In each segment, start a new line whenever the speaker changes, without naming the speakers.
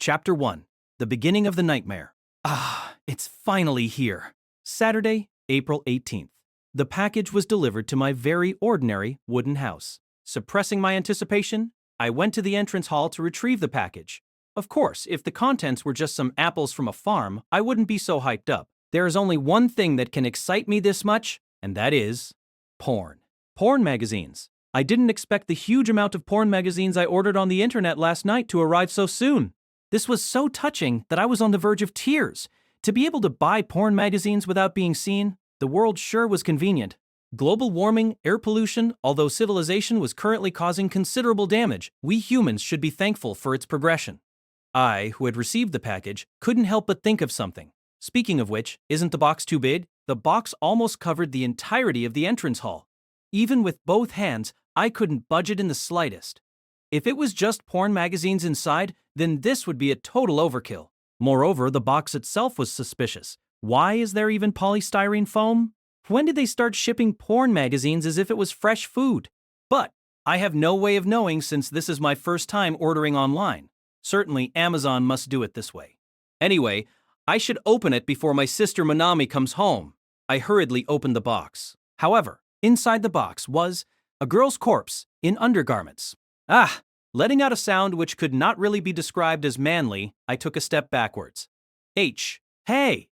Chapter 1. The Beginning of the Nightmare. It's finally here. Saturday, April 18th. The package was delivered to my very ordinary wooden house. Suppressing my anticipation, I went to the entrance hall to retrieve the package. Of course, if the contents were just some apples from a farm, I wouldn't be so hyped up. There is only one thing that can excite me this much, and that is porn. Porn magazines. I didn't expect the huge amount of porn magazines I ordered on the internet last night to arrive so soon. This was so touching that I was on the verge of tears. To be able to buy porn magazines without being seen, the world sure was convenient. Global warming, air pollution, although civilization was currently causing considerable damage, we humans should be thankful for its progression. I, who had received the package, couldn't help but think of something. Speaking of which, isn't the box too big? The box almost covered the entirety of the entrance hall. Even with both hands, I couldn't budge it in the slightest. If it was just porn magazines inside, then this would be a total overkill. Moreover, the box itself was suspicious. Why is there even polystyrene foam? When did they start shipping porn magazines as if it was fresh food? But I have no way of knowing since this is my first time ordering online. Certainly, Amazon must do it this way. Anyway, I should open it before my sister Manami comes home. I hurriedly opened the box. However, inside the box was a girl's corpse in undergarments. Letting out a sound which could not really be described as manly, I took a step backwards. Hey,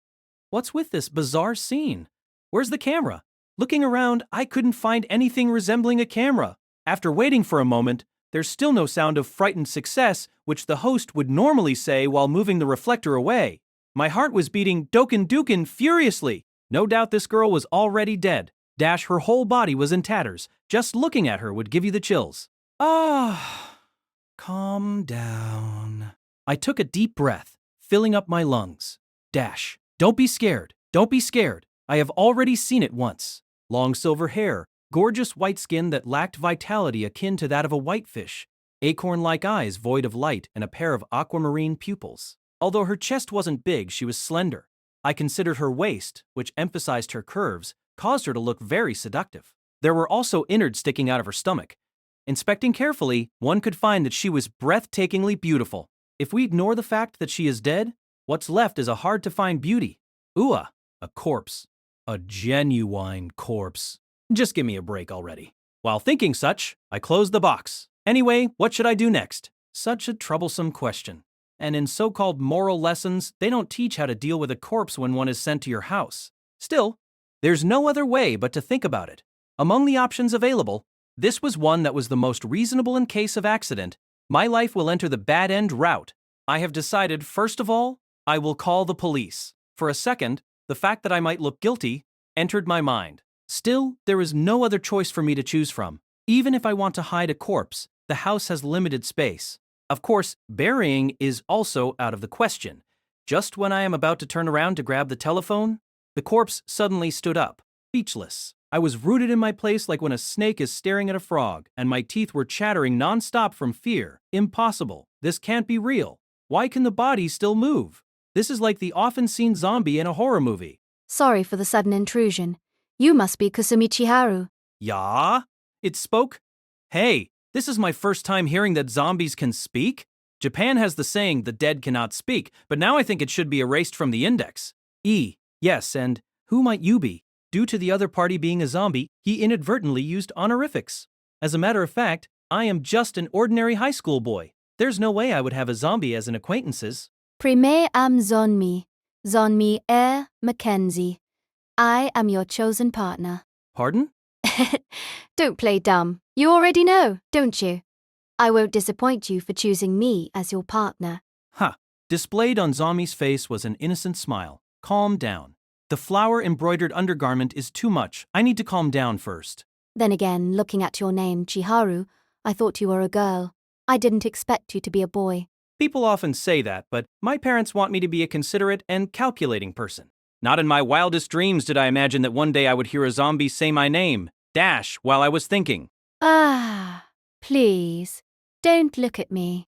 what's with this bizarre scene? Where's the camera? Looking around, I couldn't find anything resembling a camera. After waiting for a moment, there's still no sound of frightened success, which the host would normally say while moving the reflector away. My heart was beating dokin furiously. No doubt this girl was already dead. Her whole body was in tatters. Just looking at her would give you the chills. Calm down. I took a deep breath, filling up my lungs. Don't be scared. Don't be scared. I have already seen it once. Long silver hair, gorgeous white skin that lacked vitality akin to that of a whitefish, acorn-like eyes void of light, and a pair of aquamarine pupils. Although her chest wasn't big, she was slender. I considered her waist, which emphasized her curves, caused her to look very seductive. There were also innards sticking out of her stomach. Inspecting carefully, one could find that she was breathtakingly beautiful. If we ignore the fact that she is dead, what's left is a hard-to-find beauty. A corpse. A genuine corpse. Just give me a break already. While thinking such, I closed the box. Anyway, what should I do next? Such a troublesome question. And in so-called moral lessons, they don't teach how to deal with a corpse when one is sent to your house. Still, there's no other way but to think about it. Among the options available, this was one that was the most reasonable in case of accident. My life will enter the bad end route. I have decided, first of all, I will call the police. For a second, the fact that I might look guilty entered my mind. Still, there is no other choice for me to choose from. Even if I want to hide a corpse, the house has limited space. Of course, burying is also out of the question. Just when I am about to turn around to grab the telephone, the corpse suddenly stood up, speechless. I was rooted in my place like when a snake is staring at a frog, and my teeth were chattering non-stop from fear. Impossible. This can't be real. Why can the body still move? This is like the often-seen zombie in a horror movie.
Sorry for the sudden intrusion. You must be Kusumi Chiharu.
Yeah? It spoke? Hey, this is my first time hearing that zombies can speak. Japan has the saying, the dead cannot speak, but now I think it should be erased from the index. Yes, and who might you be? Due to the other party being a zombie, he inadvertently used honorifics. As a matter of fact, I am just an ordinary high school boy. There's no way I would have a zombie as an acquaintances.
Prime am Zonmi. Zonmi Mackenzie. I am your chosen partner.
Pardon?
Don't play dumb. You already know, don't you? I won't disappoint you for choosing me as your partner.
Displayed on Zombie's face was an innocent smile. Calm down. The flower-embroidered undergarment is too much. I need to calm down first.
Then again, looking at your name, Chiharu, I thought you were a girl. I didn't expect you to be a boy.
People often say that, but my parents want me to be a considerate and calculating person. Not in my wildest dreams did I imagine that one day I would hear a zombie say my name, while I was thinking.
Please, don't look at me.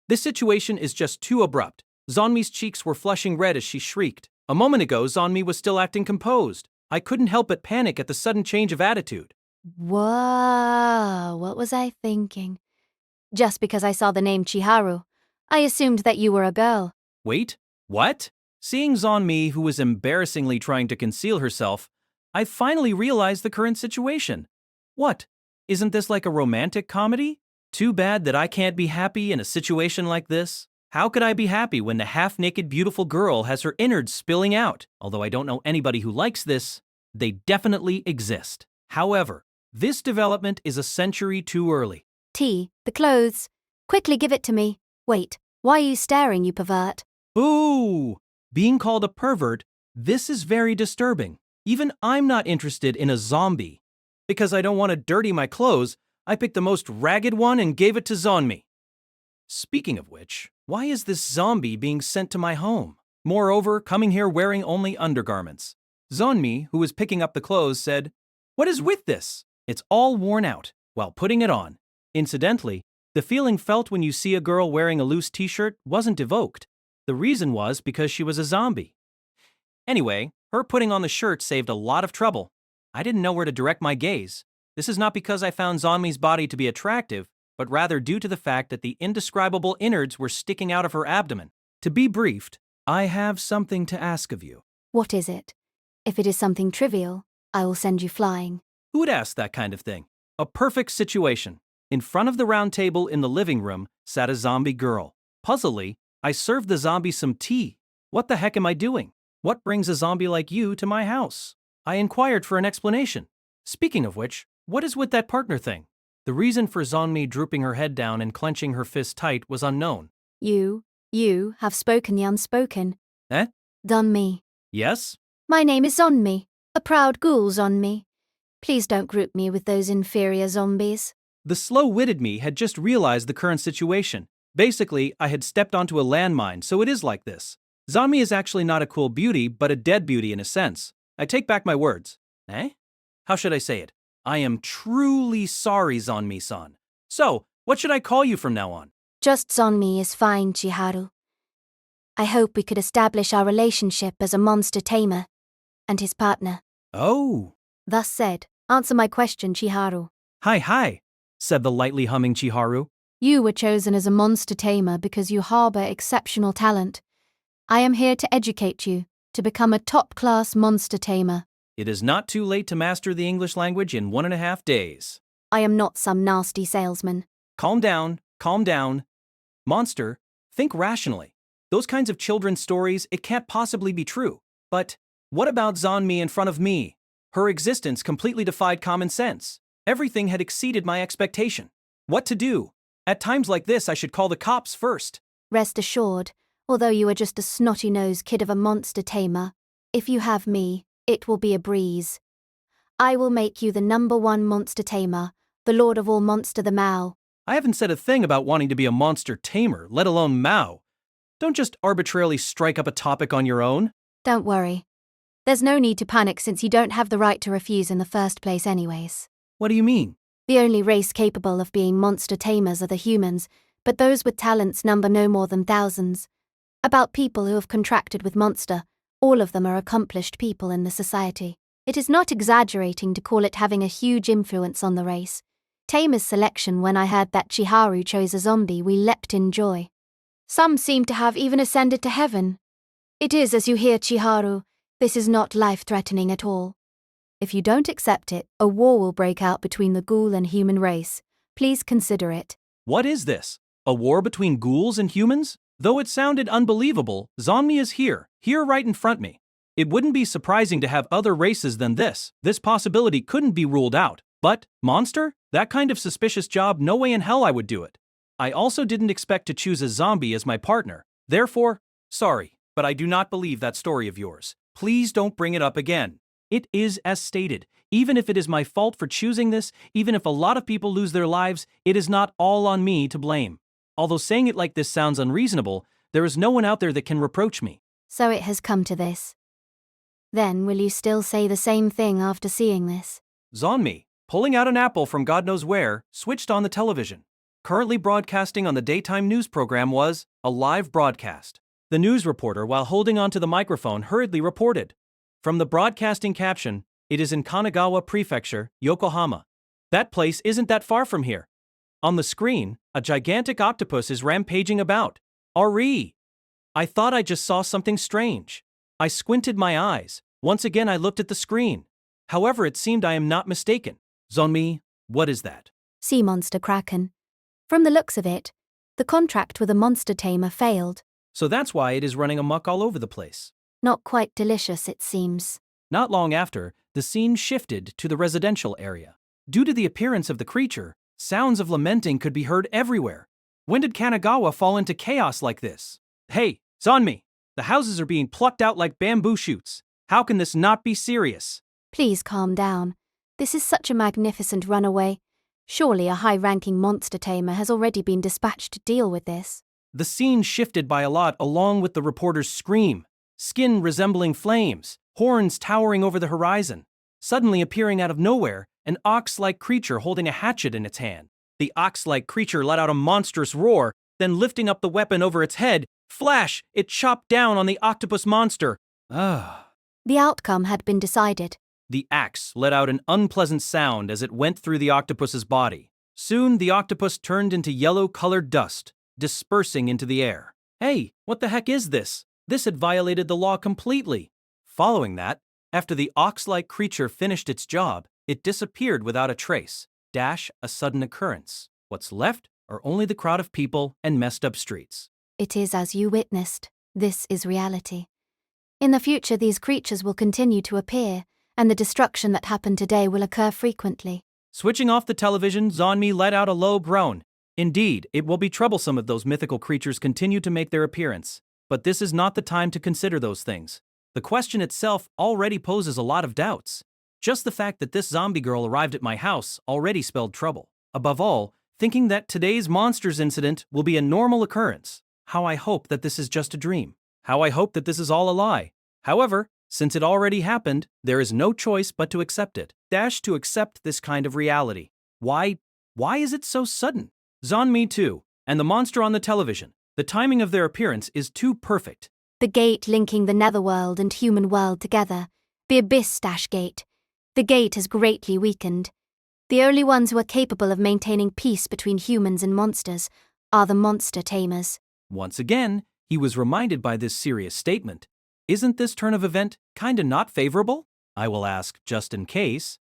This situation is just too abrupt. Zonmi's cheeks were flushing red as she shrieked. A moment ago, Zonmi was still acting composed. I couldn't help but panic at the sudden change of attitude.
Whoa, what was I thinking? Just because I saw the name Chiharu, I assumed that you were a girl.
Wait, what? Seeing Zonmi, who was embarrassingly trying to conceal herself, I finally realized the current situation. What? Isn't this like a romantic comedy? Too bad that I can't be happy in a situation like this. How could I be happy when the half-naked beautiful girl has her innards spilling out? Although I don't know anybody who likes this, they definitely exist. However, this development is a century too early.
T, the clothes. Quickly give it to me. Wait, why are you staring, you pervert?
Boo! Being called a pervert, this is very disturbing. Even I'm not interested in a zombie. Because I don't want to dirty my clothes, I picked the most ragged one and gave it to Zonmi. Speaking of which, why is this zombie being sent to my home? Moreover, coming here wearing only undergarments. Zonmi, who was picking up the clothes, said, "What is with this? It's all worn out," while putting it on. Incidentally, the feeling felt when you see a girl wearing a loose t-shirt wasn't evoked. The reason was because she was a zombie. Anyway, her putting on the shirt saved a lot of trouble. I didn't know where to direct my gaze. This is not because I found Zonmi's body to be attractive, but rather due to the fact that the indescribable innards were sticking out of her abdomen. To be briefed, I have something to ask of you.
What is it? If it is something trivial, I will send you flying.
Who would ask that kind of thing? A perfect situation. In front of the round table in the living room sat a zombie girl. Puzzlingly, I served the zombie some tea. What the heck am I doing? What brings a zombie like you to my house? I inquired for an explanation. Speaking of which, what is with that partner thing? The reason for Zonmi drooping her head down and clenching her fist tight was unknown.
You have spoken the unspoken.
Eh?
Done me.
Yes?
My name is Zonmi, a proud ghoul Zonmi. Please don't group me with those inferior zombies.
The slow-witted me had just realized the current situation. Basically, I had stepped onto a landmine, so it is like this. Zonmi is actually not a cool beauty, but a dead beauty in a sense. I take back my words. Eh? How should I say it? I am truly sorry, Zonmi-san. So, what should I call you from now on?
Just Zonmi is fine, Chiharu. I hope we could establish our relationship as a monster tamer and his partner.
Oh.
Thus said, answer my question, Chiharu.
Hi, said the lightly humming Chiharu.
You were chosen as a monster tamer because you harbor exceptional talent. I am here to educate you to become a top-class monster tamer.
It is not too late to master the English language in 1.5 days.
I am not some nasty salesman.
Calm down. Monster, think rationally. Those kinds of children's stories, it can't possibly be true. But what about Zonmi in front of me? Her existence completely defied common sense. Everything had exceeded my expectation. What to do? At times like this, I should call the cops first.
Rest assured, although you are just a snotty-nosed kid of a monster tamer, if you have me, it will be a breeze. I will make you the #1 monster tamer, the lord of all monster the Mao.
I haven't said a thing about wanting to be a monster tamer, let alone Mao. Don't just arbitrarily strike up a topic on your own.
Don't worry. There's no need to panic since you don't have the right to refuse in the first place anyways.
What do you mean?
The only race capable of being monster tamers are the humans, but those with talents number no more than thousands. About people who have contracted with monster, all of them are accomplished people in the society. It is not exaggerating to call it having a huge influence on the race. Tamer's selection, when I heard that Chiharu chose a zombie, we leapt in joy. Some seem to have even ascended to heaven. It is as you hear, Chiharu. This is not life-threatening at all. If you don't accept it, a war will break out between the ghoul and human race. Please consider it.
What is this? A war between ghouls and humans? Though it sounded unbelievable, Zonmi is here right in front of me. It wouldn't be surprising to have other races than this. This possibility couldn't be ruled out. But, monster? That kind of suspicious job, no way in hell I would do it. I also didn't expect to choose a zombie as my partner. Therefore, sorry, but I do not believe that story of yours. Please don't bring it up again. It is as stated. Even if it is my fault for choosing this, even if a lot of people lose their lives, it is not all on me to blame. Although saying it like this sounds unreasonable, there is no one out there that can reproach me.
So it has come to this. Then will you still say the same thing after seeing this?
Zonmi, pulling out an apple from God knows where, switched on the television. Currently broadcasting on the daytime news program was a live broadcast. The news reporter, while holding onto the microphone, hurriedly reported. From the broadcasting caption, it is in Kanagawa Prefecture, Yokohama. That place isn't that far from here. On the screen, a gigantic octopus is rampaging about. Ari! I thought I just saw something strange. I squinted my eyes. Once again I looked at the screen. However, it seemed I am not mistaken. Zonmi, what is that?
Sea monster Kraken. From the looks of it, the contract with a monster tamer failed.
So that's why it is running amok all over the place.
Not quite delicious, it seems.
Not long after, the scene shifted to the residential area. Due to the appearance of the creature, sounds of lamenting could be heard everywhere. When did Kanagawa fall into chaos like this? Hey, Zonmi! The houses are being plucked out like bamboo shoots. How can this not be serious?
Please calm down. This is such a magnificent runaway. Surely a high-ranking monster tamer has already been dispatched to deal with this.
The scene shifted by a lot along with the reporter's scream. Skin resembling flames, horns towering over the horizon. Suddenly appearing out of nowhere, an ox-like creature holding a hatchet in its hand. The ox-like creature let out a monstrous roar, then lifting up the weapon over its head, flash, it chopped down on the octopus monster.
The outcome had been decided.
The axe let out an unpleasant sound as it went through the octopus's body. Soon the octopus turned into yellow-colored dust, dispersing into the air. Hey, what the heck is this? This had violated the law completely. Following that, after the ox-like creature finished its job, it disappeared without a trace. A sudden occurrence. What's left are only the crowd of people and messed up streets.
It is as you witnessed. This is reality. In the future, these creatures will continue to appear, and the destruction that happened today will occur frequently.
Switching off the television, Zonmi let out a low groan. Indeed, it will be troublesome if those mythical creatures continue to make their appearance. But this is not the time to consider those things. The question itself already poses a lot of doubts. Just the fact that this zombie girl arrived at my house already spelled trouble. Above all, thinking that today's monsters incident will be a normal occurrence. How I hope that this is just a dream. How I hope that this is all a lie. However, since it already happened, there is no choice but to accept it. To accept this kind of reality. Why is it so sudden? Zonmi too, and the monster on the television. The timing of their appearance is too perfect.
The gate linking the netherworld and human world together. The abyss-gate. The gate has greatly weakened. The only ones who are capable of maintaining peace between humans and monsters are the monster tamers.
Once again, he was reminded by this serious statement. Isn't this turn of event kinda not favorable? I will ask, just in case.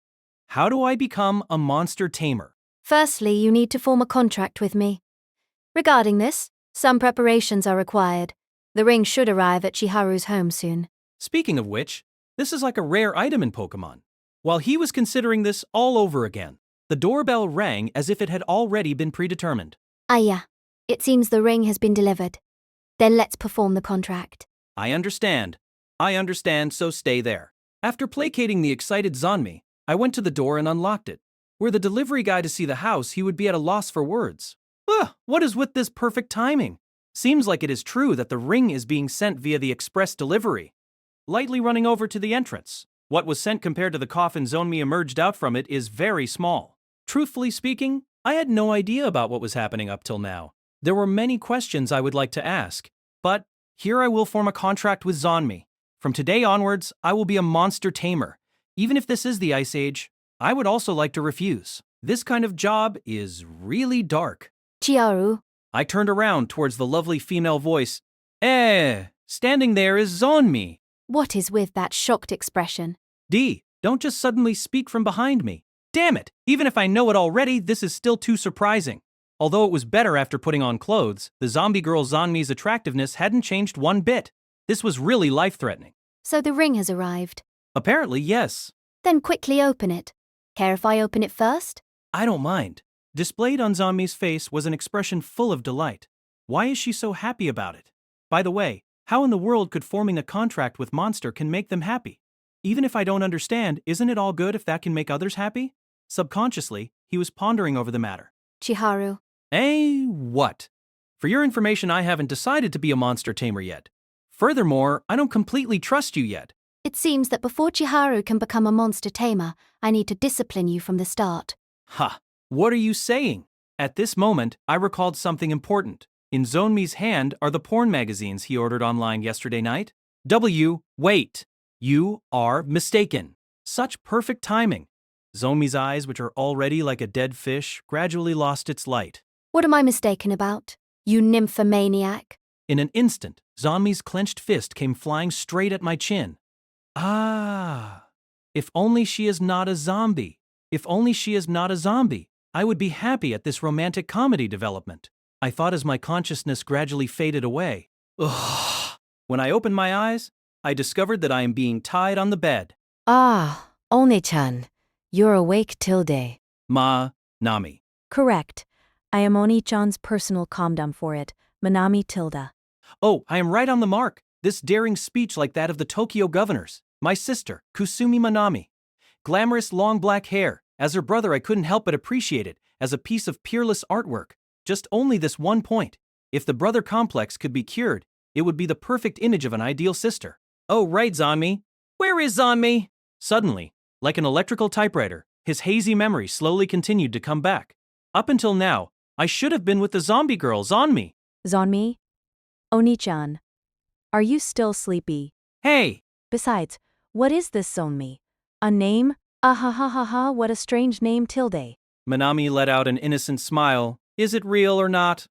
How do I become a monster tamer?
Firstly, you need to form a contract with me. Regarding this, some preparations are required. The ring should arrive at Chiharu's home soon.
Speaking of which, this is like a rare item in Pokemon. While he was considering this all over again, the doorbell rang as if it had already been predetermined.
Yeah. It seems the ring has been delivered. Then let's perform the contract.
I understand, so stay there. After placating the excited Zonmi, I went to the door and unlocked it. Were the delivery guy to see the house, he would be at a loss for words. What is with this perfect timing? Seems like it is true that the ring is being sent via the express delivery. Lightly running over to the entrance. What was sent compared to the coffin Zonmi emerged out from it is very small. Truthfully speaking, I had no idea about what was happening up till now. There were many questions I would like to ask, but here I will form a contract with Zonmi. From today onwards, I will be a monster tamer. Even if this is the Ice Age, I would also like to refuse. This kind of job is really dark.
Chiharu.
I turned around towards the lovely female voice. Standing there is Zonmi.
What is with that shocked expression?
Don't just suddenly speak from behind me. Damn it, even if I know it already, this is still too surprising. Although it was better after putting on clothes, the zombie girl Zonmi's attractiveness hadn't changed one bit. This was really life-threatening.
So the ring has arrived?
Apparently, yes.
Then quickly open it. Care if I open it first?
I don't mind. Displayed on Zonmi's face was an expression full of delight. Why is she so happy about it? By the way, how in the world could forming a contract with Monster can make them happy? Even if I don't understand, isn't it all good if that can make others happy? Subconsciously, he was pondering over the matter.
Chiharu.
What? For your information, I haven't decided to be a monster tamer yet. Furthermore, I don't completely trust you yet.
It seems that before Chiharu can become a monster tamer, I need to discipline you from the start.
What are you saying? At this moment, I recalled something important. In Zonmi's hand are the porn magazines he ordered online yesterday night. Wait. You are mistaken. Such perfect timing. Zonmi's eyes, which are already like a dead fish, gradually lost its light.
What am I mistaken about? You nymphomaniac?
In an instant, Zombie's clenched fist came flying straight at my chin. Ah! If only she is not a zombie. If only she is not a zombie. I would be happy at this romantic comedy development. I thought as my consciousness gradually faded away. Ugh. When I opened my eyes, I discovered that I am being tied on the bed.
Ah, One-chan. You're awake tilde.
Nami.
Correct. I am Oni-chan's personal commandant for it, Manami tilde.
Oh, I am right on the mark. This daring speech like that of the Tokyo governors. My sister, Kusumi Manami. Glamorous long black hair. As her brother, I couldn't help but appreciate it as a piece of peerless artwork. Just only this one point. If the brother complex could be cured, it would be the perfect image of an ideal sister. Oh, right, Zanmi. Where is Zanmi? Suddenly, like an electrical typewriter, his hazy memory slowly continued to come back. Up until now, I should have been with the zombie girl, Zanmi.
Zonmi? Oni-chan. Are you still sleepy?
Hey!
Besides, what is this Zonmi? A name? Ah, what a strange name tilde.
Manami let out an innocent smile. Is it real or not?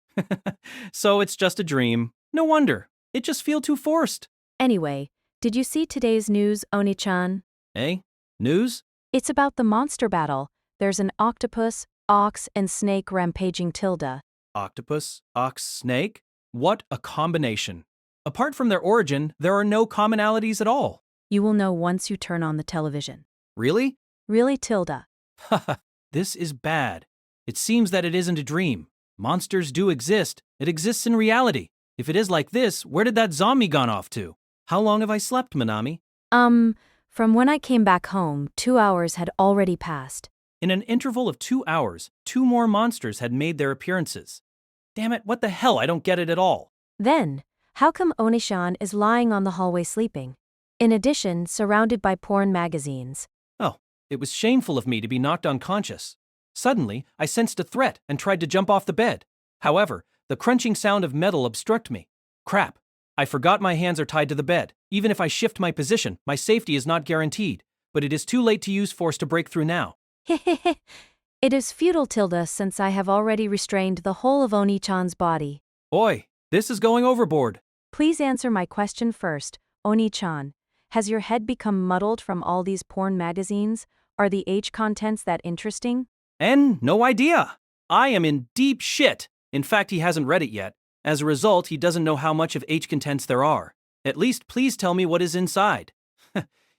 So it's just a dream. No wonder. It just feels too forced.
Anyway, did you see today's news, Oni-chan?
Eh? News?
It's about the monster battle. There's an octopus, ox, and snake rampaging tilde.
Octopus, ox, snake? What a combination. Apart from their origin, there are no commonalities at all.
You will know once you turn on the television.
Really?
Really tilde.
Haha, this is bad. It seems that it isn't a dream. Monsters do exist. It exists in reality. If it is like this, where did that zombie gone off to? How long have I slept, Manami?
From when I came back home, 2 hours had already passed.
In an interval of 2 hours, 2 more monsters had made their appearances. Damn it, what the hell? I don't get it at all.
Then, how come Oni-chan is lying on the hallway sleeping? In addition, surrounded by porn magazines.
Oh, it was shameful of me to be knocked unconscious. Suddenly, I sensed a threat and tried to jump off the bed. However, the crunching sound of metal obstructed me. Crap. I forgot my hands are tied to the bed. Even if I shift my position, my safety is not guaranteed. But it is too late to use force to break through now.
Hehehe. It is futile tilde since I have already restrained the whole of Oni-chan's body.
Oi, this is going overboard.
Please answer my question first, Oni-chan. Has your head become muddled from all these porn magazines? Are the age contents that interesting?
And no idea. I am in deep shit. In fact, he hasn't read it yet. As a result, he doesn't know how much of H contents there are. At least please tell me what is inside.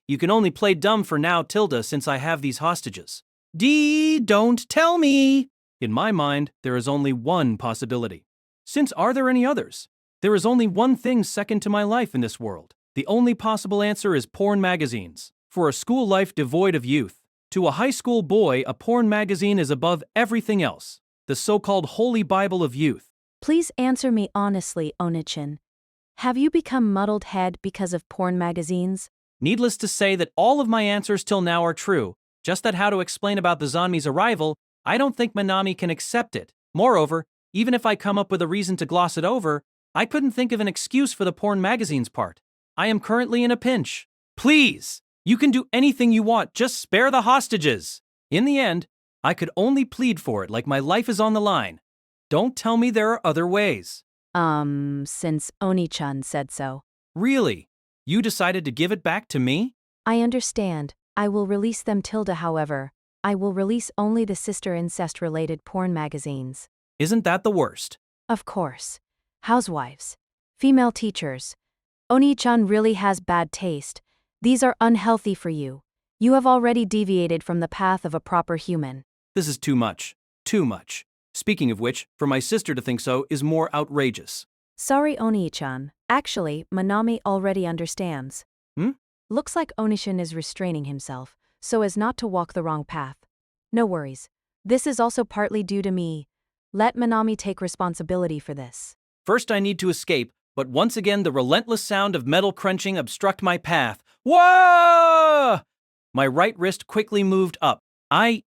You can only play dumb for now, tilde, since I have these hostages. Don't tell me! In my mind, there is only one possibility. Since are there any others? There is only one thing second to my life in this world. The only possible answer is porn magazines. For a school life devoid of youth, to a high school boy, a porn magazine is above everything else. The so-called Holy Bible of youth.
Please answer me honestly, Oni-chan. Have you become muddled head because of porn magazines?
Needless to say that all of my answers till now are true, just that how to explain about the Zanmi's arrival, I don't think Manami can accept it. Moreover, even if I come up with a reason to gloss it over, I couldn't think of an excuse for the porn magazine's part. I am currently in a pinch. Please! You can do anything you want, just spare the hostages! In the end, I could only plead for it like my life is on the line. Don't tell me there are other ways.
Since Oni-chan said so.
Really? You decided to give it back to me?
I understand. I will release them tilde however. I will release only the sister incest-related porn magazines.
Isn't that the worst?
Of course. Housewives. Female teachers. Oni-chan really has bad taste. These are unhealthy for you. You have already deviated from the path of a proper human.
This is too much. Too much. Speaking of which, for my sister to think so is more outrageous.
Sorry, Oni-chan. Actually, Manami already understands. Looks like Oni-chan is restraining himself, so as not to walk the wrong path. No worries. This is also partly due to me. Let Manami take responsibility for this.
First I need to escape, but once again the relentless sound of metal crunching obstruct my path. Whoa! My right wrist quickly moved up.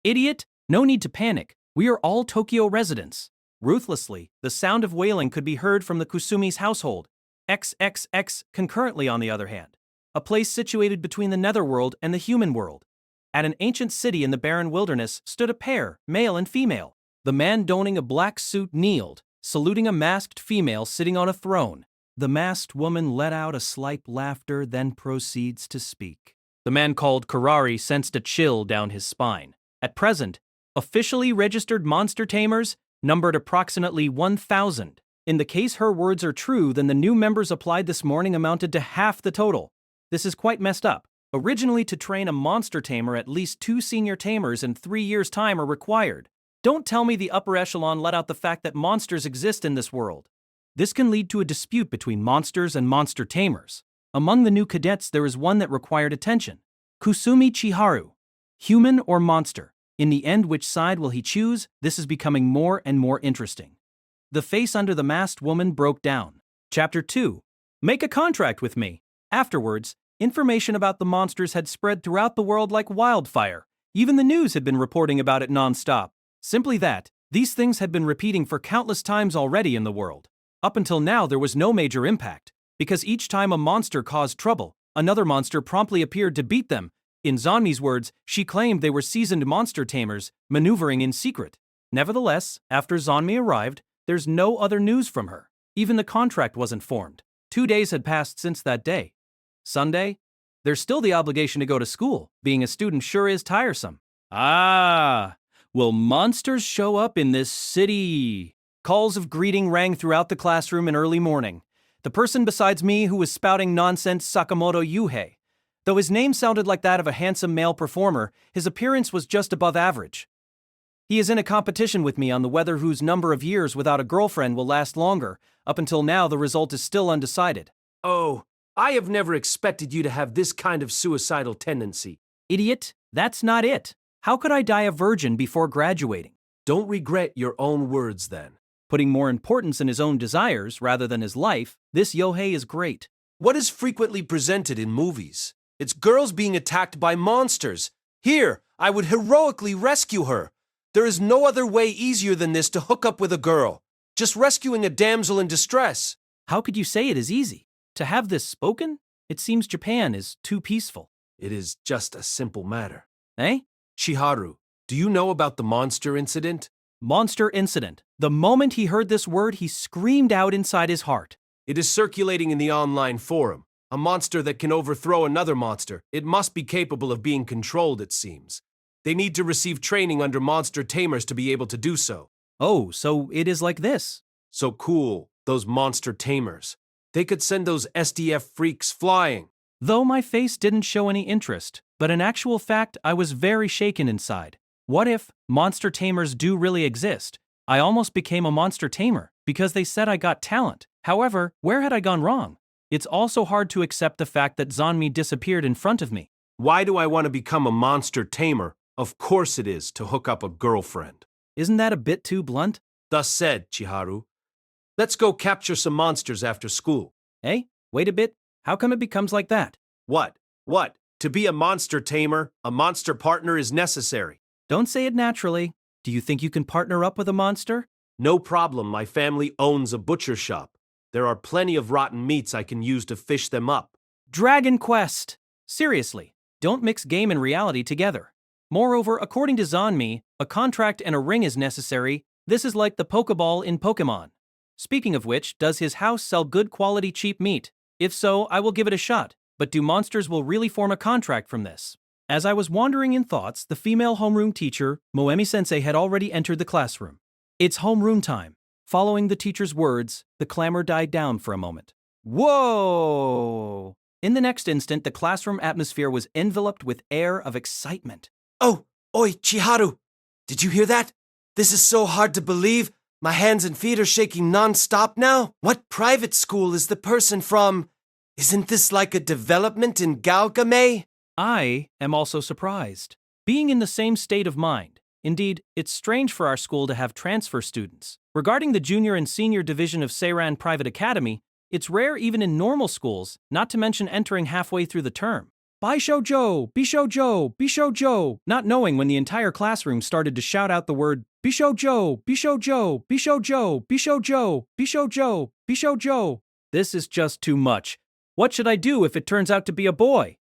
Idiot? No need to panic. We are all Tokyo residents. Ruthlessly, the sound of wailing could be heard from the Kusumi's household. XXX concurrently on the other hand. A place situated between the netherworld and the human world. At an ancient city in the barren wilderness stood a pair, male and female. The man donning a black suit kneeled, saluting a masked female sitting on a throne. The masked woman let out a slight laughter, then proceeds to speak. The man called Karari sensed a chill down his spine. At present, officially registered monster tamers numbered approximately 1,000. In the case her words are true, then the new members applied this morning amounted to half the total. This is quite messed up. Originally, to train a monster tamer, at least 2 senior tamers in 3 years' time are required. Don't tell me the upper echelon let out the fact that monsters exist in this world. This can lead to a dispute between monsters and monster tamers. Among the new cadets, there is one that required attention. Kusumi Chiharu. Human or monster? In the end, which side will he choose? This is becoming more and more interesting. The face under the masked woman broke down. Chapter 2. Make a contract with me. Afterwards, information about the monsters had spread throughout the world like wildfire. Even the news had been reporting about it non-stop. Simply that, these things had been repeating for countless times already in the world. Up until now, there was no major impact, because each time a monster caused trouble, another monster promptly appeared to beat them. In Zanmi's words, she claimed they were seasoned monster tamers, maneuvering in secret. Nevertheless, after Zanmi arrived, there's no other news from her. Even the contract wasn't formed. 2 days had passed since that day. Sunday? There's still the obligation to go to school. Being a student sure is tiresome. Will monsters show up in this city? Calls of greeting rang throughout the classroom in early morning. The person besides me who was spouting nonsense, Sakamoto Yuhei. Though his name sounded like that of a handsome male performer, his appearance was just above average. He is in a competition with me on the whether whose number of years without a girlfriend will last longer. Up until now, the result is still undecided.
Oh, I have never expected you to have this kind of suicidal tendency.
Idiot, that's not it. How could I die a virgin before graduating?
Don't regret your own words then.
Putting more importance in his own desires rather than his life, this Yohei is great.
What is frequently presented in movies? It's girls being attacked by monsters. Here, I would heroically rescue her. There is no other way easier than this to hook up with a girl. Just rescuing a damsel in distress.
How could you say it is easy? To have this spoken? It seems Japan is too peaceful.
It is just a simple matter.
Eh?
Chiharu, do you know about the monster incident?
Monster incident. The moment he heard this word, he screamed out inside his heart.
It is circulating in the online forum. A monster that can overthrow another monster. It must be capable of being controlled, it seems. They need to receive training under monster tamers to be able to do so.
Oh, so it is like this.
So cool, those monster tamers. They could send those SDF freaks flying.
Though my face didn't show any interest, but in actual fact, I was very shaken inside. What if monster tamers do really exist? I almost became a monster tamer because they said I got talent. However, where had I gone wrong? It's also hard to accept the fact that Zanmi disappeared in front of me.
Why do I want to become a monster tamer? Of course it is to hook up a girlfriend.
Isn't that a bit too blunt?
Thus said, Chiharu. Let's go capture some monsters after school.
Hey, wait a bit. How come it becomes like that?
What? To be a monster tamer, a monster partner is necessary.
Don't say it naturally. Do you think you can partner up with a monster?
No problem, my family owns a butcher shop. There are plenty of rotten meats I can use to fish them up.
Dragon Quest! Seriously, don't mix game and reality together. Moreover, according to Zanmi, a contract and a ring is necessary. This is like the Pokeball in Pokemon. Speaking of which, does his house sell good quality cheap meat? If so, I will give it a shot. But do monsters will really form a contract from this? As I was wandering in thoughts, the female homeroom teacher, Moemi-sensei, had already entered the classroom. It's homeroom time. Following the teacher's words, the clamor died down for a moment. Whoa! In the next instant, the classroom atmosphere was enveloped with air of excitement.
Oh, oi, Chiharu! Did you hear that? This is so hard to believe. My hands and feet are shaking non-stop now. What private school is the person from? Isn't this like a development in Galgame?
I am also surprised. Being in the same state of mind. Indeed, it's strange for our school to have transfer students. Regarding the junior and senior division of Seiran Private Academy, it's rare even in normal schools, not to mention entering halfway through the term. Bishojo, Bishojo, Bishojo, not knowing when the entire classroom started to shout out the word Bishojo, Bishojo, Bishojo, Bishojo, Bishojo, Bishojo. This is just too much. What should I do if it turns out to be a boy?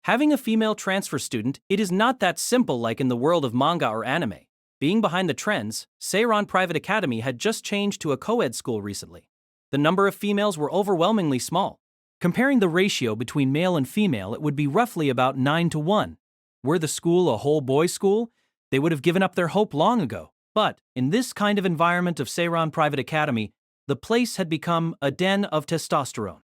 Having a female transfer student, it is not that simple like in the world of manga or anime. Being behind the trends, Seiran Private Academy had just changed to a co-ed school recently. The number of females were overwhelmingly small. Comparing the ratio between male and female, it would be roughly about 9-1. Were the school a whole-boys school, they would have given up their hope long ago. But in this kind of environment of Seiran Private Academy, the place had become a den of testosterone.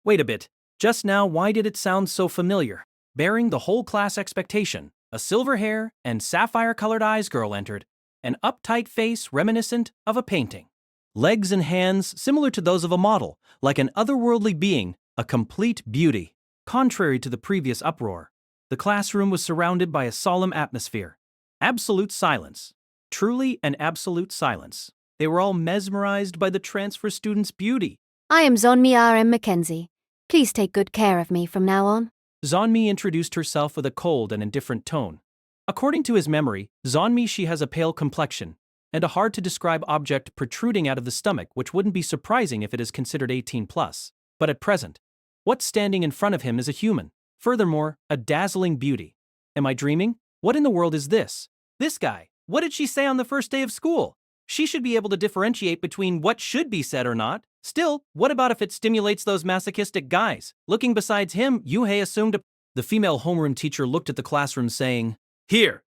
Wait a bit. Just now, why did it sound so familiar? Bearing the whole class expectation, a silver hair and sapphire-colored eyes girl entered, an uptight face reminiscent of a painting. Legs and hands similar to those of a model, like an otherworldly being, a complete beauty. Contrary to the previous uproar, the classroom was surrounded by a solemn atmosphere. Absolute silence. Truly an absolute silence. They were all mesmerized by the transfer student's beauty.
I am Zonmi R.M. Mackenzie. Please take good care of me from now on.
Zonmi introduced herself with a cold and indifferent tone. According to his memory, Zonmi she has a pale complexion and a hard-to-describe object protruding out of the stomach, which wouldn't be surprising if it is considered 18+. But at present, what's standing in front of him is a human. Furthermore, a dazzling beauty. Am I dreaming? What in the world is this? This guy. What did she say on the first day of school? She should be able to differentiate between what should be said or not. Still, what about if it stimulates those masochistic guys? Looking besides him, Yuhei assumed The female homeroom teacher looked at the classroom saying,
Here!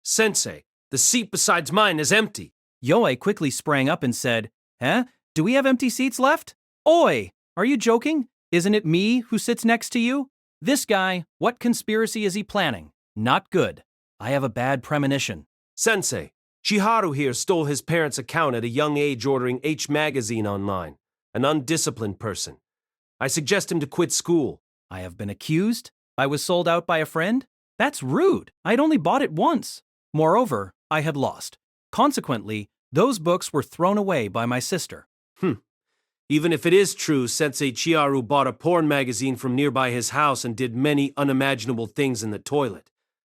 Sensei, the seat besides mine is empty.
Yoei quickly sprang up and said, Do we have empty seats left? Oi! Are you joking? Isn't it me who sits next to you? This guy, what conspiracy is he planning? Not good. I have a bad premonition.
Sensei, Chiharu here stole his parents' account at a young age ordering H magazine online. An undisciplined person. I suggest him to quit school.
I have been accused? I was sold out by a friend? That's rude. I'd only bought it once. Moreover, I had lost. Consequently, those books were thrown away by my sister.
Even if it is true, Sensei Chiharu bought a porn magazine from nearby his house and did many unimaginable things in the toilet.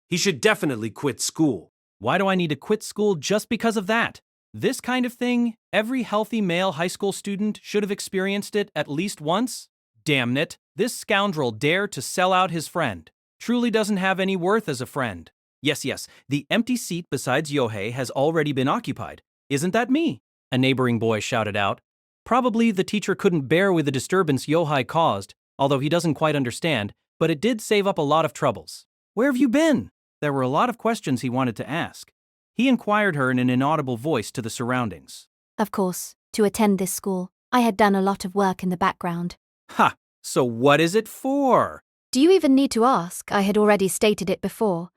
He should definitely quit school.
Why do I need to quit school just because of that? This kind of thing, every healthy male high school student should have experienced it at least once. Damn it, this scoundrel dared to sell out his friend. Truly doesn't have any worth as a friend. Yes, the empty seat besides Yohei has already been occupied. Isn't that me? A neighboring boy shouted out. Probably the teacher couldn't bear with the disturbance Yohei caused, although he doesn't quite understand, but it did save up a lot of troubles. Where have you been? There were a lot of questions he wanted to ask. He inquired her in an inaudible voice to the surroundings.
Of course, to attend this school, I had done a lot of work in the background.
Ha! So what is it for?
Do you even need to ask? I had already stated it before.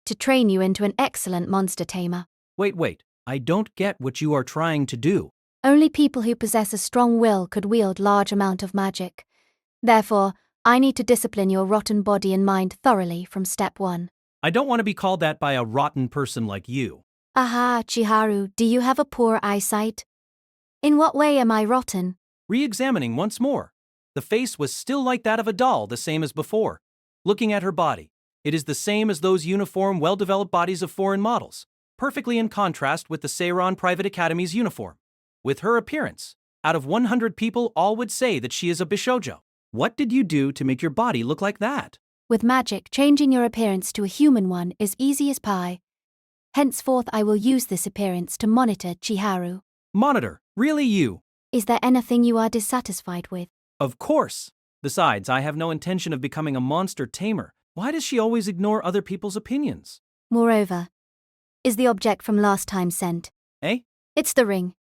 To train you into an excellent monster tamer.
Wait. I don't get what you are trying to do.
Only people who possess a strong will could wield large amount of magic. Therefore, I need to discipline your rotten body and mind thoroughly from step 1.
I don't want to be called that by a rotten person like you.
Aha, Chiharu, do you have a poor eyesight? In what way am I rotten?
Re-examining once more. The face was still like that of a doll, the same as before. Looking at her body, it is the same as those uniform, well-developed bodies of foreign models, perfectly in contrast with the Seiran Private Academy's uniform. With her appearance, out of 100 people, all would say that she is a Bishoujo. What did you do to make your body look like that?
With magic, changing your appearance to a human one is easy as pie. Henceforth, I will use this appearance to monitor Chiharu.
Monitor, really you?
Is there anything you are dissatisfied with?
Of course. Besides, I have no intention of becoming a monster tamer. Why does she always ignore other people's opinions?
Moreover, is the object from last time sent?
Eh?
It's the ring.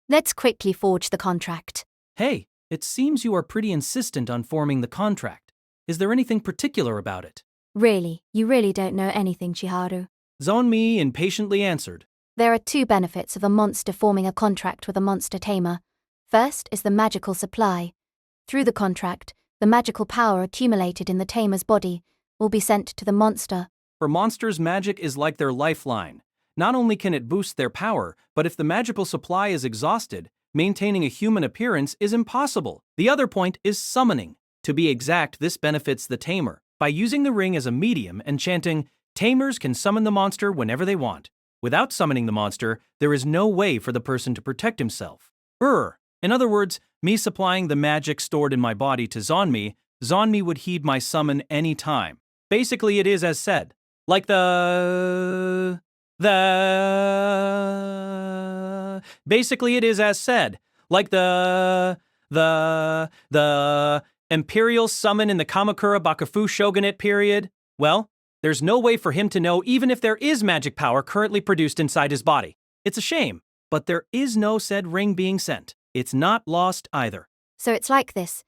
Let's quickly forge the contract.
Hey, it seems you are pretty insistent on forming the contract. Is there anything particular about it?
Really, you really don't know anything, Chiharu.
Zonmi impatiently answered.
There are 2 benefits of a monster forming a contract with a monster tamer. First is the magical supply. Through the contract, the magical power accumulated in the tamer's body will be sent to the monster.
For monsters, magic is like their lifeline. Not only can it boost their power, but if the magical supply is exhausted, maintaining a human appearance is impossible. The other point is summoning. To be exact, this benefits the tamer. By using the ring as a medium and chanting, tamers can summon the monster whenever they want. Without summoning the monster, there is no way for the person to protect himself. In other words, me supplying the magic stored in my body to Zonmi would heed my summon any time. Basically, it is as said. Like Basically, it is as said. Like the Imperial Summon in the Kamakura Bakufu Shogunate period? Well, there's no way for him to know even if there is magic power currently produced inside his body. It's a shame, but there is no said ring being sent. It's not lost either.
So it's like this.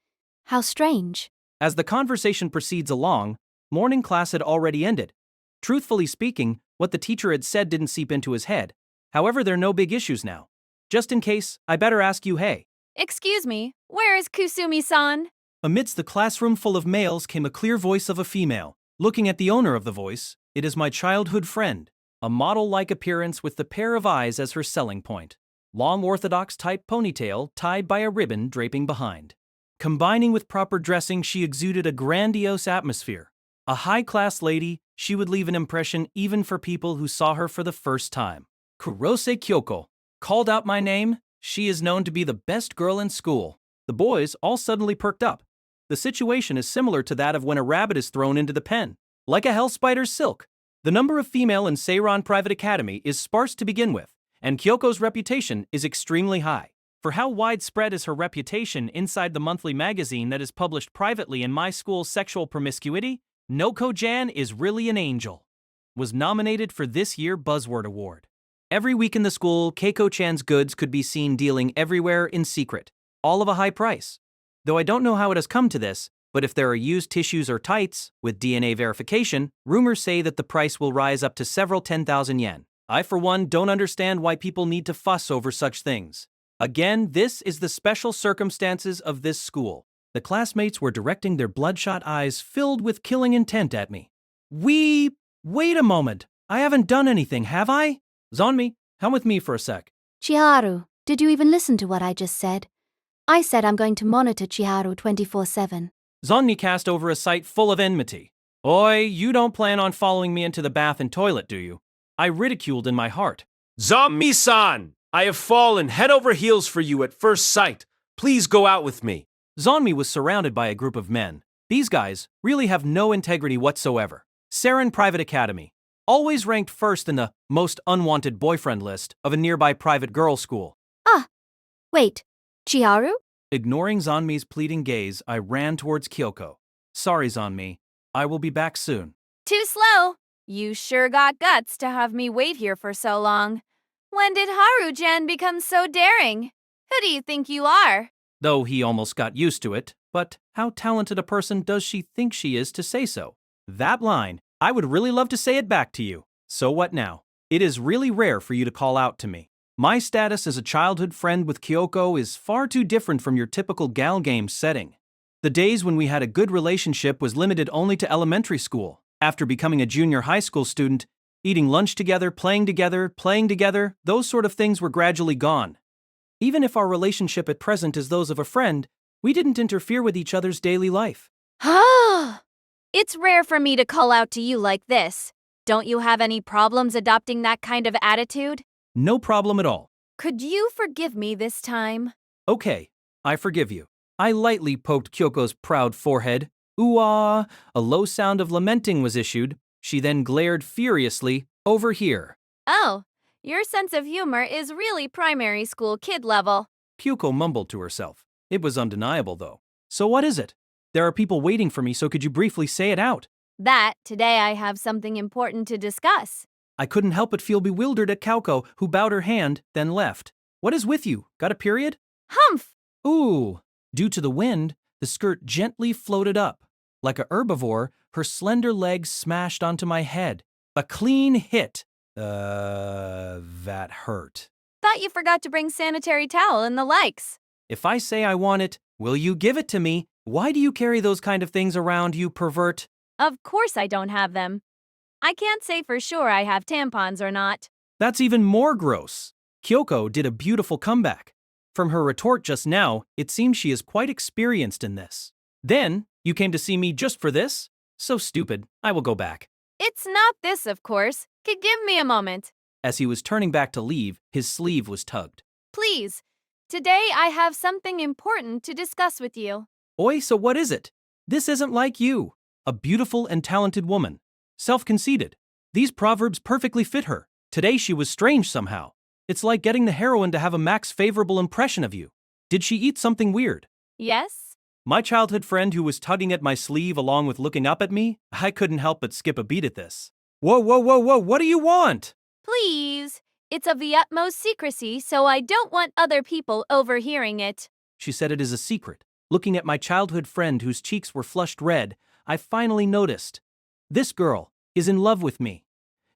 How strange.
As the conversation proceeds along, morning class had already ended. Truthfully speaking, what the teacher had said didn't seep into his head. However, there are no big issues now. Just in case, I better ask you, hey.
Excuse me, where is Kusumi-san?
Amidst the classroom full of males came a clear voice of a female. Looking at the owner of the voice, it is my childhood friend, a model-like appearance with the pair of eyes as her selling point. Long orthodox-type ponytail tied by a ribbon draping behind. Combining with proper dressing, she exuded a grandiose atmosphere. A high-class lady, she would leave an impression even for people who saw her for the first time. Kurose Kyoko called out my name. She is known to be the best girl in school. The boys all suddenly perked up. The situation is similar to that of when a rabbit is thrown into the pen. Like a hell spider's silk. The number of female in Seiron Private Academy is sparse to begin with, and Kyoko's reputation is extremely high. For how widespread is her reputation inside the monthly magazine that is published privately in my school's sexual promiscuity? Noko-jan is really an angel. Was nominated for this year's Buzzword Award. Every week in the school, Keiko-chan's goods could be seen dealing everywhere in secret, all of a high price. Though I don't know how it has come to this, but if there are used tissues or tights, with DNA verification, rumors say that the price will rise up to several 10,000 yen. I, for one, don't understand why people need to fuss over such things. Again, this is the special circumstances of this school. The classmates were directing their bloodshot eyes filled with killing intent at me. Wait a moment. I haven't done anything, have I? Zonmi, come with me for a sec.
Chiharu, did you even listen to what I just said? I said I'm going to monitor Chiharu 24/7.
Zonmi cast over a sight full of enmity. Oi, you don't plan on following me into the bath and toilet, do you? I ridiculed in my heart.
Zonmi-san! I have fallen head over heels for you at first sight. Please go out with me.
Zonmi was surrounded by a group of men. These guys really have no integrity whatsoever. Seiron Private Academy, always ranked first in the most unwanted boyfriend list of a nearby private girls' school.
Wait, Chiharu?
Ignoring Zonmi's pleading gaze, I ran towards Kyoko. Sorry, Zonmi. I will be back soon.
Too slow. You sure got guts to have me wait here for so long. When did Haru-jan become so daring? Who do you think you are?
Though he almost got used to it, but how talented a person does she think she is to say so? That line, I would really love to say it back to you. So what now? It is really rare for you to call out to me. My status as a childhood friend with Kyoko is far too different from your typical gal game setting. The days when we had a good relationship was limited only to elementary school. After becoming a junior high school student, eating lunch together, playing together, those sort of things were gradually gone. Even if our relationship at present is those of a friend, we didn't interfere with each other's daily life.
It's rare for me to call out to you like this. Don't you have any problems adopting that kind of attitude?
No problem at all.
Could you forgive me this time?
Okay, I forgive you. I lightly poked Kyoko's proud forehead. Ooh-ah! A low sound of lamenting was issued. She then glared furiously, over here.
Oh, your sense of humor is really primary school kid level.
Kyoko mumbled to herself. It was undeniable, though. So what is it? There are people waiting for me, so could you briefly say it out?
That, today I have something important to discuss.
I couldn't help but feel bewildered at Kyoko, who bowed her hand, then left. What is with you? Got a period?
Humph!
Ooh! Due to the wind, the skirt gently floated up. Like a herbivore, her slender legs smashed onto my head. A clean hit. That hurt.
Thought you forgot to bring sanitary towel and the likes.
If I say I want it, will you give it to me? Why do you carry those kind of things around, you pervert?
Of course I don't have them. I can't say for sure I have tampons or not.
That's even more gross. Kyoko did a beautiful comeback. From her retort just now, it seems she is quite experienced in this. Then, you came to see me just for this? So stupid. I will go back.
It's not this, of course. Give me a moment.
As he was turning back to leave, his sleeve was tugged.
Please. Today I have something important to discuss with you.
Oi, so what is it? This isn't like you. A beautiful and talented woman. Self-conceited. These proverbs perfectly fit her. Today she was strange somehow. It's like getting the heroine to have a max favorable impression of you. Did she eat something weird?
Yes?
My childhood friend who was tugging at my sleeve along with looking up at me? I couldn't help but skip a beat at this. Whoa, whoa, whoa, whoa, what do you want?
Please. It's of the utmost secrecy, so I don't want other people overhearing it.
She said it is a secret. Looking at my childhood friend whose cheeks were flushed red, I finally noticed. This girl is in love with me.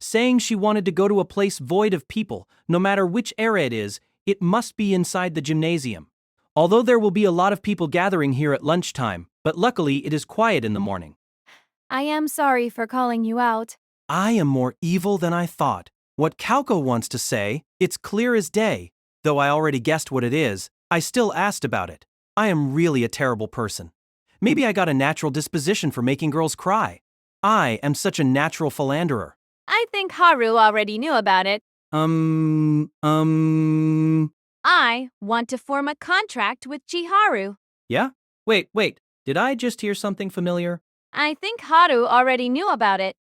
Saying she wanted to go to a place void of people, no matter which era it is, it must be inside the gymnasium. Although there will be a lot of people gathering here at lunchtime, but luckily it is quiet in the morning.
I am sorry for calling you out.
I am more evil than I thought. What Calco wants to say, it's clear as day. Though I already guessed what it is, I still asked about it. I am really a terrible person. Maybe I got a natural disposition for making girls cry. I am such a natural philanderer.
I think Haru already knew about it. I want to form a contract with Chiharu.
Yeah? Wait, did I just hear something familiar?
I think Haru already knew about it.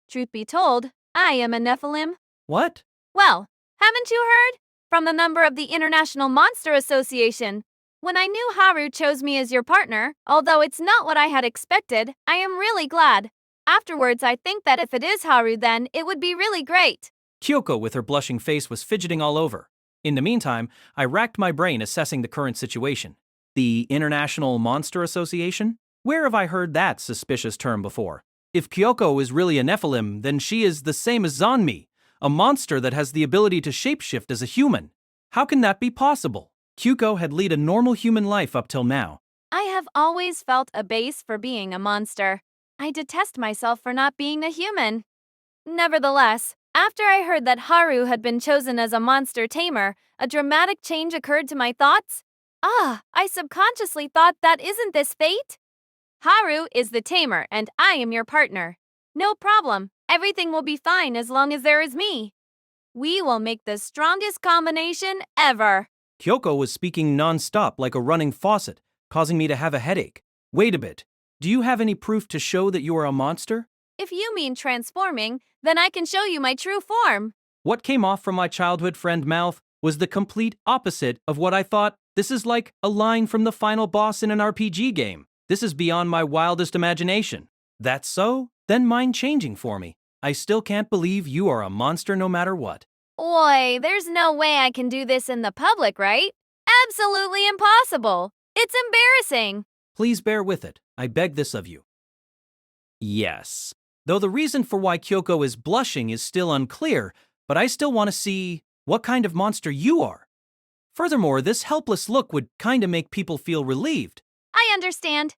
Truth be told, I am a Nephilim.
What?
Well, haven't you heard? From the number of the International Monster Association. When I knew Haru chose me as your partner, although it's not what I had expected, I am really glad. Afterwards, I think that if it is Haru, then it would be really great.
Kyoko, with her blushing face, was fidgeting all over. In the meantime, I racked my brain assessing the current situation. The International Monster Association? Where have I heard that suspicious term before? If Kyoko is really a Nephilim, then she is the same as Zanmi, a monster that has the ability to shapeshift as a human. How can that be possible? Kyoko had led a normal human life up till now.
I have always felt a base for being a monster. I detest myself for not being a human. Nevertheless, after I heard that Haru had been chosen as a monster tamer, a dramatic change occurred to my thoughts. I subconsciously thought, that isn't this fate? Haru is the tamer and I am your partner. No problem. Everything will be fine as long as there is me. We will make the strongest combination ever.
Kyoko was speaking non-stop like a running faucet, causing me to have a headache. Wait a bit. Do you have any proof to show that you are a monster?
If you mean transforming, then I can show you my true form.
What came off from my childhood friend's mouth was the complete opposite of what I thought. This is like a line from the final boss in an RPG game. This is beyond my wildest imagination. That's so? Then mind changing for me. I still can't believe you are a monster no matter what.
Oi, there's no way I can do this in the public, right? Absolutely impossible. It's embarrassing.
Please bear with it. I beg this of you. Yes. Though the reason for why Kyoko is blushing is still unclear, but I still want to see what kind of monster you are. Furthermore, this helpless look would kinda make people feel relieved.
I understand.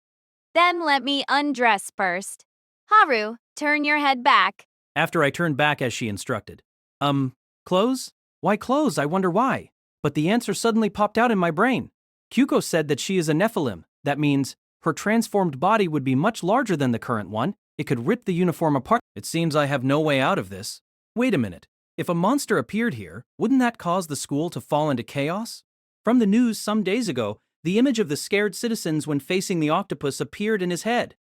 Then let me undress first. Haru, turn your head back.
After I turned back as she instructed. Clothes? Why clothes? I wonder why. But the answer suddenly popped out in my brain. Kyoko said that she is a Nephilim. That means her transformed body would be much larger than the current one. It could rip the uniform apart. It seems I have no way out of this. Wait a minute. If a monster appeared here, wouldn't that cause the school to fall into chaos? From the news some days ago, the image of the scared citizens when facing the octopus appeared in his head.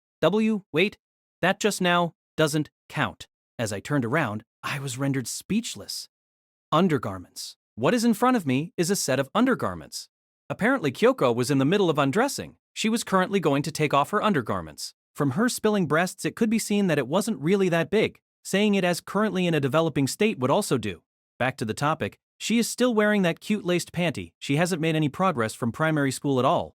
Wait, that just now doesn't count. As I turned around, I was rendered speechless. Undergarments. What is in front of me is a set of undergarments. Apparently Kyoko was in the middle of undressing. She was currently going to take off her undergarments. From her spilling breasts, it could be seen that it wasn't really that big. Saying it as currently in a developing state would also do. Back to the topic, she is still wearing that cute laced panty. She hasn't made any progress from primary school at all.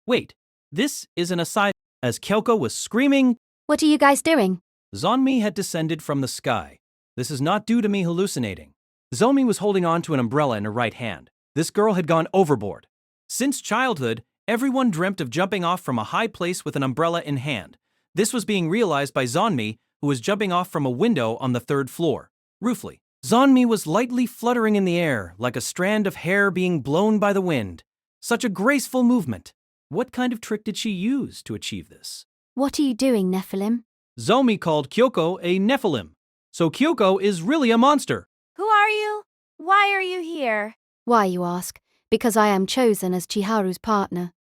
Wait, this is an aside. As Kyoko was screaming,
What are you guys doing?
Zonmi had descended from the sky. This is not due to me hallucinating. Zomi was holding on to an umbrella in her right hand. This girl had gone overboard. Since childhood, everyone dreamt of jumping off from a high place with an umbrella in hand. This was being realized by Zonmi, who was jumping off from a window on the 3rd floor. Ruefully, Zonmi was lightly fluttering in the air, like a strand of hair being blown by the wind. Such a graceful movement. What kind of trick did she use to achieve this?
What are you doing, Nephilim?
Zomi called Kyoko a Nephilim. So Kyoko is really a monster.
Who are you? Why are you here?
Why, you ask? Because I am chosen as Chiharu's partner.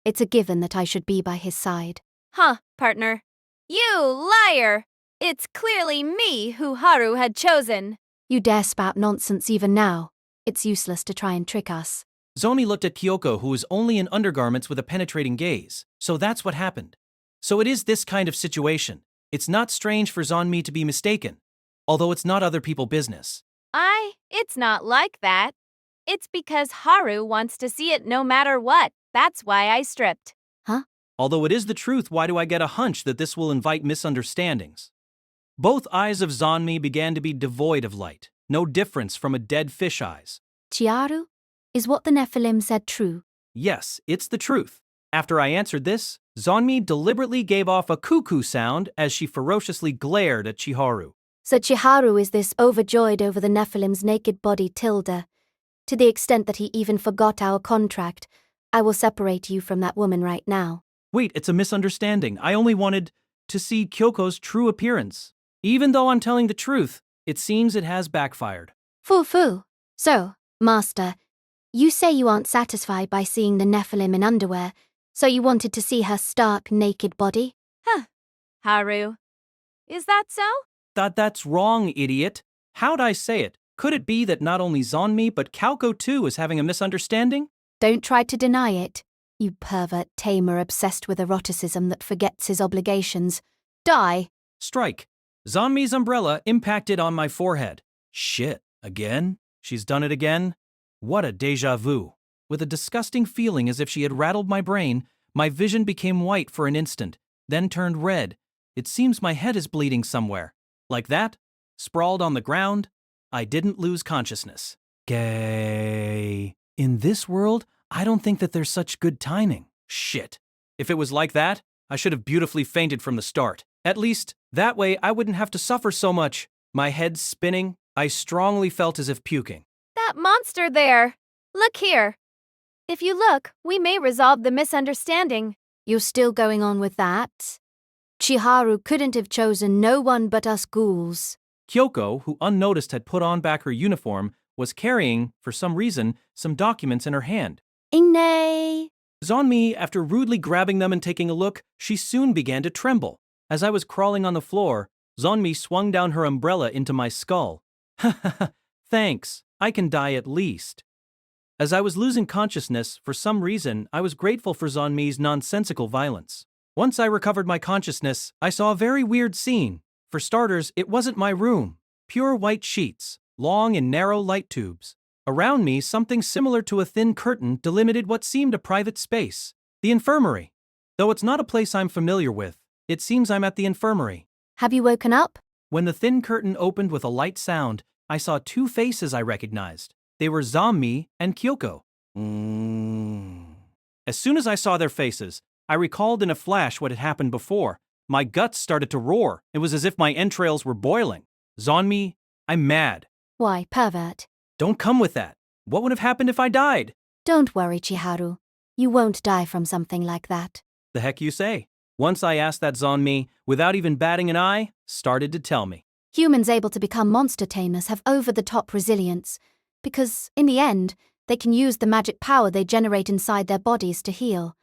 It's a given that I should be by his side.
Partner. You liar! It's clearly me who Haru had chosen.
You dare spout nonsense even now. It's useless to try and trick us.
Zonmi looked at Kyoko, who was only in undergarments with a penetrating gaze. So that's what happened. So it is this kind of situation. It's not strange for Zonmi to be mistaken, although it's not other people's business.
It's not like that. It's because Haru wants to see it no matter what. That's why I stripped.
Although it is the truth, why do I get a hunch that this will invite misunderstandings? Both eyes of Zonmi began to be devoid of light, no difference from a dead fish eyes.
Chiharu, is what the Nephilim said true?
Yes, it's the truth. After I answered this, Zonmi deliberately gave off a cuckoo sound as she ferociously glared at Chiharu.
So Chiharu is this overjoyed over the Nephilim's naked body Tilda, to the extent that he even forgot our contract. I will separate you from that woman right now.
Wait, it's a misunderstanding. I only wanted to see Kyoko's true appearance. Even though I'm telling the truth, it seems it has backfired.
Fu. So, Master, you say you aren't satisfied by seeing the Nephilim in underwear, so you wanted to see her stark, naked body?
Haru. Is that so?
That's wrong, idiot. How'd I say it? Could it be that not only Zonmi, but Kyoko too is having a misunderstanding?
Don't try to deny it. You pervert tamer obsessed with eroticism that forgets his obligations. Die!
Strike. Zonmi's umbrella impacted on my forehead. Shit, again? She's done it again? What a deja vu. With a disgusting feeling as if she had rattled my brain, my vision became white for an instant, then turned red. It seems my head is bleeding somewhere. Like that? Sprawled on the ground? I didn't lose consciousness. Gay. In this world, I don't think that there's such good timing. Shit. If it was like that, I should have beautifully fainted from the start. At least, that way I wouldn't have to suffer so much. My head spinning, I strongly felt as if puking.
That monster there. Look here. If you look, we may resolve the misunderstanding.
You're still going on with that? Chiharu couldn't have chosen no one but us ghouls.
Kyoko, who unnoticed had put on back her uniform, was carrying, for some reason, some documents in her hand.
Ingne!
Zonmi, after rudely grabbing them and taking a look, she soon began to tremble. As I was crawling on the floor, Zonmi swung down her umbrella into my skull. Thanks, I can die at least. As I was losing consciousness, for some reason, I was grateful for Zonmi's nonsensical violence. Once I recovered my consciousness, I saw a very weird scene. For starters, it wasn't my room. Pure white sheets, long and narrow light tubes. Around me, something similar to a thin curtain delimited what seemed a private space. The infirmary. Though it's not a place I'm familiar with, it seems I'm at the infirmary.
Have you woken up?
When the thin curtain opened with a light sound, I saw two faces I recognized. They were Zonmi and Kyoko. As soon as I saw their faces, I recalled in a flash what had happened before. My guts started to roar. It was as if my entrails were boiling. Zonmi, I'm mad.
Why, pervert?
Don't come with that. What would have happened if I died?
Don't worry, Chiharu. You won't die from something like that.
The heck you say? Once I asked that Zonmi, without even batting an eye, started to tell me.
Humans able to become monster tamers have over-the-top resilience, because, in the end, they can use the magic power they generate inside their bodies to heal.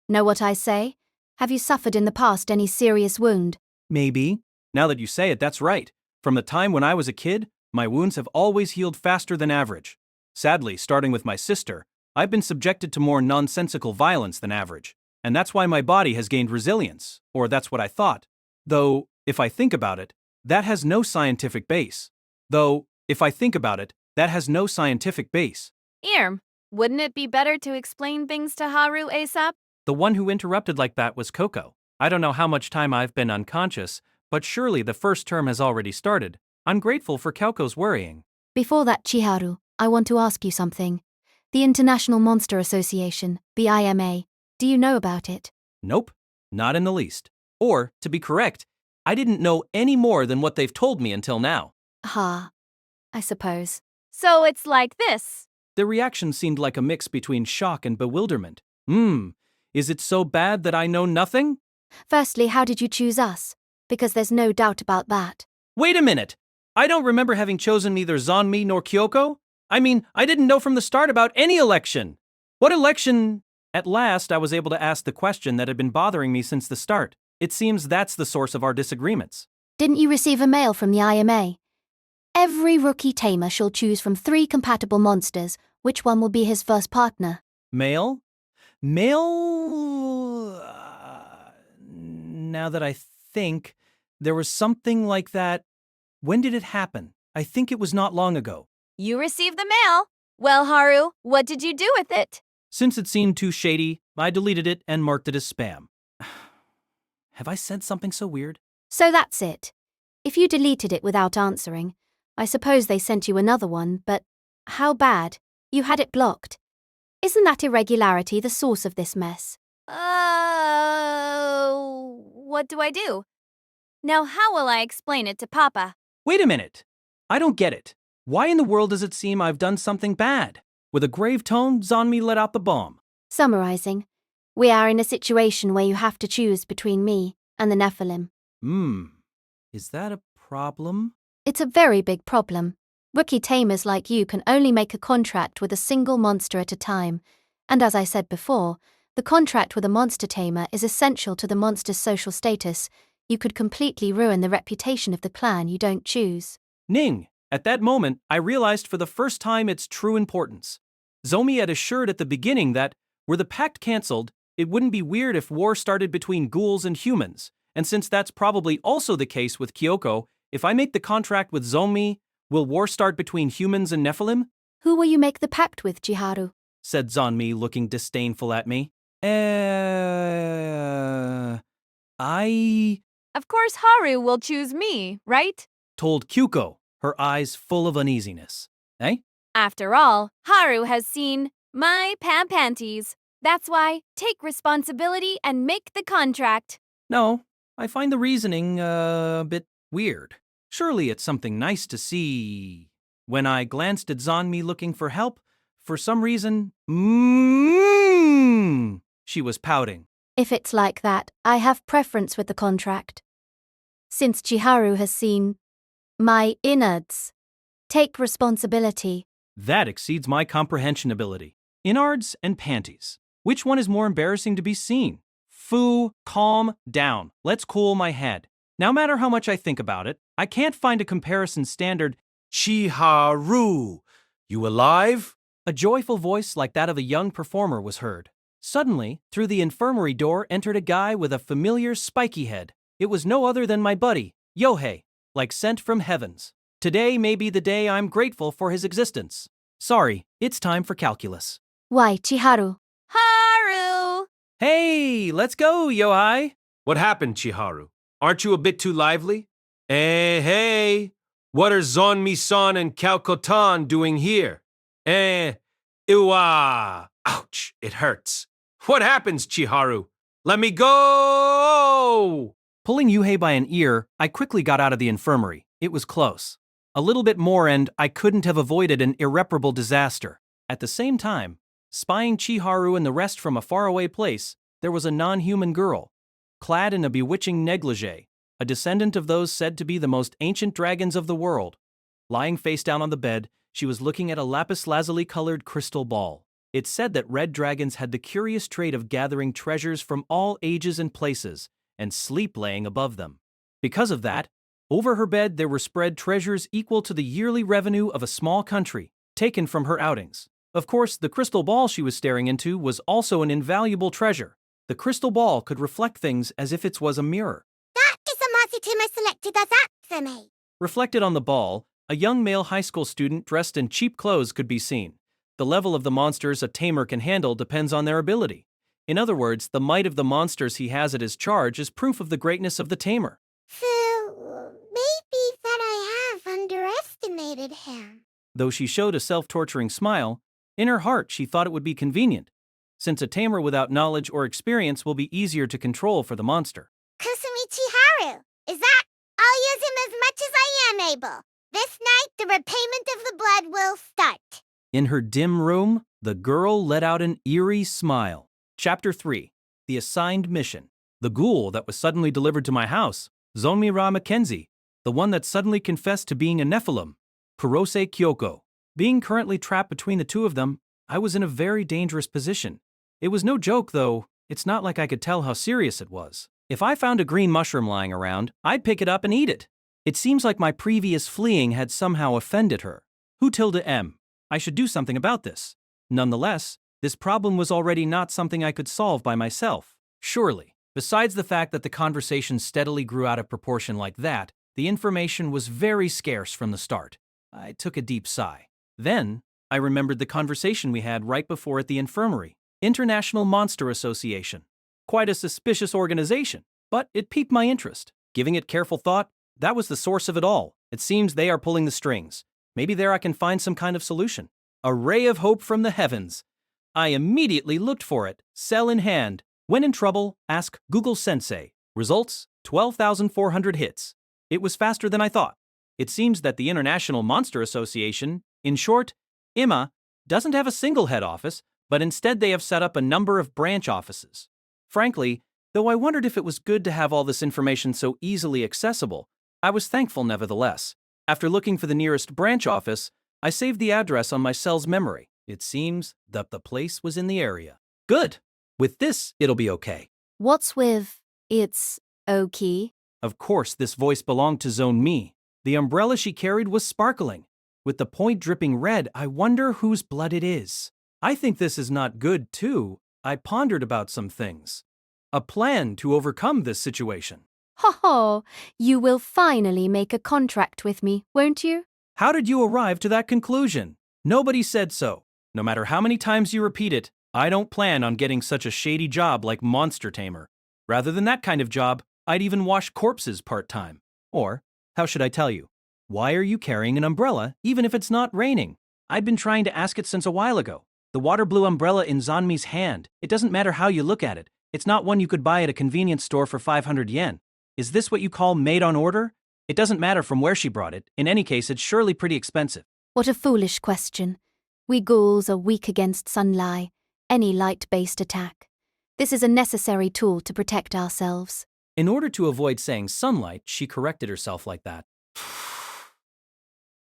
Know what I say? Have you suffered in the past any serious wound?
Maybe. Now that you say it, that's right. From the time when I was a kid, my wounds have always healed faster than average. Sadly, starting with my sister, I've been subjected to more nonsensical violence than average. And that's why my body has gained resilience, or that's what I thought. Though, if I think about it, that has no scientific base.
Irm, wouldn't it be better to explain things to Haru ASAP?
The one who interrupted like that was Koko. I don't know how much time I've been unconscious, but surely the first term has already started. I'm grateful for Koko's worrying.
Before that, Chiharu, I want to ask you something. The International Monster Association, the IMA, do you know about it?
Nope, not in the least. Or, to be correct, I didn't know any more than what they've told me until now.
I suppose.
So it's like this.
The reaction seemed like a mix between shock and bewilderment. Is it so bad that I know nothing?
Firstly, how did you choose us? Because there's no doubt about that.
Wait a minute! I don't remember having chosen neither Zonmi nor Kyoko. I mean, I didn't know from the start about any election. What election? At last, I was able to ask the question that had been bothering me since the start. It seems that's the source of our disagreements.
Didn't you receive a mail from the IMA? Every rookie tamer shall choose from 3 compatible monsters, Which one will be his first partner?
Male? Male? Now that I think, there was something like that. When did it happen? I think it was not long ago.
You received the mail. Well, Haru, what did you do with it?
Since it seemed too shady, I deleted it and marked it as spam. Have I said something so weird?
So that's it. If you deleted it without answering, I suppose they sent you another one, but how bad? You had it blocked. Isn't that irregularity the source of this mess?
What do I do? Now how will I explain it to Papa?
Wait a minute. I don't get it. Why in the world does it seem I've done something bad? With a grave tone, Zanmi let out the bomb.
Summarizing, we are in a situation where you have to choose between me and the Nephilim.
Is that a problem?
It's a very big problem. Rookie tamers like you can only make a contract with a single monster at a time, and as I said before, the contract with a monster tamer is essential to the monster's social status. You could completely ruin the reputation of the clan you don't choose.
Ning, at that moment, I realized for the first time its true importance. Zomi had assured at the beginning that, were the pact cancelled, it wouldn't be weird if war started between ghouls and humans, and since that's probably also the case with Kyoko, if I make the contract with Zomi, will war start between humans and Nephilim?
Who will you make the pact with, Chiharu?
Said Zanmi, looking disdainful at me.
Of course Haru will choose me, right?
Told Kyuko, her eyes full of uneasiness. Eh?
After all, Haru has seen my panties. That's why, take responsibility and make the contract.
No, I find the reasoning a bit weird. Surely it's something nice to see. When I glanced at Zanmi looking for help, for some reason, she was pouting.
If it's like that, I have preference with the contract. Since Chiharu has seen my innards, take responsibility.
That exceeds my comprehension ability. Innards and panties. Which one is more embarrassing to be seen? Foo, calm down. Let's cool my head. No matter how much I think about it, I can't find a comparison standard.
Chiharu, you alive?
A joyful voice like that of a young performer was heard. Suddenly, through the infirmary door entered a guy with a familiar spiky head. It was no other than my buddy, Yohei, like sent from heavens. Today may be the day I'm grateful for his existence. Sorry, it's time for calculus.
Why, Chiharu?
Haru!
Hey, let's go, Yohei.
What happened, Chiharu? Aren't you a bit too lively? Hey, what are Zonmi-san and Kalkotan doing here? Iwa! Ouch, it hurts. What happens, Chiharu? Let me go!
Pulling Yuhei by an ear, I quickly got out of the infirmary. It was close. A little bit more and I couldn't have avoided an irreparable disaster. At the same time, spying Chiharu and the rest from a faraway place, there was a non-human girl, clad in a bewitching negligee, a descendant of those said to be the most ancient dragons of the world. Lying face down on the bed, she was looking at a lapis lazuli-colored crystal ball. It's said that red dragons had the curious trait of gathering treasures from all ages and places, and sleep laying above them. Because of that, over her bed there were spread treasures equal to the yearly revenue of a small country, taken from her outings. Of course, the crystal ball she was staring into was also an invaluable treasure. The crystal ball could reflect things as if it was a mirror.
That is a Mazutuma selected as that for me.
Reflected on the ball, a young male high school student dressed in cheap clothes could be seen. The level of the monsters a tamer can handle depends on their ability. In other words, the might of the monsters he has at his charge is proof of the greatness of the tamer.
So, maybe that I have underestimated him.
Though she showed a self-torturing smile, in her heart she thought it would be convenient, since a tamer without knowledge or experience will be easier to control for the monster.
Kusumi Chiharu, is that? I'll use him as much as I am able. This night, the repayment of the blood will start.
In her dim room, the girl let out an eerie smile. Chapter 3. The Assigned Mission. The ghoul that was suddenly delivered to my house, Zonmira Mackenzie, the one that suddenly confessed to being a Nephilim, Kurose Kyoko. Being currently trapped between the two of them, I was in a very dangerous position. It was no joke, though. It's not like I could tell how serious it was. If I found a green mushroom lying around, I'd pick it up and eat it. It seems like my previous fleeing had somehow offended her. Who tilde M? I should do something about this. Nonetheless, this problem was already not something I could solve by myself. Surely, besides the fact that the conversation steadily grew out of proportion like that, the information was very scarce from the start. I took a deep sigh. Then, I remembered the conversation we had right before at the infirmary. International Monster Association. Quite a suspicious organization, but it piqued my interest. Giving it careful thought, that was the source of it all. It seems they are pulling the strings. Maybe there I can find some kind of solution. A ray of hope from the heavens. I immediately looked for it, cell in hand. When in trouble, ask Google Sensei. Results, 12,400 hits. It was faster than I thought. It seems that the International Monster Association, in short, IMA, doesn't have a single head office, but instead they have set up a number of branch offices. Frankly, though I wondered if it was good to have all this information so easily accessible, I was thankful nevertheless. After looking for the nearest branch office, I saved the address on my cell's memory. It seems that the place was in the area. Good. With this, it'll be okay.
What's with it's okay?
Of course, this voice belonged to Zone Me. The umbrella she carried was sparkling. With the point dripping red, I wonder whose blood it is. I think this is not good, too. I pondered about some things. A plan to overcome this situation.
Ho ho! You will finally make a contract with me, won't you?
How did you arrive to that conclusion? Nobody said so. No matter how many times you repeat it, I don't plan on getting such a shady job like monster tamer. Rather than that kind of job, I'd even wash corpses part-time. Or, how should I tell you? Why are you carrying an umbrella, even if it's not raining? I'd been trying to ask it since a while ago. The water blue umbrella in Zanmi's hand. It doesn't matter how you look at it. It's not one you could buy at a convenience store for 500 yen. Is this what you call made on order? It doesn't matter from where she brought it. In any case, it's surely pretty expensive.
What a foolish question. We ghouls are weak against sunlight, any light-based attack. This is a necessary tool to protect ourselves.
In order to avoid saying sunlight, she corrected herself like that.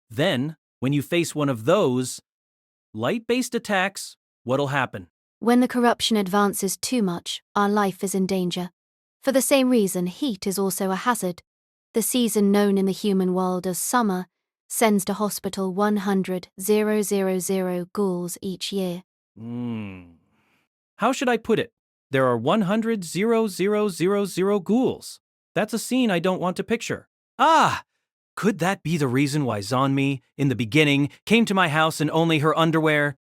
Then, when you face one of those light-based attacks, what'll happen?
When the corruption advances too much, our life is in danger. For the same reason, heat is also a hazard. The season known in the human world as summer sends to hospital 100,000 ghouls each year.
How should I put it? There are 100,000 ghouls. That's a scene I don't want to picture. Ah! Could that be the reason why Zanmi, in the beginning, came to my house in only her underwear?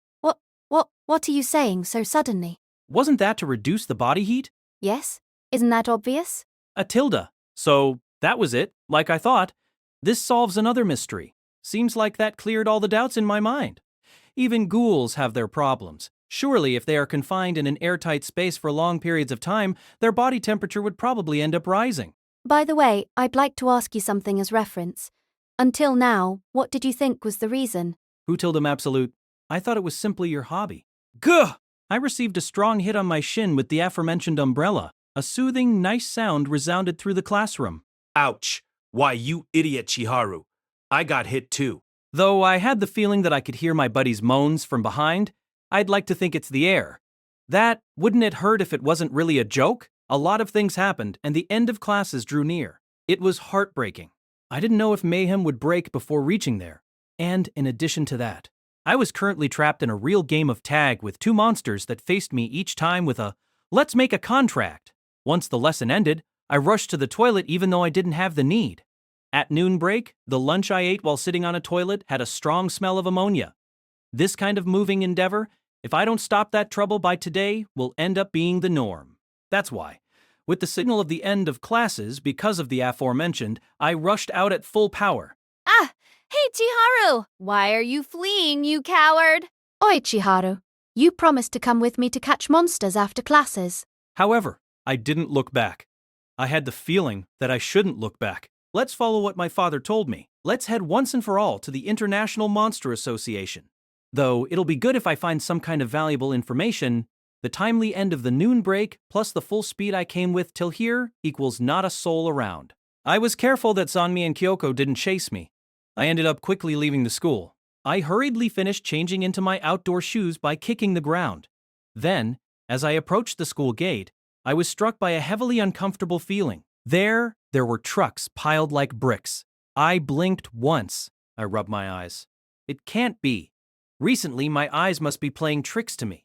What are you saying so suddenly?
Wasn't that to reduce the body heat?
Yes? Isn't that obvious?
Tilde. So, that was it, like I thought. This solves another mystery. Seems like that cleared all the doubts in my mind. Even ghouls have their problems. Surely, if they are confined in an airtight space for long periods of time, their body temperature would probably end up rising.
By the way, I'd like to ask you something as reference. Until now, what did you think was the reason?
Who told him absolute? I thought it was simply your hobby. Gah! I received a strong hit on my shin with the aforementioned umbrella. A soothing, nice sound resounded through the classroom.
Ouch! Why, you idiot, Chiharu. I got hit too.
Though I had the feeling that I could hear my buddy's moans from behind, I'd like to think it's the air. Wouldn't it hurt if it wasn't really a joke? A lot of things happened, and the end of classes drew near. It was heartbreaking. I didn't know if mayhem would break before reaching there. And in addition to that, I was currently trapped in a real game of tag with two monsters that faced me each time with a, "Let's make a contract." Once the lesson ended, I rushed to the toilet even though I didn't have the need. At noon break, the lunch I ate while sitting on a toilet had a strong smell of ammonia. This kind of moving endeavor, if I don't stop that trouble by today, will end up being the norm. That's why, with the signal of the end of classes because of the aforementioned, I rushed out at full power.
Ah! Hey, Chiharu! Why are you fleeing, you coward?
Oi, Chiharu. You promised to come with me to catch monsters after classes.
However, I didn't look back. I had the feeling that I shouldn't look back. Let's follow what my father told me. Let's head once and for all to the International Monster Association. Though it'll be good if I find some kind of valuable information. The timely end of the noon break plus the full speed I came with till here equals not a soul around. I was careful that Zanmi and Kyoko didn't chase me. I ended up quickly leaving the school. I hurriedly finished changing into my outdoor shoes by kicking the ground. Then, as I approached the school gate, I was struck by a heavily uncomfortable feeling. There were trucks piled like bricks. I blinked once. I rubbed my eyes. It can't be. Recently, my eyes must be playing tricks to me.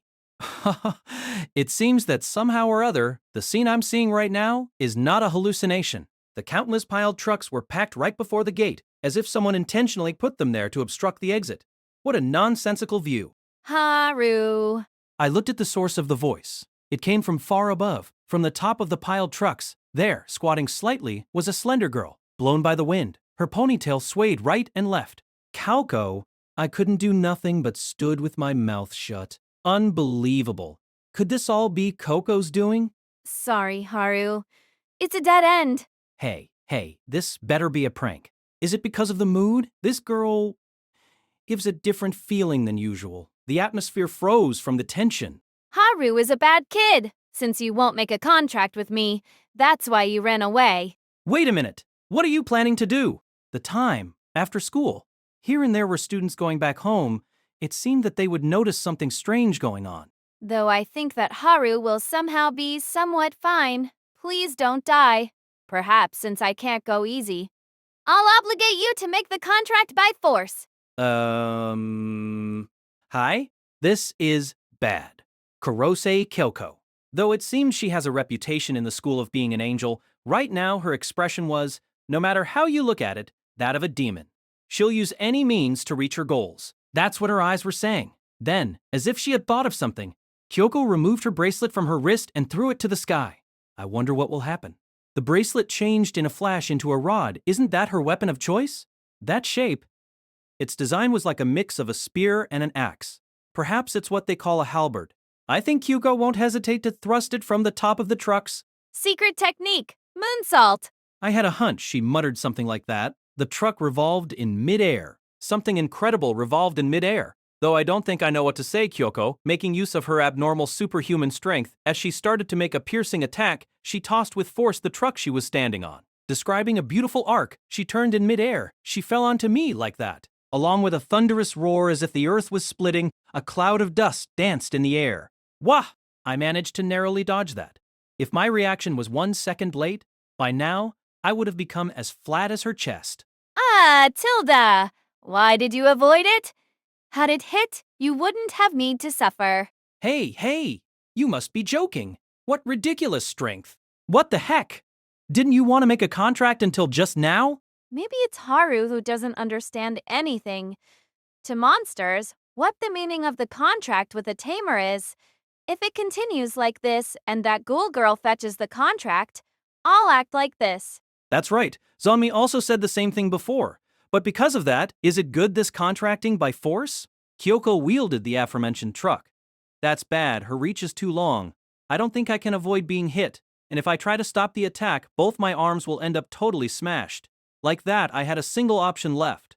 It seems that somehow or other, the scene I'm seeing right now is not a hallucination. The countless piled trucks were packed right before the gate, as if someone intentionally put them there to obstruct the exit. What a nonsensical view.
Haru.
I looked at the source of the voice. It came from far above, from the top of the piled trucks. There, squatting slightly, was a slender girl, blown by the wind. Her ponytail swayed right and left. Kyoko. I couldn't do nothing but stood with my mouth shut. Unbelievable. Could this all be Coco's doing?
Sorry, Haru. It's a dead end.
Hey, this better be a prank. Is it because of the mood? This girl gives a different feeling than usual. The atmosphere froze from the tension.
Haru is a bad kid. Since you won't make a contract with me, that's why you ran away.
Wait a minute. What are you planning to do? The time, after school. Here and there were students going back home. It seemed that they would notice something strange going on.
Though I think that Haru will somehow be somewhat fine. Please don't die. Perhaps since I can't go easy. I'll obligate you to make the contract by force.
Hi? This is bad. Kurose Kyoko. Though it seems she has a reputation in the school of being an angel, right now her expression was, no matter how you look at it, that of a demon. She'll use any means to reach her goals. That's what her eyes were saying. Then, as if she had thought of something, Kyoko removed her bracelet from her wrist and threw it to the sky. I wonder what will happen. The bracelet changed in a flash into a rod. Isn't that her weapon of choice? That shape. Its design was like a mix of a spear and an axe. Perhaps it's what they call a halberd. I think Kyoko won't hesitate to thrust it from the top of the trucks.
Secret technique. Moonsault.
I had a hunch she muttered something like that. The truck revolved in midair. Something incredible revolved in midair. Though I don't think I know what to say, Kyoko, making use of her abnormal superhuman strength, as she started to make a piercing attack, she tossed with force the truck she was standing on. Describing a beautiful arc, she turned in midair. She fell onto me like that. Along with a thunderous roar as if the earth was splitting, a cloud of dust danced in the air. Wah! I managed to narrowly dodge that. If my reaction was 1 second late, by now, I would have become as flat as her chest.
Ah, Tilda. Why did you avoid it? Had it hit, you wouldn't have need to suffer.
Hey, you must be joking. What ridiculous strength. What the heck? Didn't you want to make a contract until just now?
Maybe it's Haru who doesn't understand anything. To monsters, what the meaning of the contract with a tamer is. If it continues like this and that ghoul girl fetches the contract, I'll act like this.
That's right. Zonmi also said the same thing before. But because of that, is it good this contracting by force? Kyoko wielded the aforementioned truck. That's bad, her reach is too long. I don't think I can avoid being hit, and if I try to stop the attack, both my arms will end up totally smashed. Like that, I had a single option left.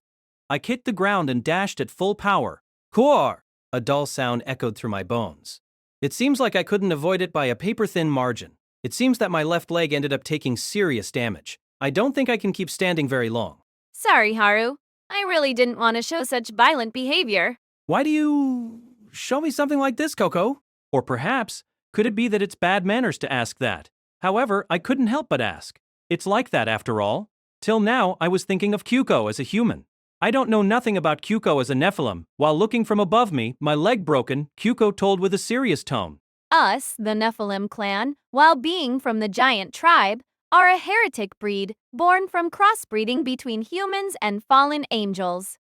I kicked the ground and dashed at full power. Koar! A dull sound echoed through my bones. It seems like I couldn't avoid it by a paper-thin margin. It seems that my left leg ended up taking serious damage. I don't think I can keep standing very long.
Sorry, Haru. I really didn't want to show such violent behavior.
Why do you show me something like this, Coco? Or perhaps, could it be that it's bad manners to ask that? However, I couldn't help but ask. It's like that after all. Till now, I was thinking of Kyuko as a human. I don't know nothing about Kyuko as a Nephilim. While looking from above me, my leg broken, Kyuko told with a serious tone.
Us, the Nephilim clan, while being from the giant tribe, are a heretic breed born from crossbreeding between humans and fallen angels.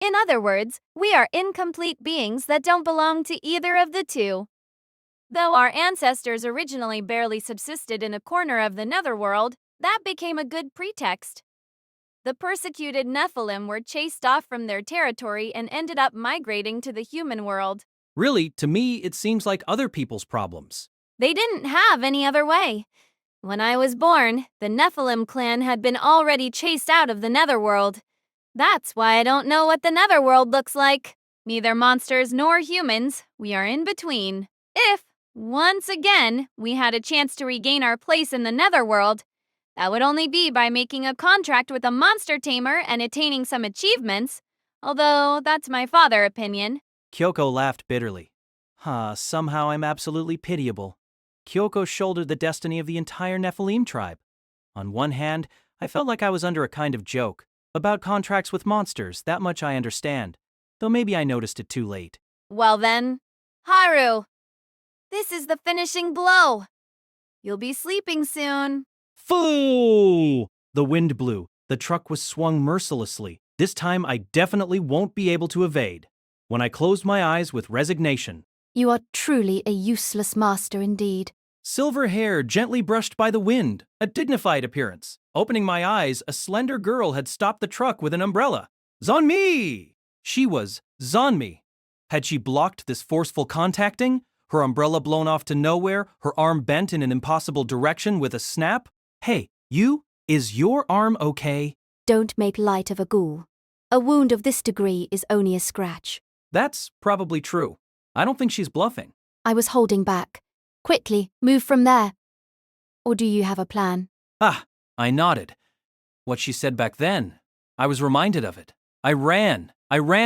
In other words, we are incomplete beings that don't belong to either of the two. Though our ancestors originally barely subsisted in a corner of the netherworld, that became a good pretext. The persecuted Nephilim were chased off from their territory and ended up migrating to the human world.
Really, to me, it seems like other people's problems.
They didn't have any other way. When I was born, the Nephilim clan had been already chased out of the netherworld. That's why I don't know what the netherworld looks like. Neither monsters nor humans, we are in between. If, once again, we had a chance to regain our place in the netherworld, that would only be by making a contract with a monster tamer and attaining some achievements, although that's my father's opinion.
Kyoko laughed bitterly. Somehow I'm absolutely pitiable. Kyoko shouldered the destiny of the entire Nephilim tribe. On one hand, I felt like I was under a kind of joke. About contracts with monsters, that much I understand. though maybe I noticed it too late.
Well then, Haru, this is the finishing blow. You'll be sleeping soon.
Fool! The wind blew. The truck was swung mercilessly. This time I definitely won't be able to evade. When I closed my eyes with resignation,
You are truly a useless master indeed.
silver hair gently brushed by the wind, a dignified appearance. Opening my eyes, a slender girl had stopped the truck with an umbrella. Zonmi! She was Zonmi. Had she blocked this forceful contacting? Her umbrella blown off to nowhere, her arm bent in an impossible direction with a snap? Hey, you? Is your arm okay?
Don't make light of a ghoul. A wound of this degree is only a scratch.
That's probably true. I don't think she's bluffing.
I was holding back. Quickly, move from there. Or do you have a plan?
Ah, I nodded. What she said back then, I was reminded of it. I ran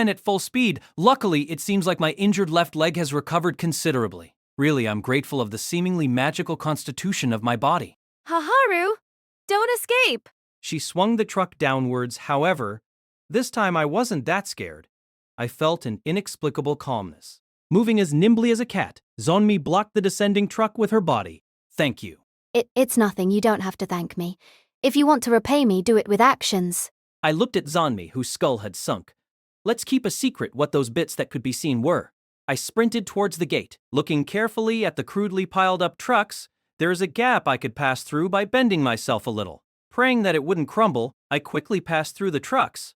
at full speed. Luckily, it seems like my injured left leg has recovered considerably. Really, I'm grateful of the seemingly magical constitution of my body.
Haru, don't escape.
She swung the truck downwards, however, this time I wasn't that scared. I felt an inexplicable calmness. Moving as nimbly as a cat, Zonmi blocked the descending truck with her body. Thank you.
It's nothing, you don't have to thank me. If you want to repay me, do it with actions.
I looked at Zonmi, whose skull had sunk. Let's keep a secret what those bits that could be seen were. I sprinted towards the gate, looking carefully at the crudely piled up trucks. There is a gap I could pass through by bending myself a little. Praying that it wouldn't crumble, I quickly passed through the trucks.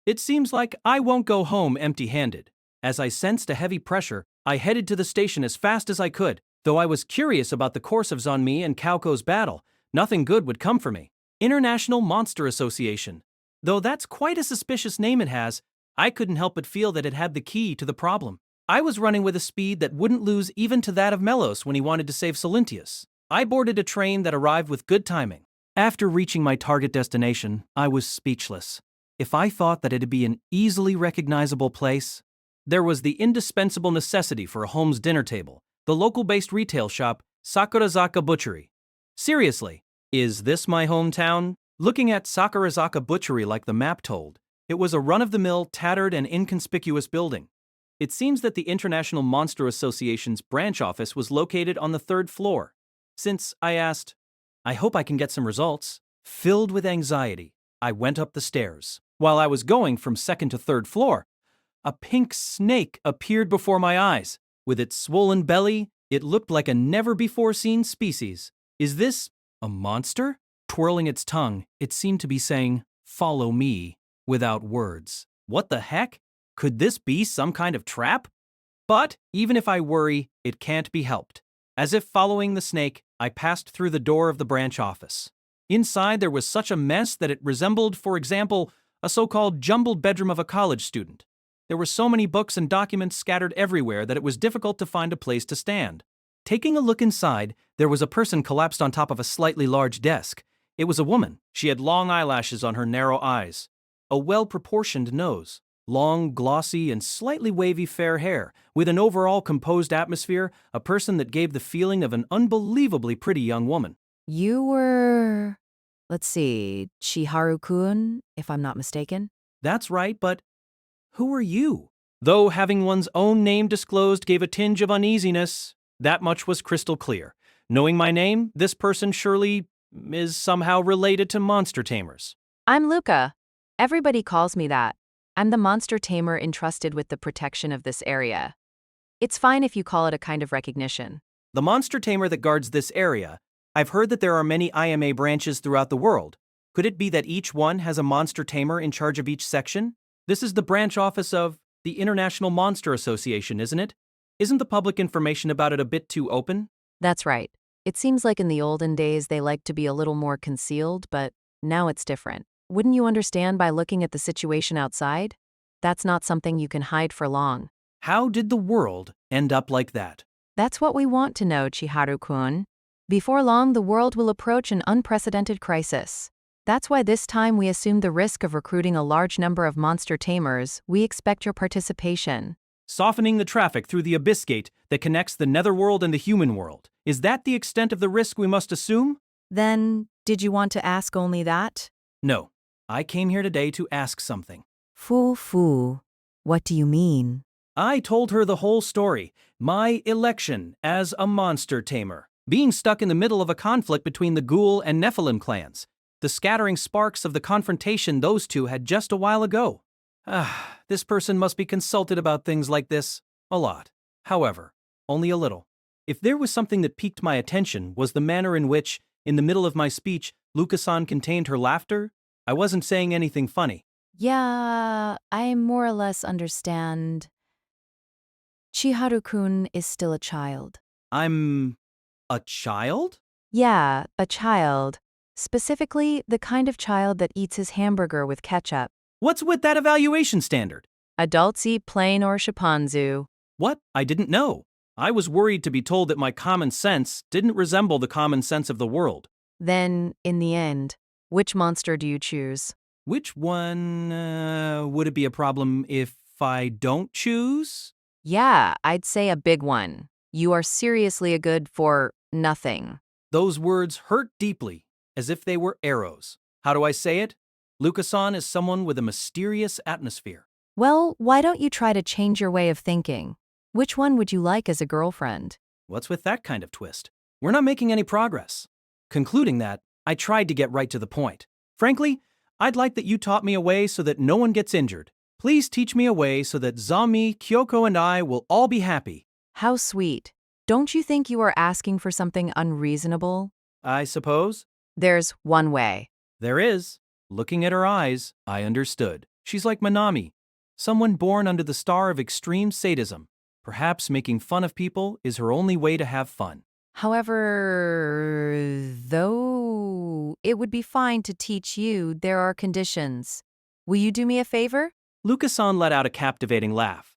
It seems like I won't go home empty-handed. As I sensed a heavy pressure, I headed to the station as fast as I could. Though I was curious about the course of Zonmi and Kauko's battle, nothing good would come for me. International Monster Association. Though that's quite a suspicious name it has, I couldn't help but feel that it had the key to the problem. I was running with a speed that wouldn't lose even to that of Melos when he wanted to save Solintius. I boarded a train that arrived with good timing. After reaching my target destination, I was speechless. If I thought that it'd be an easily recognizable place, there was the indispensable necessity for a Holmes dinner table, the local-based retail shop, Sakurazaka Butchery. Seriously, is this my hometown? Looking at Sakurazaka Butchery like the map told, it was a run-of-the-mill, tattered and inconspicuous building. It seems that the International Monster Association's branch office was located on the 3rd floor. Since I asked, I hope I can get some results. Filled with anxiety, I went up the stairs. While I was going from 2nd to 3rd floor, a pink snake appeared before my eyes. With its swollen belly, it looked like a never-before-seen species. Is this a monster? Twirling its tongue, it seemed to be saying, "Follow me," without words. What the heck? Could this be some kind of trap? But even if I worry, it can't be helped. As if following the snake, I passed through the door of the branch office. Inside there was such a mess that it resembled, for example, a so-called jumbled bedroom of a college student. There were so many books and documents scattered everywhere that it was difficult to find a place to stand. Taking a look inside, there was a person collapsed on top of a slightly large desk. It was a woman. She had long eyelashes on her narrow eyes, a well-proportioned nose, long, glossy, and slightly wavy fair hair. With an overall composed atmosphere, a person that gave the feeling of an unbelievably pretty young woman.
You were, let's see, Chiharu-kun, if I'm not mistaken?
That's right, but who are you? Though having one's own name disclosed gave a tinge of uneasiness, that much was crystal clear. Knowing my name, this person surely is somehow related to monster tamers.
I'm Luca. Everybody calls me that. I'm the monster tamer entrusted with the protection of this area. It's fine if you call it a kind of recognition.
The monster tamer that guards this area. I've heard that there are many IMA branches throughout the world. Could it be that each one has a monster tamer in charge of each section? This is the branch office of the International Monster Association, isn't it? Isn't the public information about it a bit too open?
That's right. It seems like in the olden days they liked to be a little more concealed, but now it's different. Wouldn't you understand by looking at the situation outside? That's not something you can hide for long.
How did the world end up like that?
That's what we want to know, Chiharu-kun. Before long, the world will approach an unprecedented crisis. That's why this time we assumed the risk of recruiting a large number of monster tamers. We expect your participation.
Softening the traffic through the abyss gate that connects the netherworld and the human world. Is that the extent of the risk we must assume?
Then, did you want to ask only that?
No. I came here today to ask something.
Fu. What do you mean?
I told her the whole story, my election as a monster tamer, being stuck in the middle of a conflict between the Ghoul and Nephilim clans, the scattering sparks of the confrontation those two had just a while ago. This person must be consulted about things like this a lot. However, only a little. If there was something that piqued my attention was the manner in which, in the middle of my speech, Luka-san contained her laughter. I wasn't saying anything funny.
Yeah, I more or less understand. Chiharu-kun is still a child.
I'm a child?
Yeah, a child. Specifically, the kind of child that eats his hamburger with ketchup.
What's with that evaluation standard?
Adults eat plain or chimpanzee.
What? I didn't know. I was worried to be told that my common sense didn't resemble the common sense of the world.
Then, in the end, which monster do you choose?
Which one, would it be a problem if I don't choose?
Yeah, I'd say a big one. You are seriously a good for nothing.
Those words hurt deeply, as if they were arrows. How do I say it? Luka-san is someone with a mysterious atmosphere.
Well, why don't you try to change your way of thinking? Which one would you like as a girlfriend?
What's with that kind of twist? We're not making any progress. Concluding that, I tried to get right to the point. Frankly, I'd like that you taught me a way so that no one gets injured. Please teach me a way so that Zami, Kyoko, and I will all be happy.
How sweet. Don't you think you are asking for something unreasonable?
I suppose.
There's one way.
There is. Looking at her eyes, I understood. She's like Manami, someone born under the star of extreme sadism. Perhaps making fun of people is her only way to have fun.
However, though it would be fine to teach you, there are conditions. Will you do me a favor?
Luka-san let out a captivating laugh.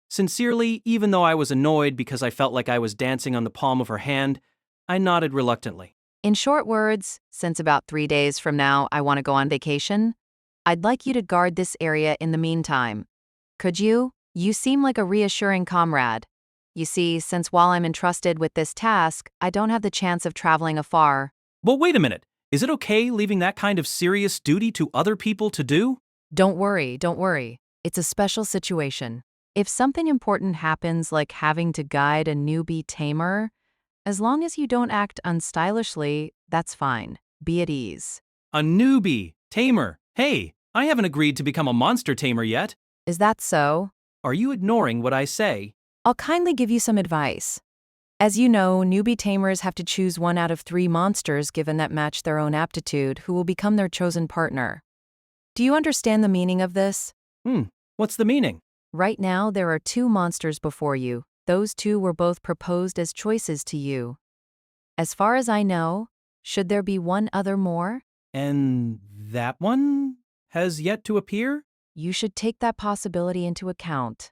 Sincerely, even though I was annoyed because I felt like I was dancing on the palm of her hand, I nodded reluctantly.
In short words, since about 3 days from now I want to go on vacation, I'd like you to guard this area in the meantime. Could you? You seem like a reassuring comrade. You see, since while I'm entrusted with this task, I don't have the chance of traveling afar.
But wait a minute. Is it okay leaving that kind of serious duty to other people to do?
Don't worry. It's a special situation. If something important happens like having to guide a newbie tamer, as long as you don't act unstylishly, that's fine. Be at ease.
A newbie, tamer. Hey, I haven't agreed to become a monster tamer yet.
Is that so?
Are you ignoring what I say?
I'll kindly give you some advice. As you know, newbie tamers have to choose 1 out of 3 monsters given that match their own aptitude who will become their chosen partner. Do you understand the meaning of this?
What's the meaning?
Right now, there are 2 monsters before you. Those 2 were both proposed as choices to you. As far as I know, should there be 1 other more?
And that one has yet to appear?
You should take that possibility into account.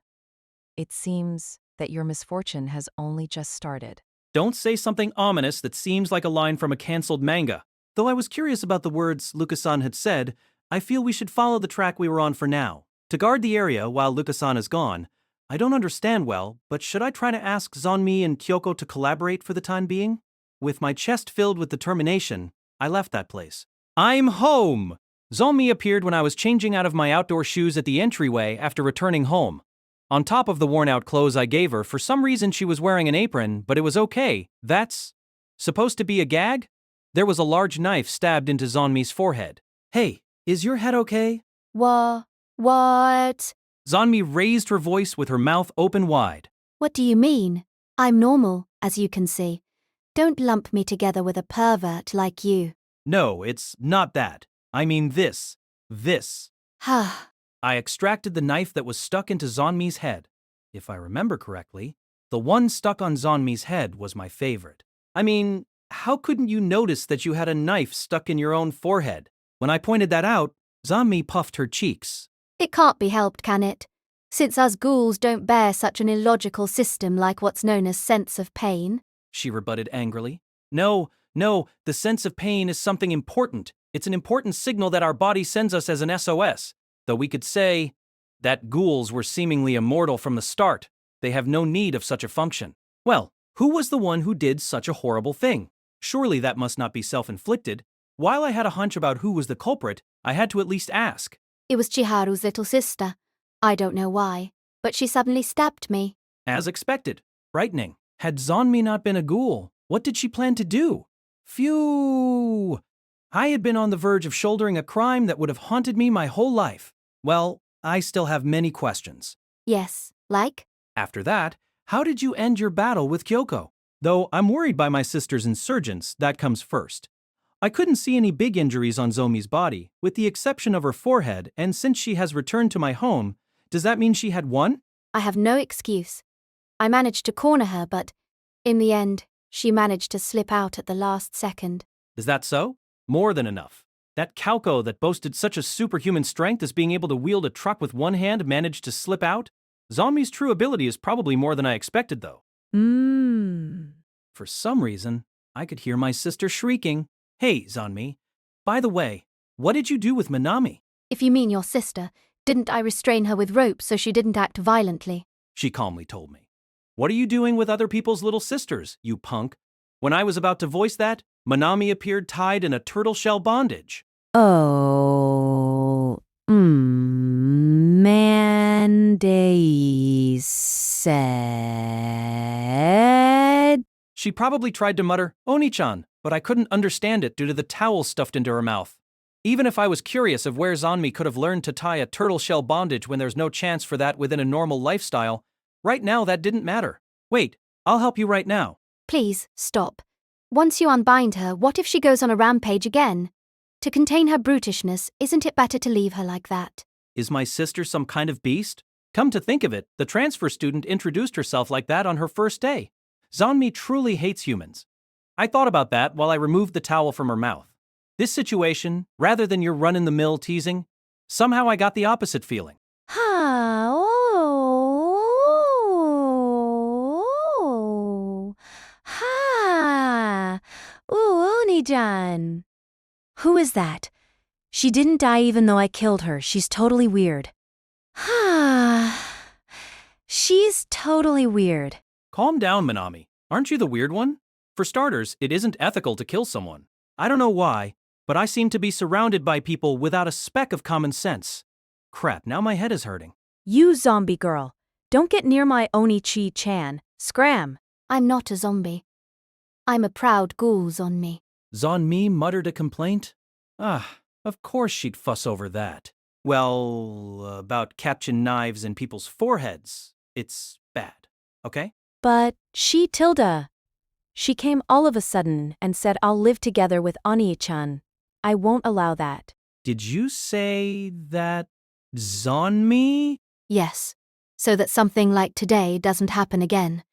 It seems that your misfortune has only just started.
Don't say something ominous that seems like a line from a canceled manga. Though I was curious about the words Luka-san had said, I feel we should follow the track we were on for now. To guard the area while Luka-san is gone, I don't understand well, but should I try to ask Zanmi and Kyoko to collaborate for the time being? With my chest filled with determination, I left that place. I'm home! Zanmi appeared when I was changing out of my outdoor shoes at the entryway after returning home. On top of the worn-out clothes I gave her, for some reason she was wearing an apron, but it was okay. That's supposed to be a gag? There was a large knife stabbed into Zanmi's forehead. Hey, is your head okay?
What?
Zanmi raised her voice with her mouth open wide.
What do you mean? I'm normal, as you can see. Don't lump me together with a pervert like you.
No, it's not that. I mean this.
Ha.
I extracted the knife that was stuck into Zanmi's head. If I remember correctly, the one stuck on Zanmi's head was my favorite. I mean, how couldn't you notice that you had a knife stuck in your own forehead? When I pointed that out, Zanmi puffed her cheeks.
It can't be helped, can it? Since us ghouls don't bear such an illogical system like what's known as sense of pain.
She rebutted angrily. No, the sense of pain is something important. It's an important signal that our body sends us as an SOS. Though we could say that ghouls were seemingly immortal from the start. They have no need of such a function. Well, who was the one who did such a horrible thing? Surely that must not be self-inflicted. While I had a hunch about who was the culprit, I had to at least ask.
It was Chiharu's little sister. I don't know why, but she suddenly stabbed me.
As expected. Frightening. Had Zonmi not been a ghoul, what did she plan to do? Phew! I had been on the verge of shouldering a crime that would have haunted me my whole life. Well, I still have many questions.
Yes, like?
After that, how did you end your battle with Kyoko? Though I'm worried by my sister's insurgents, that comes first. I couldn't see any big injuries on Zomi's body, with the exception of her forehead, and since she has returned to my home, does that mean she had won?
I have no excuse. I managed to corner her, but in the end, she managed to slip out at the last second.
Is that so? More than enough. That Kyoko that boasted such a superhuman strength as being able to wield a truck with one hand managed to slip out? Zomi's true ability is probably more than I expected, though. For some reason, I could hear my sister shrieking. Hey, Zonmi. By the way, what did you do with Manami?
If you mean your sister, didn't I restrain her with ropes so she didn't act violently?
She calmly told me. What are you doing with other people's little sisters, you punk? When I was about to voice that, Manami appeared tied in a turtle shell bondage.
Oh, Mandy said.
She probably tried to mutter, Oni-chan, but I couldn't understand it due to the towel stuffed into her mouth. Even if I was curious of where Zonmi could have learned to tie a turtle shell bondage when there's no chance for that within a normal lifestyle, right now that didn't matter. Wait, I'll help you right now.
Please, stop. Once you unbind her, what if she goes on a rampage again? To contain her brutishness, isn't it better to leave her like that?
Is my sister some kind of beast? Come to think of it, the transfer student introduced herself like that on her first day. Zonmi truly hates humans. I thought about that while I removed the towel from her mouth. This situation, rather than your run-in-the-mill teasing, somehow I got the opposite feeling.
Oni-chan. Who is that? She didn't die even though I killed her. She's totally weird. She's totally weird.
Calm down, Manami. Aren't you the weird one? For starters, it isn't ethical to kill someone. I don't know why, but I seem to be surrounded by people without a speck of common sense. Crap, now my head is hurting.
You zombie girl. Don't get near my Oni-chan. Scram.
I'm not a zombie. I'm a proud ghoul, Zonmi.
Zonmi muttered a complaint? Of course she'd fuss over that. Well, about catching knives in people's foreheads, it's bad, okay?
But she came all of a sudden and said I'll live together with Oni-chan. I won't allow that.
Did you say that Zonmi?
Yes, so that something like today doesn't happen again.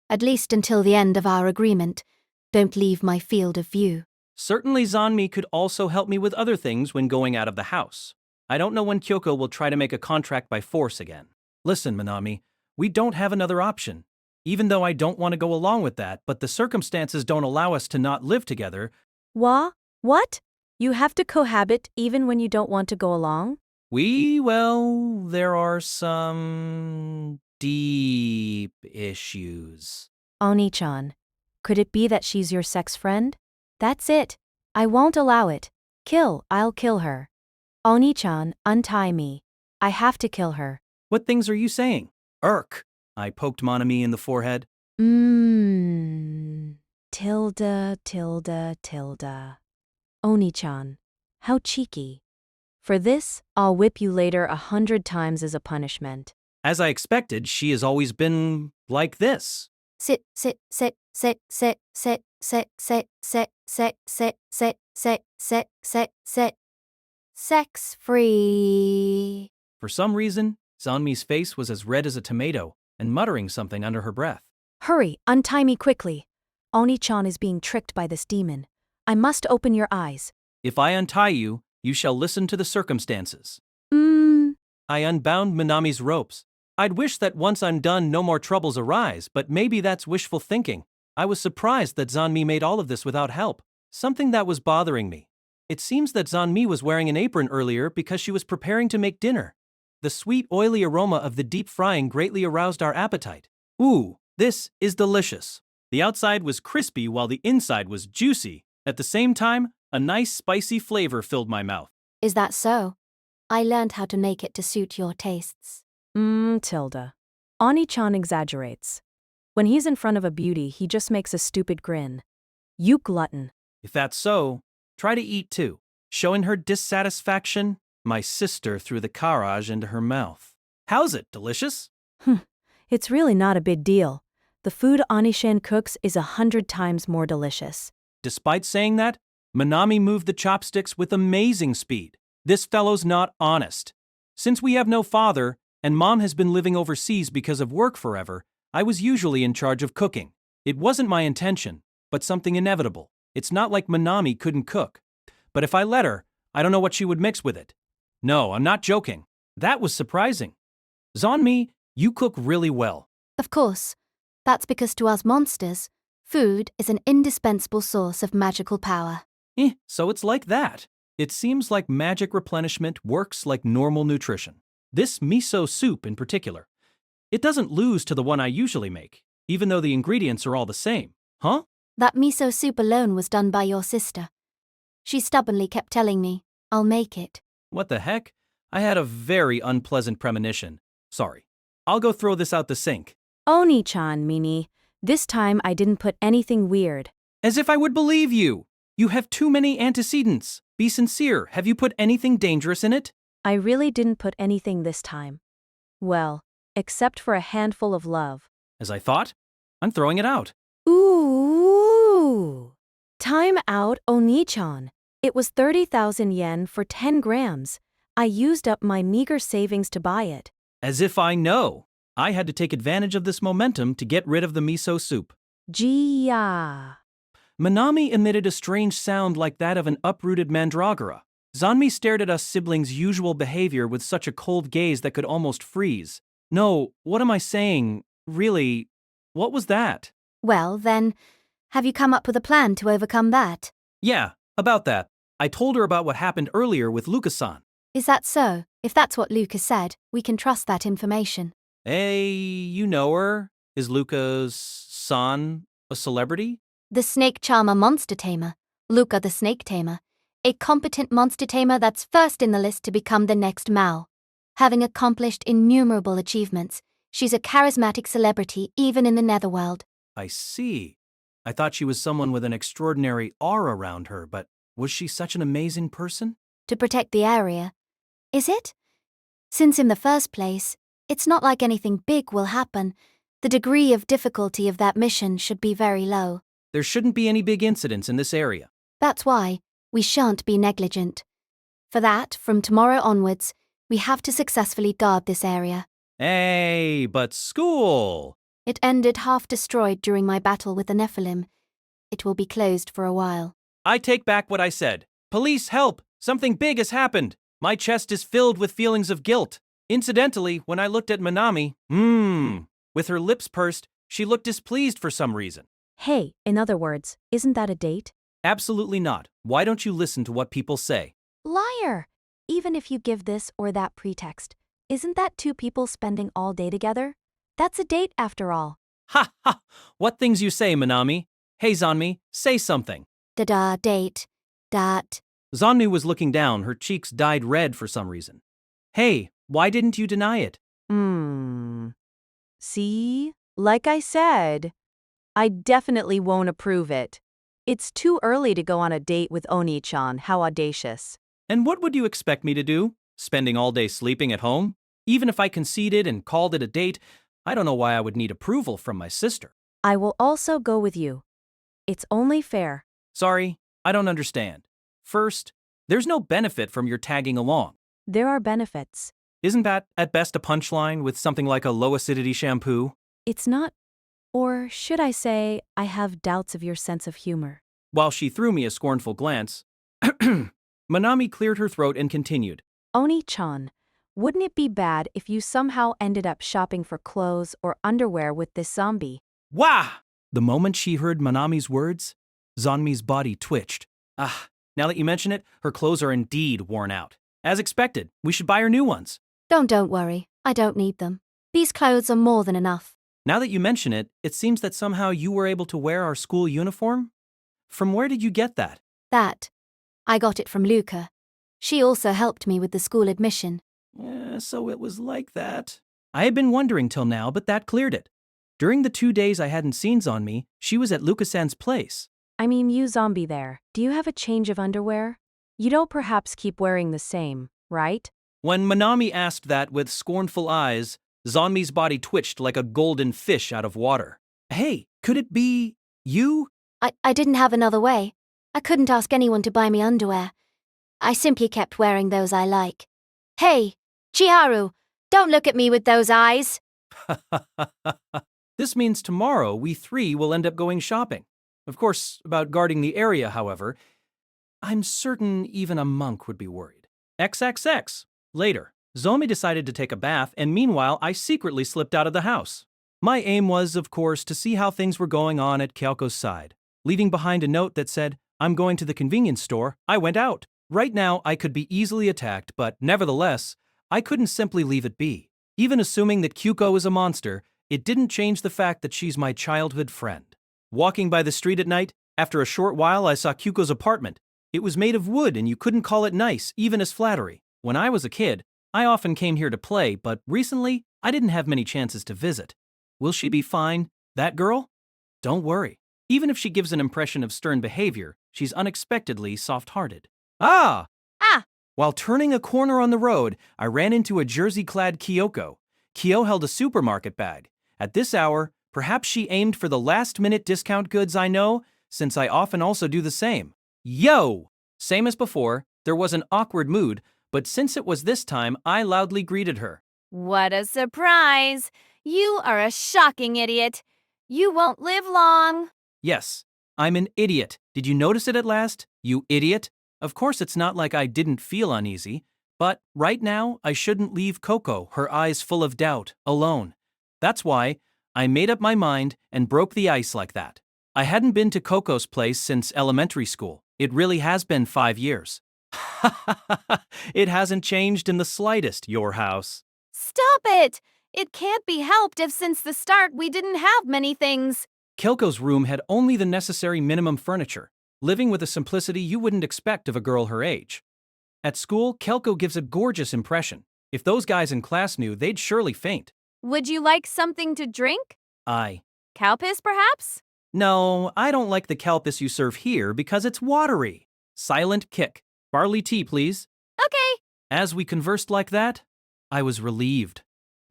At least until the end of our agreement. Don't leave my field of view.
Certainly Zonmi could also help me with other things when going out of the house. I don't know when Kyoko will try to make a contract by force again. Listen, Manami, we don't have another option. Even though I don't want to go along with that, but the circumstances don't allow us to not live together.
What? You have to cohabit even when you don't want to go along?
There are some deep issues.
Oni-chan, could it be that she's your sex friend? That's it. I won't allow it. I'll kill her. Oni-chan, untie me. I have to kill her.
What things are you saying? Irk! I poked Manami in the forehead.
Tilda. Oni-chan, how cheeky. For this, I'll whip you later 100 times as a punishment.
As I expected, she has always been like this.
Sit, sex free.
For some reason, Zonmi's face was as red as a tomato and muttering something under her breath.
Hurry, untie me quickly. Oni-chan is being tricked by this demon. I must open your eyes.
If I untie you, you shall listen to the circumstances. I unbound Manami's ropes. I'd wish that once I'm done no more troubles arise, but maybe that's wishful thinking. I was surprised that Zonmi made all of this without help. Something that was bothering me. It seems that Zonmi was wearing an apron earlier because she was preparing to make dinner. The sweet, oily aroma of the deep frying greatly aroused our appetite. Ooh, this is delicious. The outside was crispy while the inside was juicy. At the same time, a nice spicy flavor filled my mouth.
Is that so? I learned how to make it to suit your tastes.
Tilda. Oni-chan exaggerates. When he's in front of a beauty, he just makes a stupid grin. You glutton.
If that's so, try to eat too. Showing her dissatisfaction, my sister threw the carrage into her mouth. How's it, delicious?
It's really not a big deal. The food Oni-chan cooks is 100 times more delicious.
Despite saying that, Manami moved the chopsticks with amazing speed. This fellow's not honest. Since we have no father, and Mom has been living overseas because of work forever, I was usually in charge of cooking. It wasn't my intention, but something inevitable. It's not like Manami couldn't cook. But if I let her, I don't know what she would mix with it. No, I'm not joking. That was surprising. Zonmi, you cook really well.
Of course. That's because to us monsters, food is an indispensable source of magical power.
So it's like that. It seems like magic replenishment works like normal nutrition. This miso soup in particular. It doesn't lose to the one I usually make, even though the ingredients are all the same. Huh?
That miso soup alone was done by your sister. She stubbornly kept telling me, I'll make it.
What the heck? I had a very unpleasant premonition. Sorry. I'll go throw this out the sink.
Oni-chan, Mini. This time I didn't put anything weird.
As if I would believe you. You have too many antecedents. Be sincere. Have you put anything dangerous in it?
I really didn't put anything this time. Well, except for a handful of love.
As I thought, I'm throwing it out.
Ooh! Time out, Oni-chan. It was 30,000 yen for 10 grams. I used up my meager savings to buy it.
As if I know. I had to take advantage of this momentum to get rid of the miso soup.
Gee-ya.
Manami emitted a strange sound like that of an uprooted mandragora. Zanmi stared at us siblings' usual behavior with such a cold gaze that could almost freeze. No, what am I saying? Really, what was that?
Well, then, have you come up with a plan to overcome that?
Yeah, about that. I told her about what happened earlier with Lucas-san.
Is that so? If that's what Lucas said, we can trust that information.
Hey, you know her? Is Lucas-san a celebrity?
The snake charmer monster tamer, Luca the snake tamer, a competent monster tamer that's first in the list to become the next Mao. Having accomplished innumerable achievements, she's a charismatic celebrity even in the netherworld.
I see. I thought she was someone with an extraordinary aura around her, but was she such an amazing person?
To protect the area. Is it? Since in the first place, it's not like anything big will happen, the degree of difficulty of that mission should be very low.
There shouldn't be any big incidents in this area.
That's why we shan't be negligent. For that, from tomorrow onwards, we have to successfully guard this area.
Hey, but school!
It ended half destroyed during my battle with the Nephilim. It will be closed for a while.
I take back what I said. Police, help! Something big has happened. My chest is filled with feelings of guilt. Incidentally, when I looked at Manami, with her lips pursed, she looked displeased for some reason.
Hey, in other words, isn't that a date?
Absolutely not. Why don't you listen to what people say?
Liar! Even if you give this or that pretext, isn't that two people spending all day together? That's a date after all.
Ha ha! What things you say, Manami. Hey, Zanmi, say something.
Da-da, date. Dat.
Zanmi was looking down, her cheeks dyed red for some reason. Hey, why didn't you deny it?
See? Like I said, I definitely won't approve it. It's too early to go on a date with Oni-chan, how audacious.
And what would you expect me to do? Spending all day sleeping at home? Even if I conceded and called it a date, I don't know why I would need approval from my sister.
I will also go with you. It's only fair.
Sorry, I don't understand. First, there's no benefit from your tagging along.
There are benefits.
Isn't that, at best, a punchline with something like a low-acidity shampoo?
It's not. Or should I say, I have doubts of your sense of humor.
While she threw me a scornful glance, Manami cleared her throat and continued.
Oni-chan, wouldn't it be bad if you somehow ended up shopping for clothes or underwear with this zombie?
Wah! The moment she heard Manami's words, Zanmi's body twitched. Now that you mention it, her clothes are indeed worn out. As expected, we should buy her new ones.
Don't worry. I don't need them. These clothes are more than enough.
Now that you mention it, it seems that somehow you were able to wear our school uniform? From where did you get that?
That. I got it from Luca. She also helped me with the school admission.
So it was like that. I had been wondering till now, but that cleared it. During the 2 days I hadn't seen Zonmi, she was at Lucasan's place.
I mean, you zombie there. Do you have a change of underwear? You don't perhaps keep wearing the same, right?
When Manami asked that with scornful eyes, Zonmi's body twitched like a golden fish out of water. Hey, could it be you?
I didn't have another way. I couldn't ask anyone to buy me underwear. I simply kept wearing those I like. Hey, Chiharu, don't look at me with those eyes.
This means tomorrow we 3 will end up going shopping. Of course, about guarding the area, however, I'm certain even a monk would be worried. XXX. Later, Zomi decided to take a bath, and meanwhile, I secretly slipped out of the house. My aim was, of course, to see how things were going on at Kyoko's side. Leaving behind a note that said, "I'm going to the convenience store," I went out. Right now, I could be easily attacked, but nevertheless, I couldn't simply leave it be. Even assuming that Kyuko is a monster, it didn't change the fact that she's my childhood friend. Walking by the street at night, after a short while I saw Kyuko's apartment. It was made of wood and you couldn't call it nice, even as flattery. When I was a kid, I often came here to play, but recently, I didn't have many chances to visit. Will she be fine? That girl? Don't worry. Even if she gives an impression of stern behavior, she's unexpectedly soft-hearted. Ah! While turning a corner on the road, I ran into a jersey-clad Kyoko. Kyo held a supermarket bag. At this hour, perhaps she aimed for the last-minute discount goods I know, since I often also do the same. Yo! Same as before, there was an awkward mood, but since it was this time, I loudly greeted her.
What a surprise! You are a shocking idiot. You won't live long.
Yes, I'm an idiot. Did you notice it at last? You idiot? Of course, it's not like I didn't feel uneasy, but right now, I shouldn't leave Coco, her eyes full of doubt, alone. That's why I made up my mind and broke the ice like that. I hadn't been to Coco's place since elementary school. It really has been 5 years. It hasn't changed in the slightest, your house.
Stop it! It can't be helped if since the start we didn't have many things.
Kyuko's room had only the necessary minimum furniture, living with a simplicity you wouldn't expect of a girl her age. At school, Kyoko gives a gorgeous impression. If those guys in class knew, they'd surely faint.
Would you like something to drink? Cow piss, perhaps?
No, I don't like the kelpis you serve here because it's watery. Silent kick. Barley tea, please.
Okay.
As we conversed like that, I was relieved.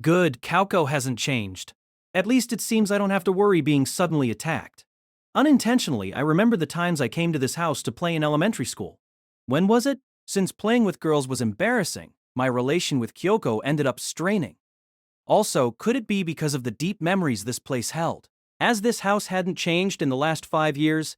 Good, Kyoko hasn't changed. At least it seems I don't have to worry being suddenly attacked. Unintentionally, I remember the times I came to this house to play in elementary school. When was it? Since playing with girls was embarrassing, my relation with Kyoko ended up straining. Also, could it be because of the deep memories this place held? As this house hadn't changed in the last 5 years,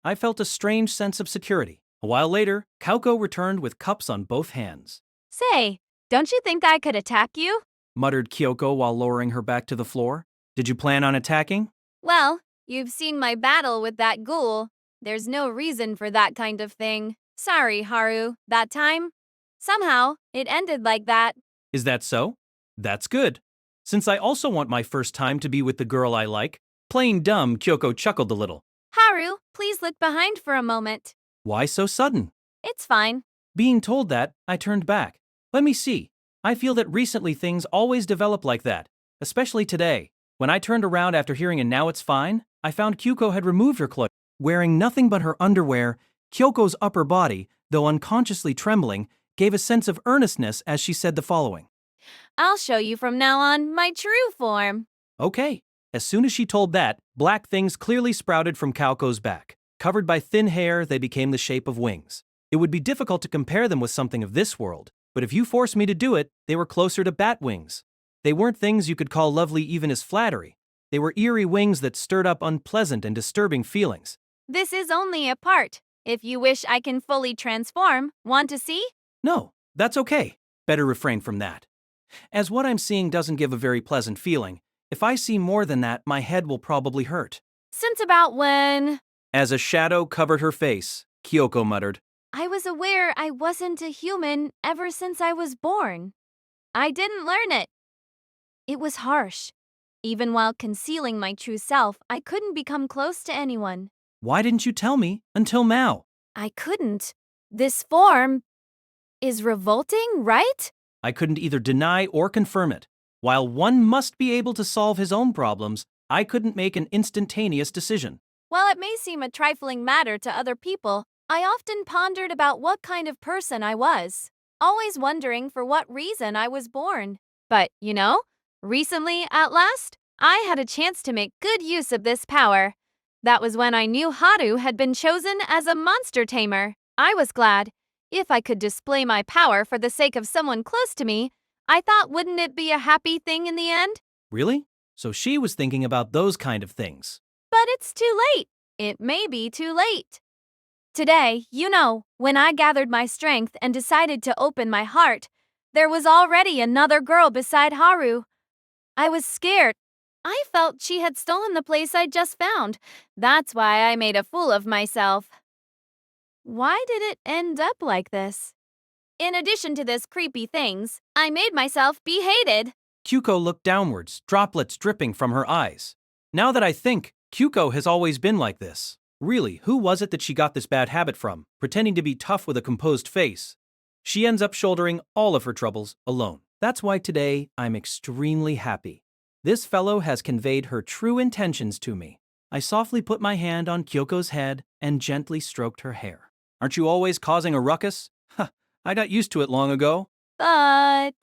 I felt a strange sense of security. A while later, Kyoko returned with cups on both hands.
Say, don't you think I could attack you?
Muttered Kyoko while lowering her back to the floor. Did you plan on attacking?
Well, you've seen my battle with that ghoul. There's no reason for that kind of thing. Sorry, Haru, that time? Somehow, it ended like that.
Is that so? That's good. Since I also want my first time to be with the girl I like. Plain dumb, Kyoko chuckled a little.
Haru, please look behind for a moment.
Why so sudden?
It's fine.
Being told that, I turned back. Let me see. I feel that recently things always develop like that, especially today. When I turned around after hearing a "now it's fine," I found Kyuko had removed her clothes. Wearing nothing but her underwear, Kyoko's upper body, though unconsciously trembling, gave a sense of earnestness as she said the following.
I'll show you from now on my true form.
Okay. As soon as she told that, black things clearly sprouted from Kyoko's back. Covered by thin hair, they became the shape of wings. It would be difficult to compare them with something of this world, but if you forced me to do it, they were closer to bat wings. They weren't things you could call lovely even as flattery. They were eerie wings that stirred up unpleasant and disturbing feelings.
This is only a part. If you wish I can fully transform, want to see?
No, that's okay. Better refrain from that. As what I'm seeing doesn't give a very pleasant feeling, if I see more than that, my head will probably hurt.
Since about when?
As a shadow covered her face, Kyoko muttered.
I was aware I wasn't a human ever since I was born. I didn't learn it. It was harsh. Even while concealing my true self, I couldn't become close to anyone.
Why didn't you tell me until now?
I couldn't. This form, is revolting, right?
I couldn't either deny or confirm it. While one must be able to solve his own problems, I couldn't make an instantaneous decision.
While it may seem a trifling matter to other people, I often pondered about what kind of person I was, always wondering for what reason I was born. But, recently, at last, I had a chance to make good use of this power. That was when I knew Haru had been chosen as a monster tamer. I was glad. If I could display my power for the sake of someone close to me, I thought wouldn't it be a happy thing in the end?
Really? So she was thinking about those kind of things.
But it's too late. It may be too late. Today, when I gathered my strength and decided to open my heart, there was already another girl beside Haru. I was scared. I felt she had stolen the place I'd just found. That's why I made a fool of myself. Why did it end up like this? In addition to this creepy things, I made myself be hated.
Kyuko looked downwards, droplets dripping from her eyes. Now that I think, Kyuko has always been like this. Really, who was it that she got this bad habit from, pretending to be tough with a composed face? She ends up shouldering all of her troubles alone. That's why today I'm extremely happy. This fellow has conveyed her true intentions to me. I softly put my hand on Kyoko's head and gently stroked her hair. Aren't you always causing a ruckus? Huh, I got used to it long ago.
But...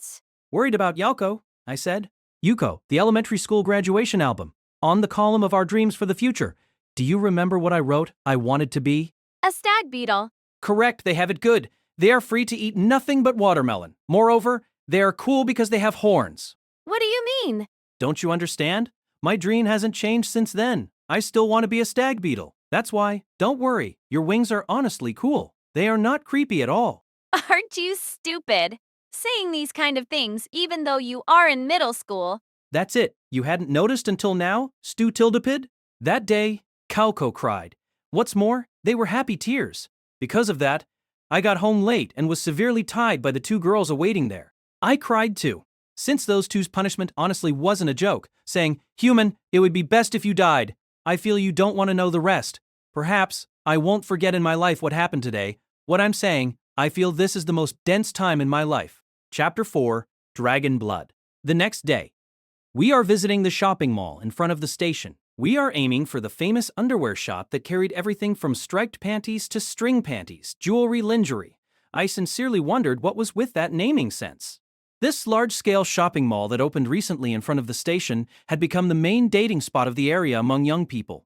Worried about Yauko, I said. Yuko, the elementary school graduation album. On the column of our dreams for the future. Do you remember what I wrote I wanted to be?
a stag beetle.
Correct, they have it good. They are free to eat nothing but watermelon. Moreover, they are cool because they have horns.
What do you mean?
Don't you understand? My dream hasn't changed since then. I still want to be a stag beetle. That's why, don't worry, your wings are honestly cool. They are not creepy at all.
Aren't you stupid? Saying these kind of things even though you are in middle school.
That's it. You hadn't noticed until now, Stu Tildapid? That day, Kauko cried. What's more, they were happy tears. Because of that, I got home late and was severely tied by the two girls awaiting there. I cried too. Since those two's punishment honestly wasn't a joke, saying, "Human, it would be best if you died. I feel you don't want to know the rest. Perhaps I won't forget in my life what happened today. What I'm saying, I feel this is the most dense time in my life." Chapter 4, Dragon Blood. The next day. We are visiting the shopping mall in front of the station. We are aiming for the famous underwear shop that carried everything from striped panties to string panties, jewelry, lingerie. I sincerely wondered what was with that naming sense. This large-scale shopping mall that opened recently in front of the station had become the main dating spot of the area among young people.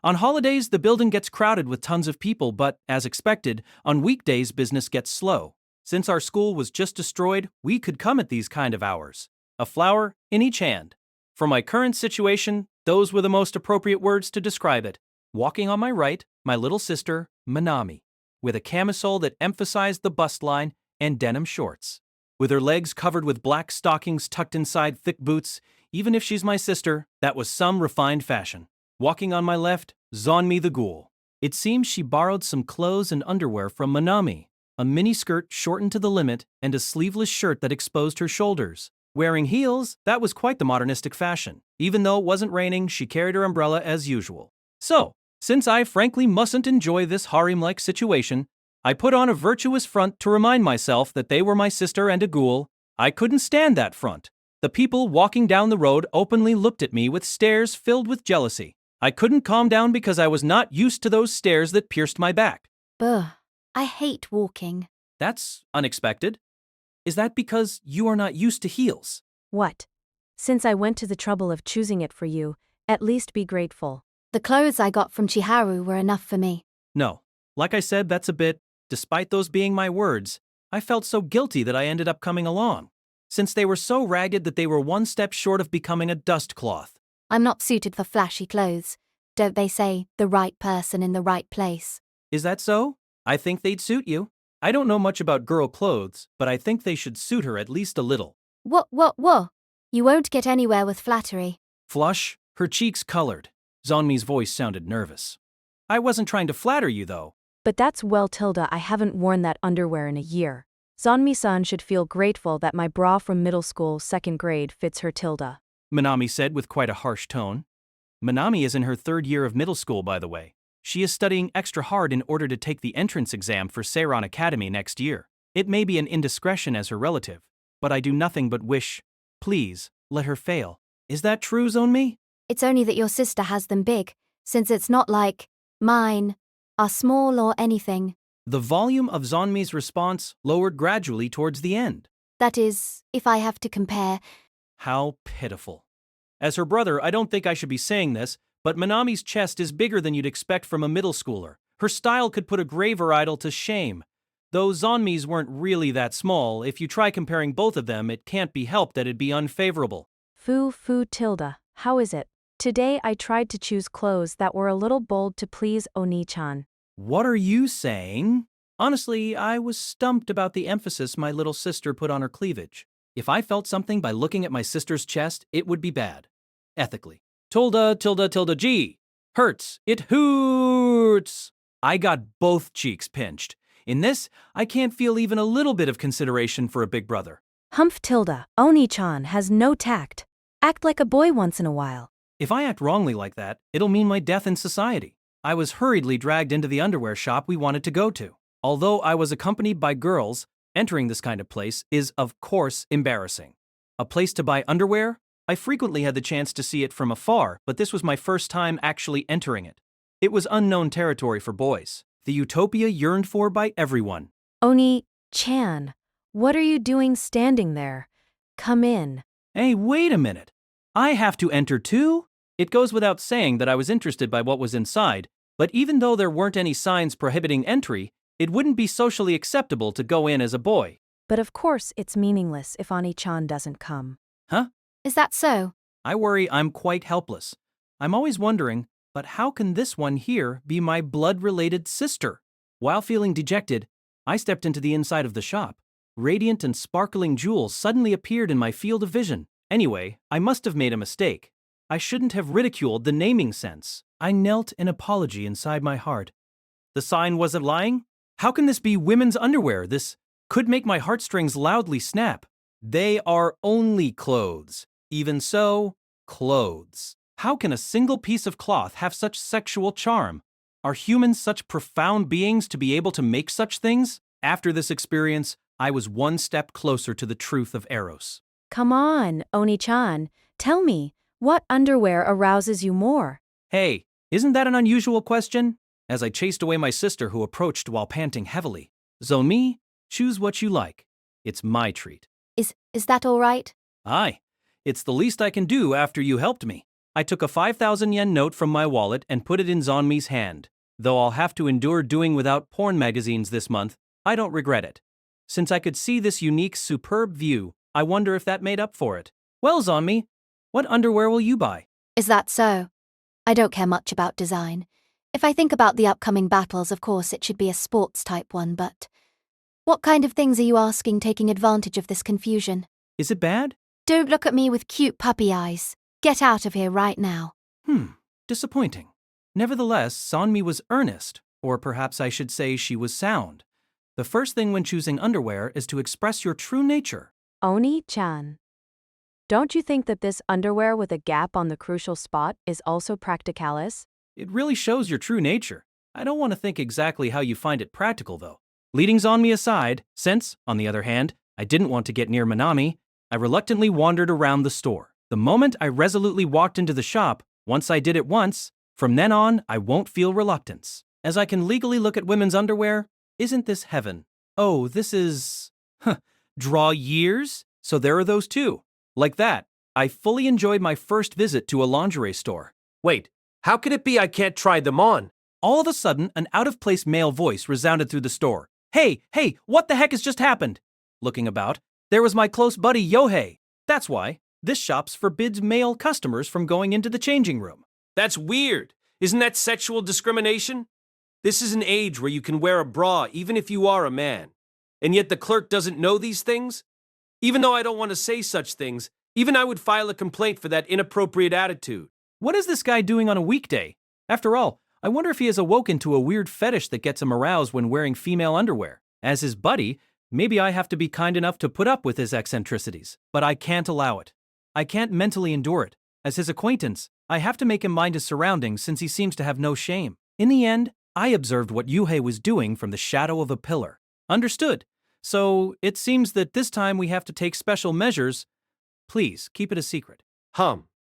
On holidays, the building gets crowded with tons of people, but, as expected, on weekdays business gets slow. Since our school was just destroyed, we could come at these kind of hours. A flower in each hand. For my current situation, those were the most appropriate words to describe it. Walking on my right, my little sister, Manami, with a camisole that emphasized the bust line and denim shorts. With her legs covered with black stockings tucked inside thick boots, even if she's my sister, that was some refined fashion. Walking on my left, Zonmi the Ghoul. It seems she borrowed some clothes and underwear from Manami, a mini skirt shortened to the limit and a sleeveless shirt that exposed her shoulders. Wearing heels, that was quite the modernistic fashion. Even though it wasn't raining, she carried her umbrella as usual. So, since I frankly mustn't enjoy this harem-like situation, I put on a virtuous front to remind myself that they were my sister and a ghoul. I couldn't stand that front. The people walking down the road openly looked at me with stares filled with jealousy. I couldn't calm down because I was not used to those stares that pierced my back.
Ugh, I hate walking.
That's unexpected. Is that because you are not used to heels?
What? Since I went to the trouble of choosing it for you, at least be grateful.
The clothes I got from Chiharu were enough for me.
No. Like I said, that's a bit, despite those being my words, I felt so guilty that I ended up coming along. Since they were so ragged that they were one step short of becoming a dust cloth.
I'm not suited for flashy clothes. Don't they say, the right person in the right place?
Is that so? I think they'd suit you. I don't know much about girl clothes, but I think they should suit her at least a little.
What? You won't get anywhere with flattery.
Flush, her cheeks colored. Zonmi's voice sounded nervous. I wasn't trying to flatter you, though.
But that's well, Tilda, I haven't worn that underwear in a year. Zonmi-san should feel grateful that my bra from middle school, second grade, fits her, Tilda.
Manami said with quite a harsh tone. Manami is in her third year of middle school, by the way. She is studying extra hard in order to take the entrance exam for Seiran Academy next year. It may be an indiscretion as her relative, but I do nothing but wish, please, let her fail. Is that true, Zonmi?
It's only that your sister has them big, since it's not like mine are small or anything.
The volume of Zonmi's response lowered gradually towards the end.
That is, if I have to compare.
How pitiful. As her brother, I don't think I should be saying this, but Manami's chest is bigger than you'd expect from a middle schooler. Her style could put a graver idol to shame. Though Zonmi's weren't really that small, if you try comparing both of them, it can't be helped that it'd be unfavorable.
Tilda, how is it? Today I tried to choose clothes that were a little bold to please Oni-chan.
What are you saying? Honestly, I was stumped about the emphasis my little sister put on her cleavage. If I felt something by looking at my sister's chest, it would be bad. Ethically. Tilda, G. Hurts. It hoots. I got both cheeks pinched. In this, I can't feel even a little bit of consideration for a big brother.
Humph Tilda, Oni-chan has no tact. Act like a boy once in a while.
If I act wrongly like that, it'll mean my death in society. I was hurriedly dragged into the underwear shop we wanted to go to. Although I was accompanied by girls, entering this kind of place is, of course, embarrassing. A place to buy underwear? I frequently had the chance to see it from afar, but this was my first time actually entering it. It was unknown territory for boys, the utopia yearned for by everyone.
Oni-chan, what are you doing standing there? Come in.
Hey, wait a minute. I have to enter too? It goes without saying that I was interested by what was inside, but even though there weren't any signs prohibiting entry, it wouldn't be socially acceptable to go in as a boy.
But of course it's meaningless if Oni-chan doesn't come.
Huh?
Is that so?
I worry I'm quite helpless. I'm always wondering, but how can this one here be my blood-related sister? While feeling dejected, I stepped into the inside of the shop. Radiant and sparkling jewels suddenly appeared in my field of vision. Anyway, I must have made a mistake. I shouldn't have ridiculed the naming sense. I knelt in apology inside my heart. The sign wasn't lying? How can this be women's underwear? This could make my heartstrings loudly snap. They are only clothes. Even so, clothes. How can a single piece of cloth have such sexual charm? Are humans such profound beings to be able to make such things? After this experience, I was one step closer to the truth of Eros.
Come on, Oni-chan, tell me, what underwear arouses you more?
Hey, isn't that an unusual question? As I chased away my sister who approached while panting heavily. Zonmi, choose what you like. It's my treat.
Is that all right?
Aye, it's the least I can do after you helped me. I took a 5,000 yen note from my wallet and put it in Zonmi's hand. Though I'll have to endure doing without porn magazines this month, I don't regret it. Since I could see this unique, superb view, I wonder if that made up for it. Well, Zonmi, what underwear will you buy?
Is that so? I don't care much about design. If I think about the upcoming battles, of course it should be a sports-type one, but... What kind of things are you asking, taking advantage of this confusion?
Is it bad?
Don't look at me with cute puppy eyes. Get out of here right now.
Disappointing. Nevertheless, Zonmi was earnest, or perhaps I should say she was sound. The first thing when choosing underwear is to express your true nature.
Oni-chan, don't you think that this underwear with a gap on the crucial spot is also practicalis?
It really shows your true nature. I don't want to think exactly how you find it practical, though. Leading Zonmi aside, since, on the other hand, I didn't want to get near Manami, I reluctantly wandered around the store. The moment I resolutely walked into the shop, once I did it once, from then on, I won't feel reluctance. As I can legally look at women's underwear, isn't this heaven? Oh, this is... draw years? So there are those too. Like that, I fully enjoyed my first visit to a lingerie store.
Wait, how could it be I can't try them on?
All of a sudden, an out-of-place male voice resounded through the store. Hey, what the heck has just happened? Looking about, there was my close buddy Yohei. That's why this shop forbids male customers from going into the changing room.
That's weird. Isn't that sexual discrimination? This is an age where you can wear a bra even if you are a man. And yet the clerk doesn't know these things? Even though I don't want to say such things, even I would file a complaint for that inappropriate attitude.
What is this guy doing on a weekday? After all, I wonder if he has awoken to a weird fetish that gets him aroused when wearing female underwear. As his buddy, maybe I have to be kind enough to put up with his eccentricities, but I can't allow it. I can't mentally endure it. As his acquaintance, I have to make him mind his surroundings since he seems to have no shame. In the end, I observed what Yuhei was doing from the shadow of a pillar. Understood. So it seems that this time we have to take special measures. Please, keep it a secret.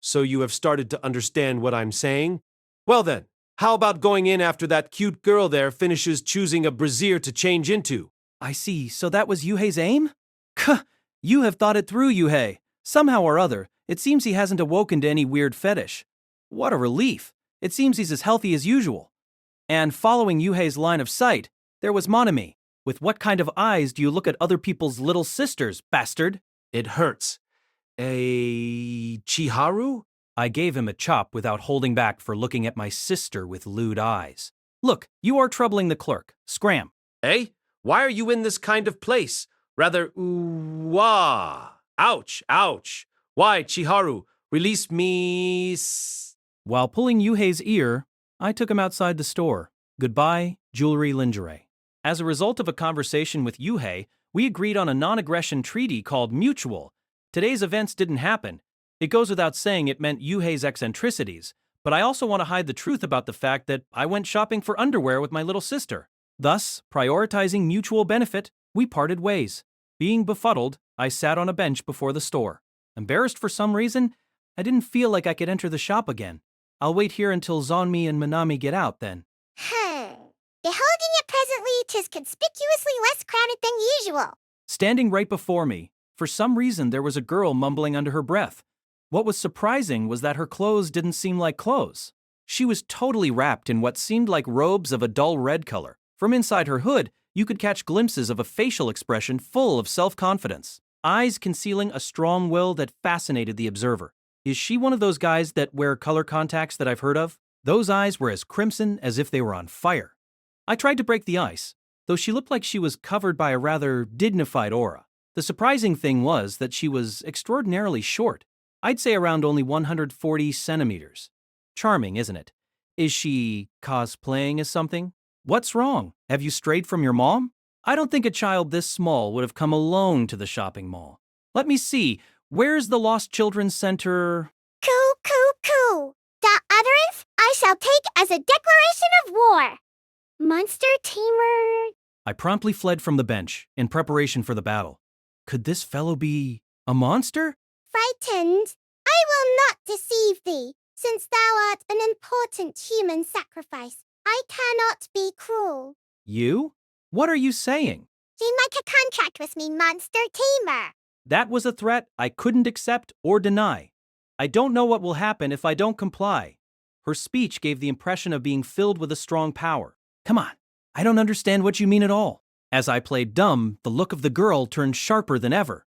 So you have started to understand what I'm saying? Well then, how about going in after that cute girl there finishes choosing a brassiere to change into?
I see, so that was Yuhei's aim? Kuh, you have thought it through, Yuhei. Somehow or other, it seems he hasn't awoken to any weird fetish. What a relief. It seems he's as healthy as usual. And following Yuhei's line of sight, there was Monami. With what kind of eyes do you look at other people's little sisters, bastard?
It hurts. Chiharu?
I gave him a chop without holding back for looking at my sister with lewd eyes. Look, you are troubling the clerk. Scram.
Eh? Why are you in this kind of place? Rather, ooh-wah. Ouch, ouch. Why, Chiharu? Release me.
While pulling Yuhei's ear, I took him outside the store. Goodbye, jewelry lingerie. As a result of a conversation with Yuhei, we agreed on a non-aggression treaty called Mutual. Today's events didn't happen. It goes without saying it meant Yuhei's eccentricities, but I also want to hide the truth about the fact that I went shopping for underwear with my little sister. Thus, prioritizing mutual benefit, we parted ways. Being befuddled, I sat on a bench before the store. Embarrassed for some reason, I didn't feel like I could enter the shop again. I'll wait here until Zonmi and Manami get out then.
Beholding it presently, 'tis conspicuously less crowded than usual.
Standing right before me, for some reason there was a girl mumbling under her breath. What was surprising was that her clothes didn't seem like clothes. She was totally wrapped in what seemed like robes of a dull red color. From inside her hood, you could catch glimpses of a facial expression full of self-confidence, eyes concealing a strong will that fascinated the observer. Is she one of those guys that wear color contacts that I've heard of? Those eyes were as crimson as if they were on fire. I tried to break the ice, though she looked like she was covered by a rather dignified aura. The surprising thing was that she was extraordinarily short. I'd say around only 140 centimeters. Charming, isn't it? Is she cosplaying as something? What's wrong? Have you strayed from your mom? I don't think a child this small would have come alone to the shopping mall. Let me see. Where's the Lost Children's Center?
Coo. The utterance I shall take as a declaration of war. Monster tamer.
I promptly fled from the bench in preparation for the battle. Could this fellow be a monster?
Frightened, I will not deceive thee, since thou art an important human sacrifice. I cannot be cruel.
You? What are you saying?
You make a contract with me, monster tamer.
That was a threat I couldn't accept or deny. I don't know what will happen if I don't comply. Her speech gave the impression of being filled with a strong power. Come on, I don't understand what you mean at all. As I played dumb, the look of the girl turned sharper than ever.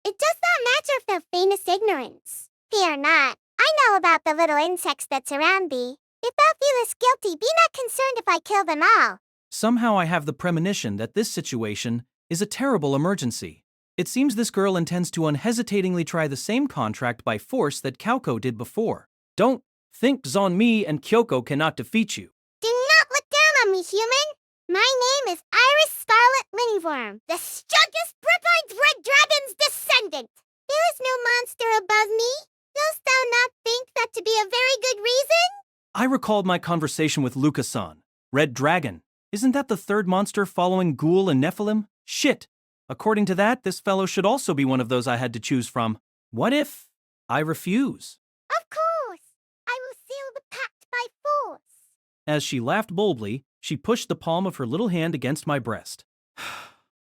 It does not matter if thou feignest ignorance. Fear not. I know about the little insects that surround thee. If thou feelest guilty, be not concerned if I kill them all.
Somehow I have the premonition that this situation is a terrible emergency. It seems this girl intends to unhesitatingly try the same contract by force that Kyoko did before. Don't think Zonmi and Kyoko cannot defeat you.
Do not look down on me, human. My name is Iris Scarlet Linnyworm, the strongest Brookline's Red Dragon's descendant. There is no monster above me. Dost thou not think that to be a very good reason?
I recalled my conversation with Luca-san. Red Dragon. Isn't that the third monster following Ghoul and Nephilim? Shit! According to that, this fellow should also be one of those I had to choose from. What if I refuse?
Of course. I will seal the pact by force.
As she laughed boldly, she pushed the palm of her little hand against my breast.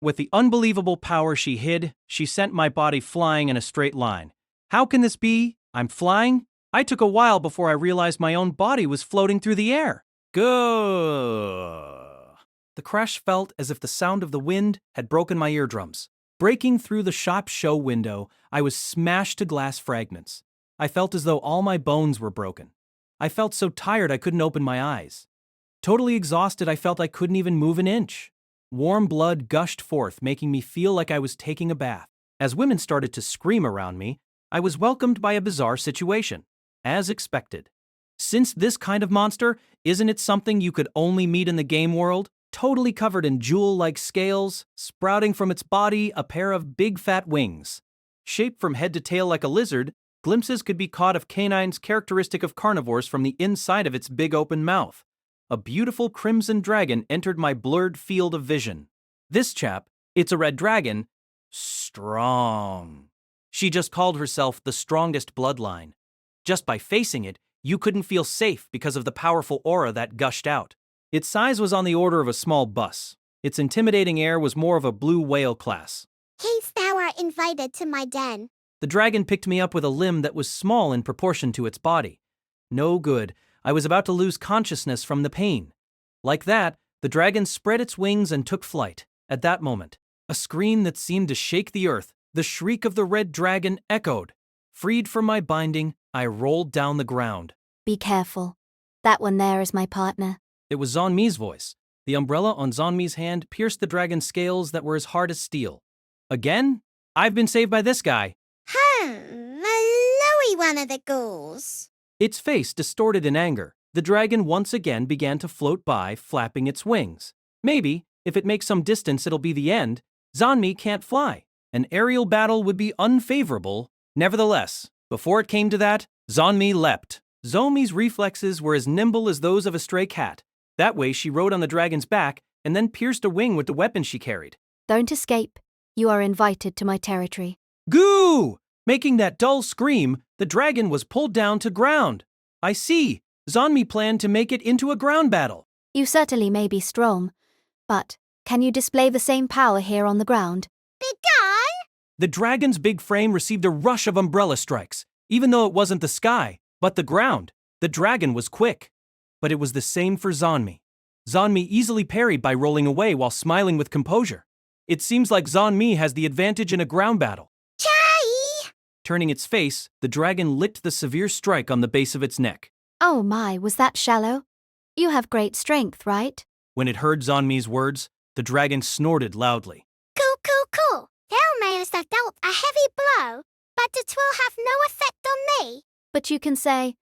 With the unbelievable power she hid, she sent my body flying in a straight line. How can this be? I'm flying? I took a while before I realized my own body was floating through the air. Go. The crash felt as if the sound of the wind had broken my eardrums. Breaking through the shop show window, I was smashed to glass fragments. I felt as though all my bones were broken. I felt so tired I couldn't open my eyes. Totally exhausted, I felt I couldn't even move an inch. Warm blood gushed forth, making me feel like I was taking a bath. As women started to scream around me, I was welcomed by a bizarre situation. As expected. Since this kind of monster, isn't it something you could only meet in the game world? Totally covered in jewel-like scales, sprouting from its body a pair of big fat wings. Shaped from head to tail like a lizard, glimpses could be caught of canines characteristic of carnivores from the inside of its big open mouth. A beautiful crimson dragon entered my blurred field of vision. This chap, it's a red dragon, strong. She just called herself the strongest bloodline. Just by facing it, you couldn't feel safe because of the powerful aura that gushed out. Its size was on the order of a small bus. Its intimidating air was more of a blue whale class.
Case thou art invited to my den.
The dragon picked me up with a limb that was small in proportion to its body. No good. I was about to lose consciousness from the pain. Like that, the dragon spread its wings and took flight. At that moment, a scream that seemed to shake the earth, the shriek of the red dragon echoed. Freed from my binding, I rolled down the ground.
Be careful. That one there is my partner.
It was Zanmi's voice. The umbrella on Zanmi's hand pierced the dragon's scales that were as hard as steel. Again? I've been saved by this guy.
A Louie one of the ghouls.
Its face distorted in anger. The dragon once again began to float by, flapping its wings. Maybe, if it makes some distance, it'll be the end. Zanmi can't fly. An aerial battle would be unfavorable. Nevertheless, before it came to that, Zanmi leapt. Zomi's reflexes were as nimble as those of a stray cat. That way she rode on the dragon's back and then pierced a wing with the weapon she carried.
Don't escape. You are invited to my territory.
Goo! Making that dull scream, the dragon was pulled down to ground. I see. Zanmi planned to make it into a ground battle.
You certainly may be strong, but can you display the same power here on the ground?
Begone!
The dragon's big frame received a rush of umbrella strikes, even though it wasn't the sky, but the ground. The dragon was quick. But it was the same for Zanmi. Zanmi easily parried by rolling away while smiling with composure. It seems like Zanmi has the advantage in a ground battle.
Chai!
Turning its face, the dragon licked the severe strike on the base of its neck.
Oh my, was that shallow? You have great strength, right?
When it heard Zanmi's words, the dragon snorted loudly.
Cool. Thou mayest have dealt a heavy blow, but it will have no effect on me.
But you can say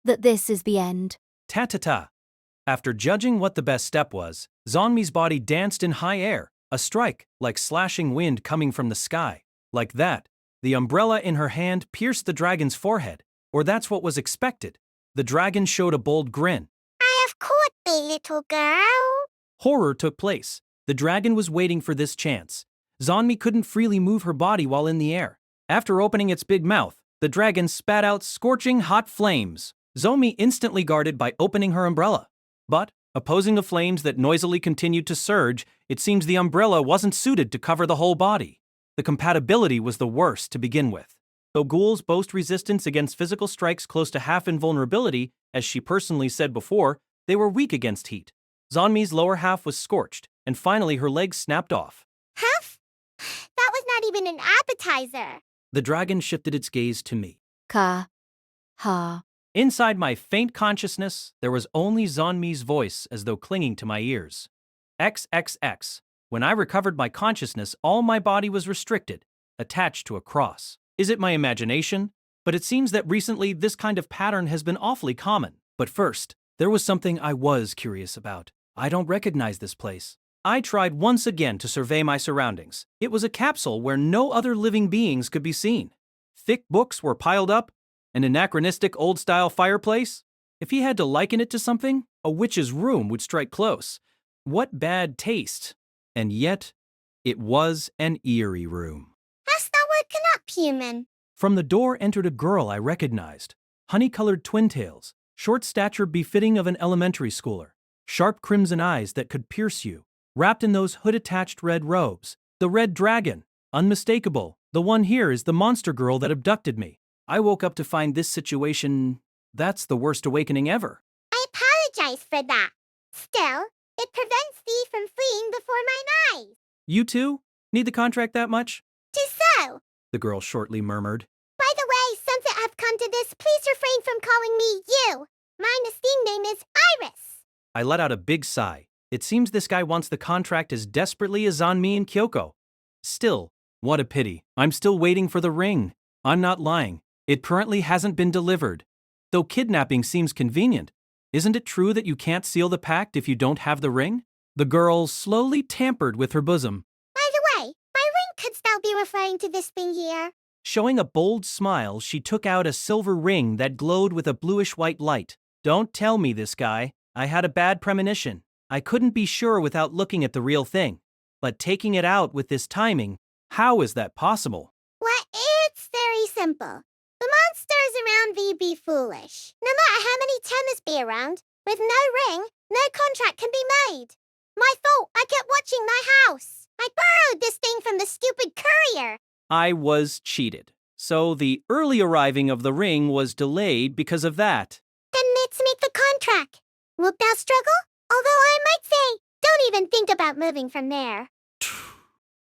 that this is the end.
Ta-ta-ta. After judging what the best step was, Zanmi's body danced in high air, a strike like slashing wind coming from the sky. Like that, the umbrella in her hand pierced the dragon's forehead, or that's what was expected. The dragon showed a bold grin.
I have caught thee, little girl.
Horror took place. The dragon was waiting for this chance. Zanmi couldn't freely move her body while in the air. After opening its big mouth, the dragon spat out scorching hot flames. Zomi instantly guarded by opening her umbrella. But, opposing the flames that noisily continued to surge, it seems the umbrella wasn't suited to cover the whole body. The compatibility was the worst to begin with. Though ghouls boast resistance against physical strikes close to half invulnerability, as she personally said before, they were weak against heat. Zanmi's lower half was scorched, and finally her legs snapped off.
Huff? That was not even an appetizer.
The dragon shifted its gaze to me.
Ka. Ha.
Inside my faint consciousness, there was only Zanmi's voice as though clinging to my ears. XXX. When I recovered my consciousness, all my body was restricted, attached to a cross. Is it my imagination? But it seems that recently this kind of pattern has been awfully common. But first, there was something I was curious about. I don't recognize this place. I tried once again to survey my surroundings. It was a capsule where no other living beings could be seen. Thick books were piled up, an anachronistic old-style fireplace. If he had to liken it to something, a witch's room would strike close. What bad taste! And yet, it was an eerie room.
Hast thou woken up, human?
From the door entered a girl I recognized. Honey-colored twin tails, short stature befitting of an elementary schooler, sharp crimson eyes that could pierce you, wrapped in those hood-attached red robes. The red dragon, unmistakable. The one here is the monster girl that abducted me. I woke up to find this situation. That's the worst awakening ever.
I apologize for that. Still, it prevents thee from fleeing before mine eyes.
You too? Need the contract that much?
'Tis so.
The girl shortly murmured.
By the way, since it have come to this, please refrain from calling me you. Mine esteemed name is Iris.
I let out a big sigh. It seems this guy wants the contract as desperately as Zanmi and Kyoko. Still, what a pity. I'm still waiting for the ring. I'm not lying. It currently hasn't been delivered. Though kidnapping seems convenient, isn't it true that you can't seal the pact if you don't have the ring? The girl slowly tampered with her bosom.
By the way, by ring couldst thou be referring to this thing here?
Showing a bold smile, she took out a silver ring that glowed with a bluish-white light. Don't tell me this guy. I had a bad premonition. I couldn't be sure without looking at the real thing. But taking it out with this timing, how is that possible?
Well, it's very simple. The monsters around thee be foolish. No matter how many Tamers be around, with no ring, no contract can be made. My fault, I kept watching my house. I borrowed this thing from the stupid courier.
I was cheated. So the early arriving of the ring was delayed because of that.
Then let's make the contract. Wilt thou struggle? Although I might say, don't even think about moving from there.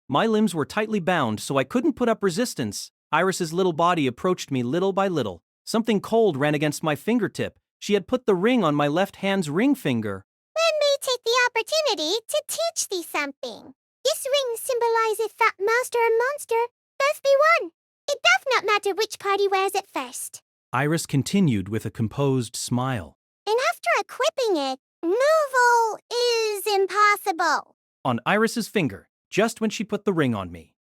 My limbs were tightly bound, so I couldn't put up resistance. Iris's little body approached me little by little. Something cold ran against my fingertip. She had put the ring on my left hand's ring finger.
Let me take the opportunity to teach thee something. This ring symbolizes that master and monster both be one. It doth not matter which party wears it first.
Iris continued with a composed smile.
And after equipping it, removal is impossible.
On Iris's finger, just when she put the ring on me.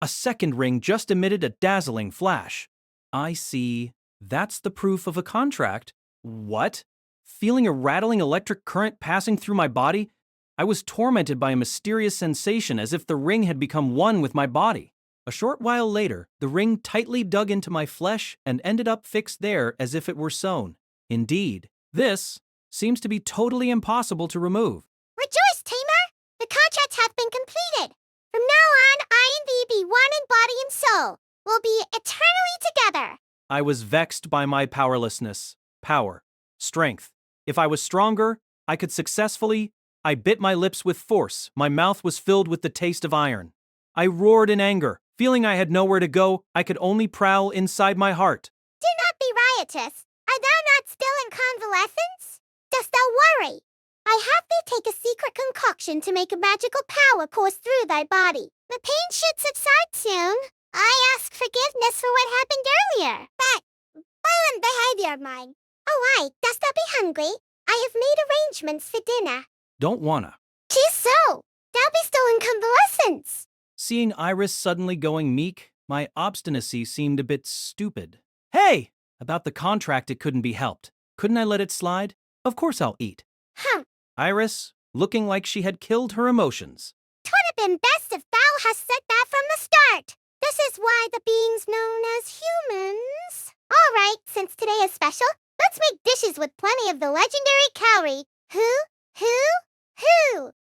A second ring just emitted a dazzling flash. I see. That's the proof of a contract. What? Feeling a rattling electric current passing through my body, I was tormented by a mysterious sensation as if the ring had become one with my body. A short while later, the ring tightly dug into my flesh and ended up fixed there as if it were sewn. Indeed, this seems to be totally impossible to remove.
Rejoice, Tamer! The contract hath been completed. From now on, I and thee be one in body and soul. We'll be eternally together.
I was vexed by my powerlessness. Power. Strength. If I was stronger, I could successfully. I bit my lips with force. My mouth was filled with the taste of iron. I roared in anger. Feeling I had nowhere to go, I could only prowl inside my heart.
Do not be riotous. Art thou not still in convalescence? Dost thou worry? I have thee take a secret concoction to make a magical power course through thy body. The pain should subside soon. I ask forgiveness for what happened earlier. That violent behavior of mine. Oh, aye, dost thou be hungry? I have made arrangements for dinner.
Don't wanna.
'Tis so. Thou be still in convalescence.
Seeing Iris suddenly going meek, my obstinacy seemed a bit stupid. Hey! About the contract, it couldn't be helped. Couldn't I let it slide? Of course I'll eat.
Humph.
Iris, looking like she had killed her emotions.
'Twould have been best if thou hast said that from the start. This is why the beings known as humans. All right, since today is special, let's make dishes with plenty of the legendary cowrie. Who?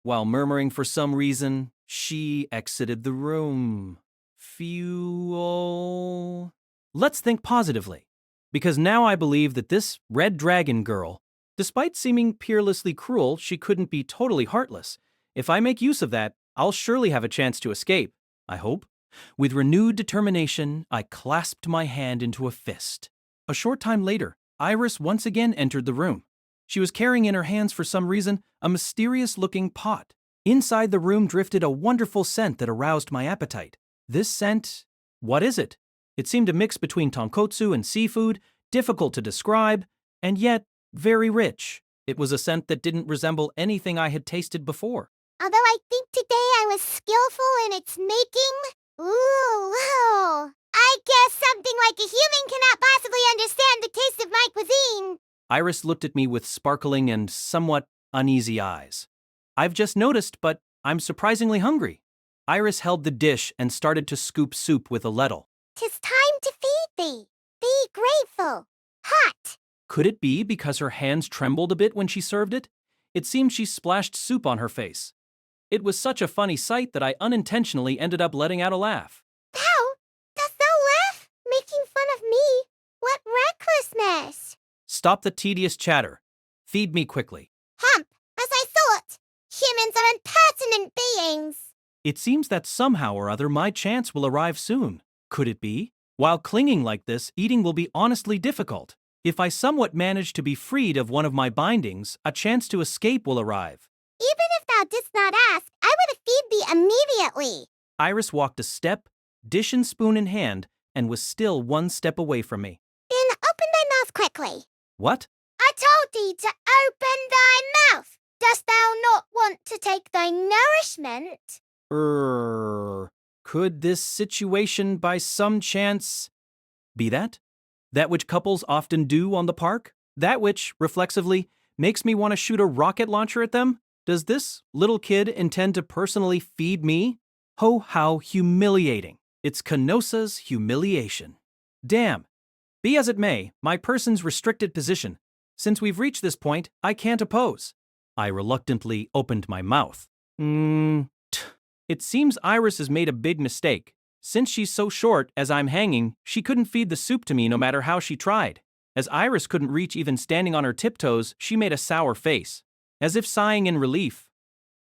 While murmuring for some reason, she exited the room. Fuel. Let's think positively. Because now I believe that this red dragon girl, despite seeming peerlessly cruel, she couldn't be totally heartless. If I make use of that, I'll surely have a chance to escape, I hope. With renewed determination, I clasped my hand into a fist. A short time later, Iris once again entered the room. She was carrying in her hands for some reason a mysterious-looking pot. Inside the room drifted a wonderful scent that aroused my appetite. This scent, what is it? It seemed a mix between tonkotsu and seafood, difficult to describe, and yet very rich. It was a scent that didn't resemble anything I had tasted before.
Although I think today I was skillful in its making. Ooh. I guess something like a human cannot possibly understand the taste of my cuisine.
Iris looked at me with sparkling and somewhat uneasy eyes. I've just noticed, but I'm surprisingly hungry. Iris held the dish and started to scoop soup with a ladle.
'Tis time to feed thee. Be grateful. Hot.
Could it be because her hands trembled a bit when she served it? It seemed she splashed soup on her face. It was such a funny sight that I unintentionally ended up letting out a laugh.
Dost thou laugh? Making fun of me? What recklessness!
Stop the tedious chatter. Feed me quickly.
Hump, as I thought. Humans are impertinent beings.
It seems that somehow or other my chance will arrive soon. Could it be? While clinging like this, eating will be honestly difficult. If I somewhat manage to be freed of one of my bindings, a chance to escape will arrive.
Even if thou didst not ask, I would feed thee immediately.
Iris walked a step, dish and spoon in hand, and was still one step away from me.
Then open thy mouth quickly.
What?
I told thee to open thy mouth. Dost thou not want to take thy nourishment?
Could this situation by some chance be that? That which couples often do on the park? That which, reflexively, makes me want to shoot a rocket launcher at them? Does this little kid intend to personally feed me? Oh, how humiliating. It's Canosa's humiliation. Damn. Be as it may, my person's restricted position. Since we've reached this point, I can't oppose. I reluctantly opened my mouth. It seems Iris has made a big mistake. Since she's so short, as I'm hanging, she couldn't feed the soup to me no matter how she tried. As Iris couldn't reach even standing on her tiptoes, she made a sour face, as if sighing in relief,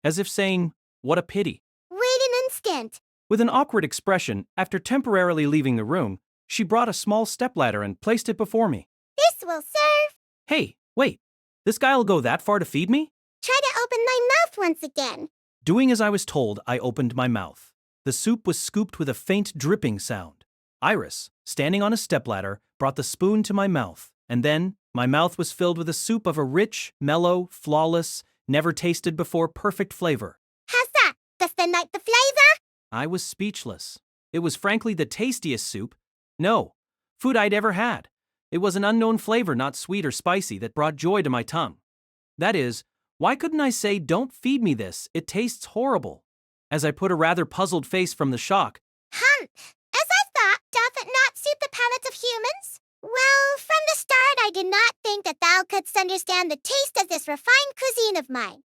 as if saying, "What a pity."
Wait an instant.
With an awkward expression, after temporarily leaving the room, she brought a small stepladder and placed it before me.
This will serve.
Hey, wait, this guy'll go that far to feed me?
Try to open my mouth once again.
Doing as I was told, I opened my mouth. The soup was scooped with a faint dripping sound. Iris, standing on a stepladder, brought the spoon to my mouth, and then my mouth was filled with a soup of a rich, mellow, flawless, never-tasted-before perfect flavor.
How's that? Does that like the flavor?
I was speechless. It was frankly the tastiest soup. No, food I'd ever had. It was an unknown flavor, not sweet or spicy, that brought joy to my tongue. That is, why couldn't I say, "Don't feed me this, it tastes horrible," as I put a rather puzzled face from the shock.
As I thought, doth it not suit the palates of humans? Well, from the start I did not think that thou couldst understand the taste of this refined cuisine of mine.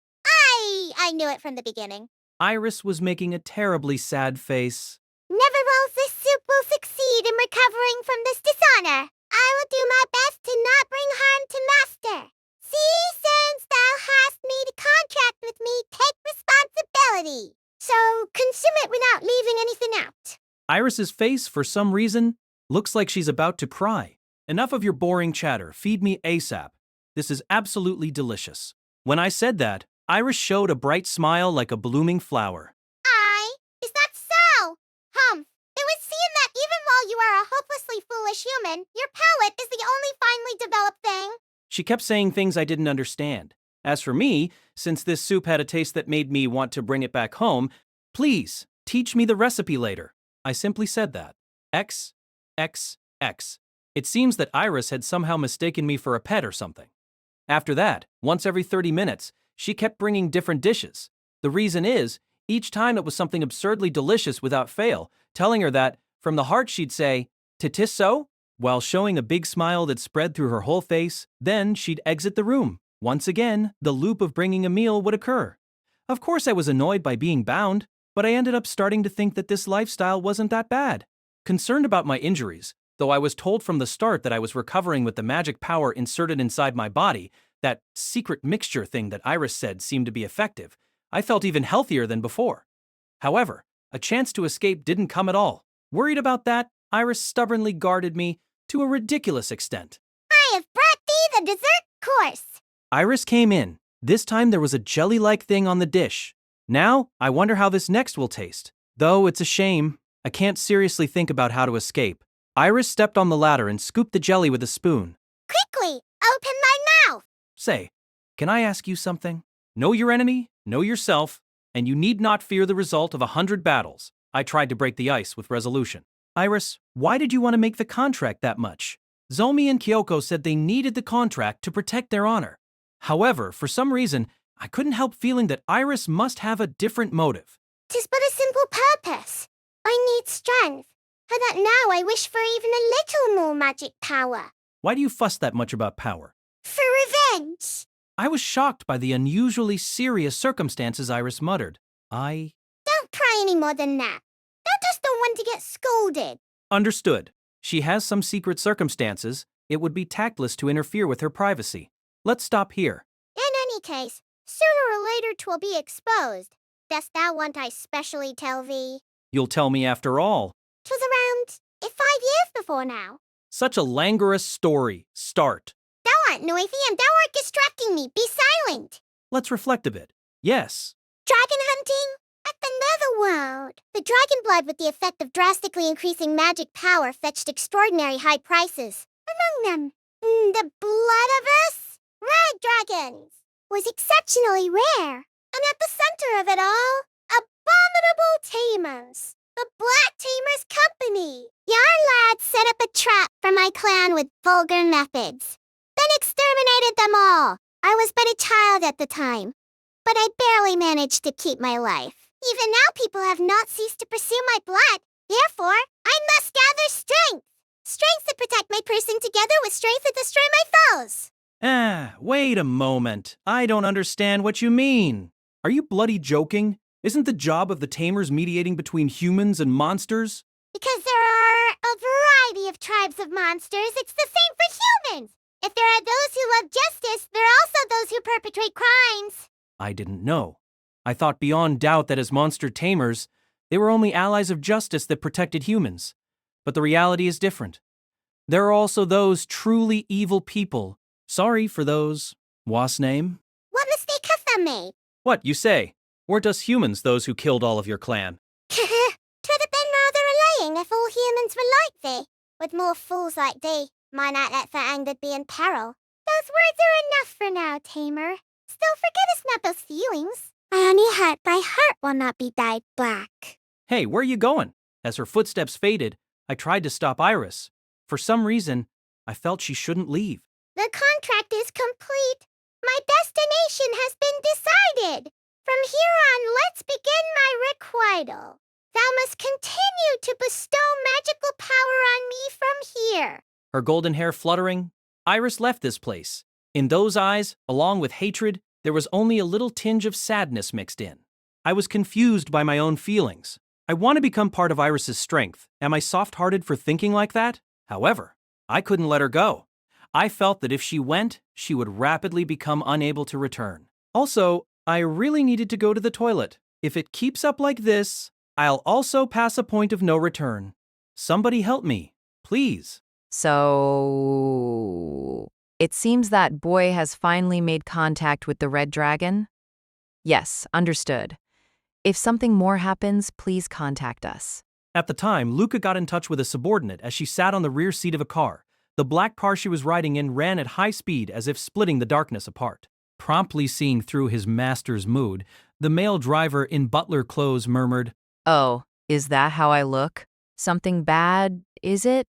I knew it from the beginning.
Iris was making a terribly sad face.
Nevertheless, this soup will succeed in recovering from this dishonor. I will do my best to not bring harm to master. See, since thou hast made a contract with me, take responsibility. So, consume it without leaving anything out.
Iris's face, for some reason, looks like she's about to cry. Enough of your boring chatter. Feed me ASAP. This is absolutely delicious. When I said that, Iris showed a bright smile like a blooming flower.
Is that so? It would seem that even while you are a hopelessly foolish human, your palate is the only finely developed thing.
She kept saying things I didn't understand. As for me, since this soup had a taste that made me want to bring it back home, please, teach me the recipe later. I simply said that. X. It seems that Iris had somehow mistaken me for a pet or something. After that, once every 30 minutes, she kept bringing different dishes. The reason is, each time it was something absurdly delicious without fail, telling her that, from the heart she'd say, "'Tis so?" while showing a big smile that spread through her whole face. Then she'd exit the room. Once again, the loop of bringing a meal would occur. Of course I was annoyed by being bound, but I ended up starting to think that this lifestyle wasn't that bad. Concerned about my injuries, though I was told from the start that I was recovering with the magic power inserted inside my body, that secret mixture thing that Iris said seemed to be effective, I felt even healthier than before. However, a chance to escape didn't come at all. Worried about that, Iris stubbornly guarded me to a ridiculous extent.
I have brought thee the dessert course.
Iris came in. This time there was a jelly-like thing on the dish. Now, I wonder how this next will taste. Though it's a shame, I can't seriously think about how to escape. Iris stepped on the ladder and scooped the jelly with a spoon.
Quickly, open my mouth.
Say, can I ask you something? Know your enemy, know yourself, and you need not fear the result of 100 battles. I tried to break the ice with resolution. Iris, why did you want to make the contract that much? Zomi and Kyoko said they needed the contract to protect their honor. However, for some reason, I couldn't help feeling that Iris must have a different motive.
'Tis but a simple purpose. I need strength, and that now I wish for even a little more magic power.
Why do you fuss that much about power?
For revenge.
I was shocked by the unusually serious circumstances Iris muttered.
Don't pry any more than that. Thou just don't want to get scolded.
Understood. She has some secret circumstances. It would be tactless to interfere with her privacy. Let's stop here.
In any case, sooner or later 'twill be exposed. Dost thou want I specially tell thee?
You'll tell me after all.
'Twas around 5 years before now.
Such a languorous story. Start.
Thou art noisy and thou art distracting me. Be silent.
Let's reflect a bit. Yes.
Dragon hunting? At the netherworld. The dragon blood with the effect of drastically increasing magic power fetched extraordinary high prices. Among them, the blood of us, red dragons, was exceptionally rare. And at the center of it all, abominable tamers. The Black Tamers Company. Yarn lads set up a trap for my clan with vulgar methods. Then exterminated them all. I was but a child at the time. but I barely managed to keep my life. Even now people have not ceased to pursue my blood. Therefore, I must gather strength. Strength to protect my person together with strength to destroy my foes.
Wait a moment. I don't understand what you mean. Are you bloody joking? Isn't the job of the tamers mediating between humans and monsters?
Because there are a variety of tribes of monsters, it's the same for humans. If there are those who love justice, there are also those who perpetrate crimes.
I didn't know. I thought beyond doubt that as monster tamers, they were only allies of justice that protected humans. But the reality is different. There are also those truly evil people. Sorry for those. What's name?
What mistake have they made?
What, you say? Weren't us humans those who killed all of your clan?
Twould have been rather allaying if all humans were like thee. With more fools like thee, mine outlet for anger be in peril. Those words are enough for now, Tamer. Still forget us not those feelings. I only hurt thy heart will not be dyed black.
Hey, where are you going? As her footsteps faded, I tried to stop Iris. For some reason, I felt she shouldn't leave.
The contract is complete. My destination has been decided. From here on, let's begin my requital. Thou must continue to bestow magical power on me from here.
Her golden hair fluttering, Iris left this place. In those eyes, along with hatred, there was only a little tinge of sadness mixed in. I was confused by my own feelings. I want to become part of Iris's strength. Am I soft-hearted for thinking like that? However, I couldn't let her go. I felt that if she went, she would rapidly become unable to return. Also, I really needed to go to the toilet. If it keeps up like this, I'll also pass a point of no return. Somebody help me, please.
So, it seems that boy has finally made contact with the red dragon? Yes, understood. If something more happens, please contact us.
At the time, Luca got in touch with a subordinate as she sat on the rear seat of a car. The black car she was riding in ran at high speed as if splitting the darkness apart. Promptly seeing through his master's mood, the male driver in butler clothes murmured,
Oh, is that how I look? Something bad, is it?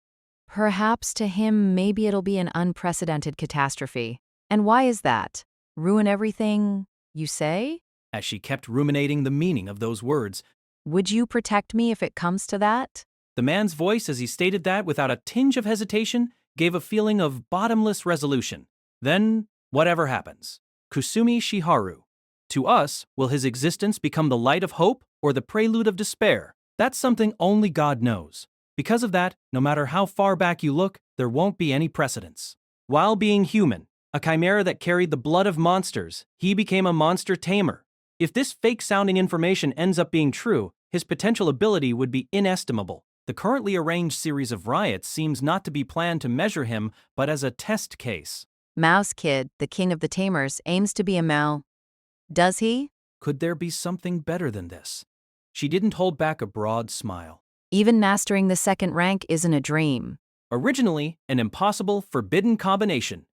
Perhaps to him, maybe it'll be an unprecedented catastrophe. And why is that? Ruin everything, you say?
as she kept ruminating the meaning of those words.
Would you protect me if it comes to that?
The man's voice, as he stated that without a tinge of hesitation, gave a feeling of bottomless resolution. Then, whatever happens. Kusumi Shiharu. To us, will his existence become the light of hope or the prelude of despair? That's something only God knows. Because of that, no matter how far back you look, there won't be any precedence. While being human, a chimera that carried the blood of monsters, he became a monster tamer. If this fake-sounding information ends up being true, his potential ability would be inestimable. The currently arranged series of riots seems not to be planned to measure him, but as a test case.
Mouse Kid, the king of the tamers, aims to be a Mao. Does he?
Could there be something better than this? She didn't hold back a broad smile.
Even mastering the second rank isn't a dream.
Originally, an impossible, forbidden combination.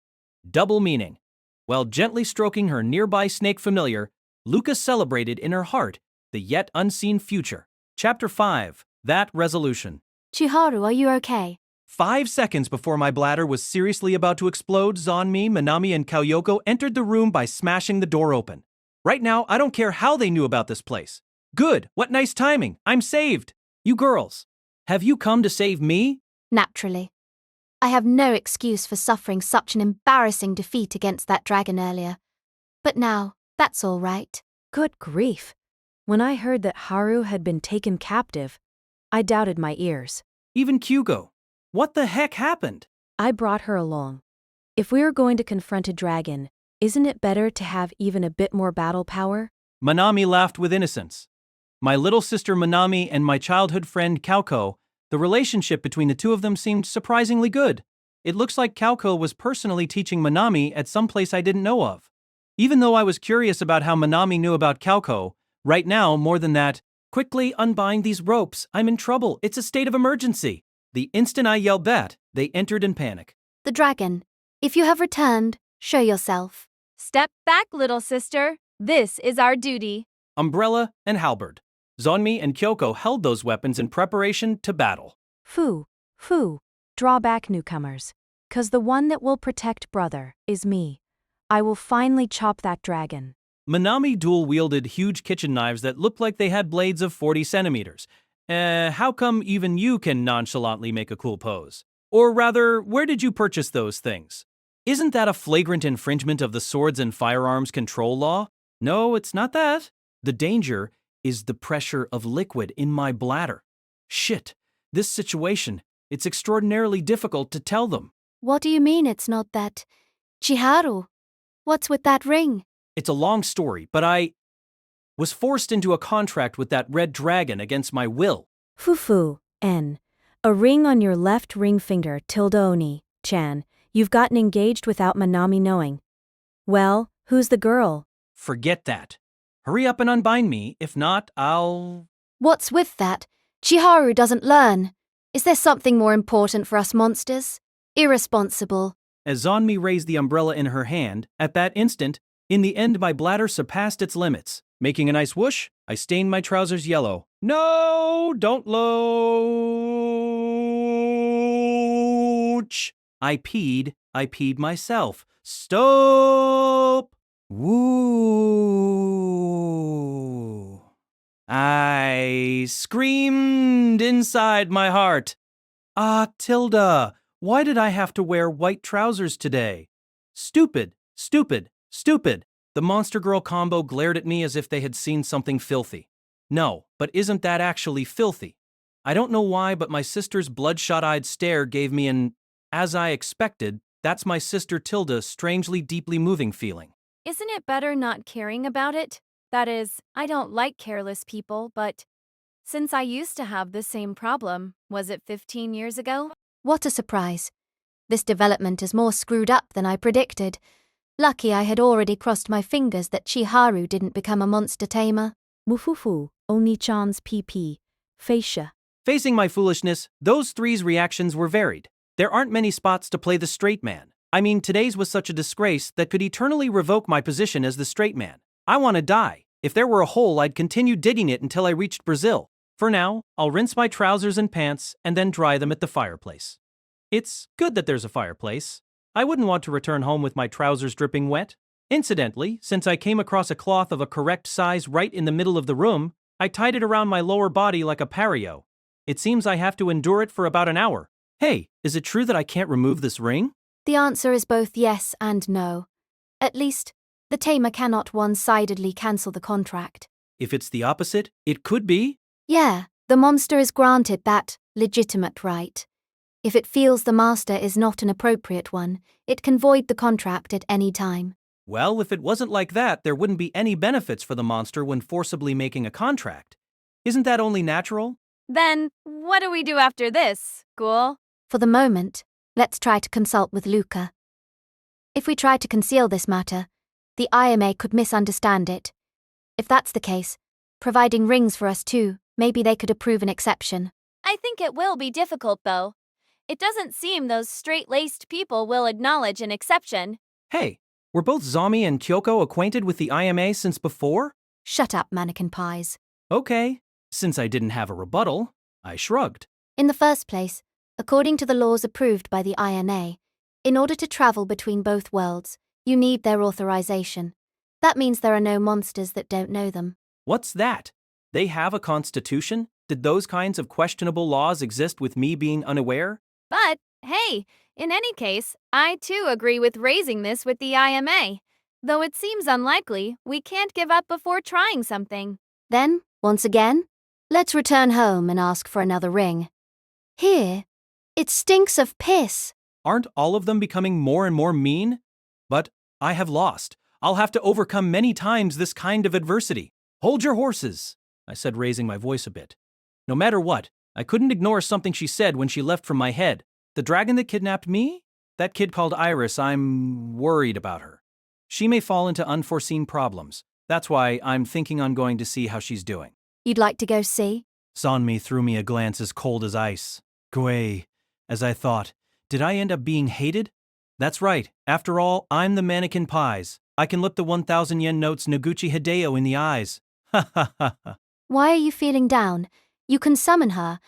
Double meaning. While gently stroking her nearby snake familiar, Luca celebrated in her heart the yet unseen future. Chapter 5. That Resolution.
Chiharu, are you okay?
5 seconds before my bladder was seriously about to explode, Zanmi, Manami, and Kaoyoko entered the room by smashing the door open. Right now, I don't care how they knew about this place. Good, what nice timing. I'm saved. You girls, have you come to save me?
Naturally. I have no excuse for suffering such an embarrassing defeat against that dragon earlier. But now, that's all right.
Good grief. When I heard that Haru had been taken captive, I doubted my ears.
Even Kyugo. What the heck happened?
I brought her along. If we are going to confront a dragon, isn't it better to have even a bit more battle power?
Manami laughed with innocence. My little sister Manami and my childhood friend Kaoko, the relationship between the two of them seemed surprisingly good. It looks like Kaoko was personally teaching Manami at some place I didn't know of. Even though I was curious about how Manami knew about Kaoko, right now, more than that, quickly unbind these ropes. I'm in trouble. It's a state of emergency. The instant I yelled that, they entered in panic.
The dragon, if you have returned, show yourself.
Step back, little sister. This is our duty.
Umbrella and halberd. Zonmi and Kyoko held those weapons in preparation to battle.
Foo, draw back, newcomers. 'Cause the one that will protect brother is me. I will finally chop that dragon.
Manami dual-wielded huge kitchen knives that looked like they had blades of 40 centimeters. How come even you can nonchalantly make a cool pose? Or rather, where did you purchase those things? Isn't that a flagrant infringement of the Swords and Firearms Control Law? No, it's not that. The danger is the pressure of liquid in my bladder. Shit, this situation, it's extraordinarily difficult to tell them.
What do you mean it's not that? Chiharu, what's with that ring?
It's a long story, but I was forced into a contract with that red dragon against my will.
Fufu, N. A ring on your left ring finger, Oni-chan. You've gotten engaged without Manami knowing. Well, who's the girl?
Forget that. Hurry up and unbind me. If not, I'll...
What's with that? Chiharu doesn't learn. Is there something more important for us monsters? Irresponsible.
As Zonmi raised the umbrella in her hand, at that instant, in the end my bladder surpassed its limits. Making a nice whoosh, I stained my trousers yellow. No, don't loach. I peed myself. Stop! Woo! I screamed inside my heart. Ah, Tilda, why did I have to wear white trousers today? Stupid, stupid, stupid. The monster girl combo glared at me as if they had seen something filthy. No, but isn't that actually filthy? I don't know why, but my sister's bloodshot-eyed stare gave me an, as I expected, that's my sister Tilda's strangely deeply moving feeling.
Isn't it better not caring about it? That is, I don't like careless people, but since I used to have the same problem, was it 15 years ago?
What a surprise. This development is more screwed up than I predicted. Lucky I had already crossed my fingers that Chiharu didn't become a monster tamer.
Mufufu, Oni-chan's PP. Fascia.
Facing my foolishness, those three's reactions were varied. There aren't many spots to play the straight man. I mean, today's was such a disgrace that could eternally revoke my position as the straight man. I want to die. If there were a hole, I'd continue digging it until I reached Brazil. For now, I'll rinse my trousers and pants and then dry them at the fireplace. It's good that there's a fireplace. I wouldn't want to return home with my trousers dripping wet. Incidentally, since I came across a cloth of a correct size right in the middle of the room, I tied it around my lower body like a pareo. It seems I have to endure it for about an hour. Hey, is it true that I can't remove this ring?
The answer is both yes and no. At least, the tamer cannot one-sidedly cancel the contract.
If it's the opposite, it could be.
Yeah, the monster is granted that legitimate right. If it feels the master is not an appropriate one, it can void the contract at any time.
Well, if it wasn't like that, there wouldn't be any benefits for the monster when forcibly making a contract. Isn't that only natural?
Then, what do we do after this, Ghoul?
For the moment, let's try to consult with Luca. If we try to conceal this matter, the IMA could misunderstand it. If that's the case, providing rings for us too, maybe they could approve an exception.
I think it will be difficult, though. It doesn't seem those straight-laced people will acknowledge an exception.
Hey, were both Zombie and Kyoko acquainted with the IMA since before?
Shut up, mannequin pies.
Okay. Since I didn't have a rebuttal, I shrugged.
In the first place, according to the laws approved by the INA, in order to travel between both worlds, you need their authorization. That means there are no monsters that don't know them.
What's that? They have a constitution? Did those kinds of questionable laws exist with me being unaware?
But, hey, in any case, I too agree with raising this with the IMA. Though it seems unlikely, we can't give up before trying something.
Then, once again, let's return home and ask for another ring. Here, it stinks of piss.
Aren't all of them becoming more and more mean? But I have lost. I'll have to overcome many times this kind of adversity. Hold your horses, I said, raising my voice a bit. No matter what, I couldn't ignore something she said when she left from my head. The dragon that kidnapped me? That kid called Iris, I'm worried about her. She may fall into unforeseen problems. That's why I'm thinking on going to see how she's doing.
You'd like to go see?
Sonmi threw me a glance as cold as ice. Gwei, as I thought, did I end up being hated? That's right. After all, I'm the mannequin pies. I can look the 1,000 yen notes Noguchi Hideo in the eyes. Ha ha ha ha.
Why are you feeling down? You can summon her,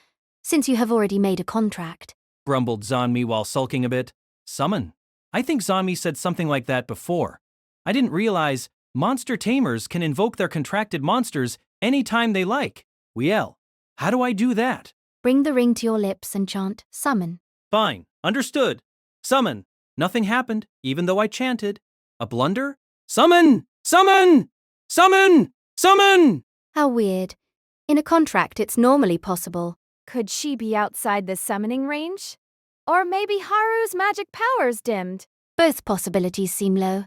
since you have already made a contract.
Grumbled Zanmi while sulking a bit. Summon? I think Zanmi said something like that before. I didn't realize Monster tamers can invoke their contracted monsters anytime they like. Well, how do I do that?
Bring the ring to your lips and chant, summon.
Fine, understood. Summon. Nothing happened, even though I chanted. A blunder? Summon! Summon! Summon! Summon!
How weird. In a contract, it's normally possible.
Could she be outside the summoning range? Or maybe Haru's magic powers dimmed.
Both possibilities seem low.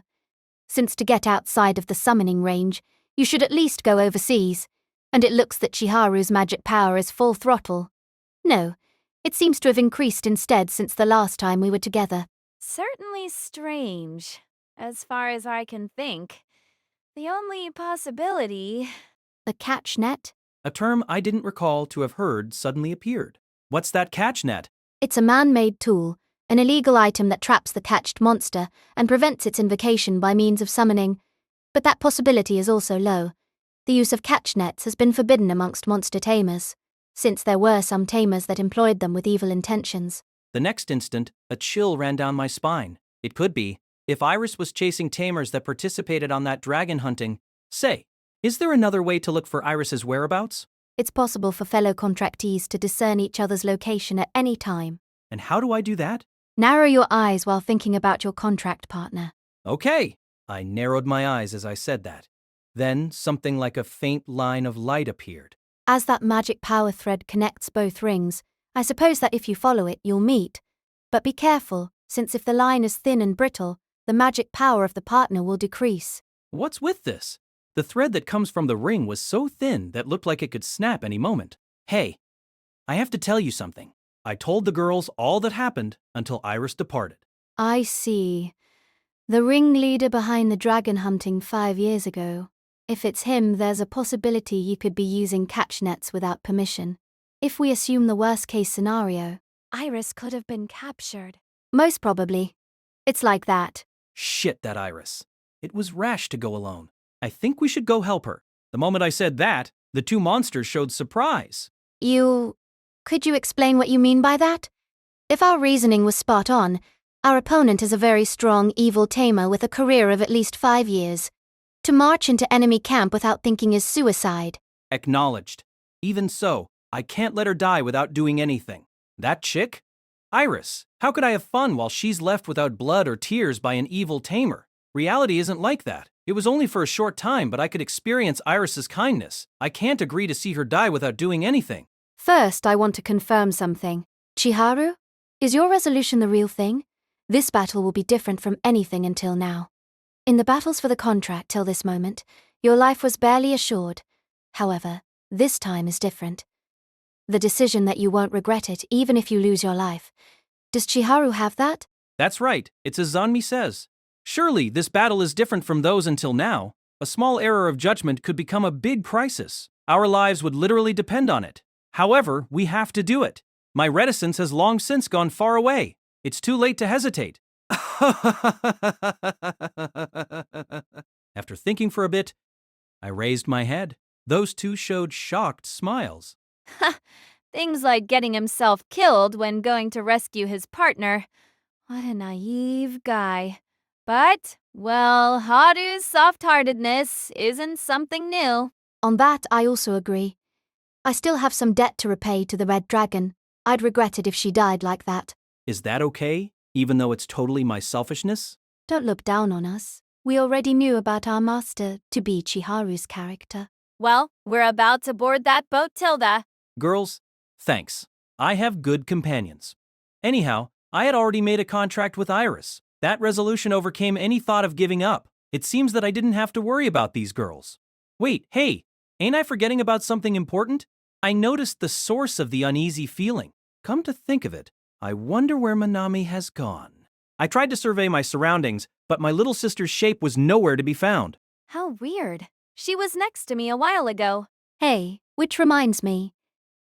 Since to get outside of the summoning range, you should at least go overseas, and it looks that Chiharu's magic power is full throttle. No, it seems to have increased instead since the last time we were together.
Certainly strange, as far as I can think. The only possibility...
The catch net?
A term I didn't recall to have heard suddenly appeared. What's that catch net?
It's a man-made tool, an illegal item that traps the catched monster and prevents its invocation by means of summoning. But that possibility is also low. The use of catch nets has been forbidden amongst monster tamers, since there were some tamers that employed them with evil intentions.
The next instant, a chill ran down my spine. It could be, if Iris was chasing tamers that participated on that dragon hunting. Say, is there another way to look for Iris's whereabouts?
It's possible for fellow contractees to discern each other's location at any time.
And how do I do that?
Narrow your eyes while thinking about your contract partner.
Okay. I narrowed my eyes as I said that. Then something like a faint line of light appeared.
As that magic power thread connects both rings, I suppose that if you follow it, you'll meet. But be careful, since if the line is thin and brittle, the magic power of the partner will decrease.
What's with this? The thread that comes from the ring was so thin that looked like it could snap any moment. Hey, I have to tell you something. I told the girls all that happened until Iris departed.
I see. The ringleader behind the dragon hunting 5 years ago. If it's him, there's a possibility you could be using catch nets without permission. If we assume the worst-case scenario,
Iris could have been captured.
most probably. It's like that.
Shit, that Iris. It was rash to go alone. I think we should go help her. The moment I said that, the two monsters showed surprise.
Could you explain what you mean by that? If our reasoning was spot on, our opponent is a very strong, evil tamer with a career of at least 5 years. To march into enemy camp without thinking is suicide.
Acknowledged. Even so, I can't let her die without doing anything. That chick? Iris. How could I have fun while she's left without blood or tears by an evil tamer? Reality isn't like that. It was only for a short time, but I could experience Iris's kindness. I can't agree to see her die without doing anything.
First, I want to confirm something. Chiharu, is your resolution the real thing? This battle will be different from anything until now. In the battles for the contract till this moment, your life was barely assured. However, this time is different. The decision that you won't regret it even if you lose your life. Does Chiharu have that?
That's right. It's as Zanmi says. Surely this battle is different from those until now. A small error of judgment could become a big crisis. Our lives would literally depend on it. However, we have to do it. My reticence has long since gone far away. It's too late to hesitate. After thinking for a bit, I raised my head. Those two showed shocked smiles.
Things like getting himself killed when going to rescue his partner. What a naive guy. But, well, Haru's soft-heartedness isn't something new.
On that, I also agree. I still have some debt to repay to the Red Dragon. I'd regret it if she died like that.
Is that okay, even though it's totally my selfishness?
Don't look down on us. We already knew about our master to be Chiharu's character.
Well, we're about to board that boat, Tilda.
Girls, thanks. I have good companions. Anyhow, I had already made a contract with Iris. That resolution overcame any thought of giving up. It seems that I didn't have to worry about these girls. Wait, hey, ain't I forgetting about something important? I noticed the source of the uneasy feeling. Come to think of it, I wonder where Manami has gone. I tried to survey my surroundings, but my little sister's shape was nowhere to be found.
How weird. She was next to me a while ago.
Hey, which reminds me,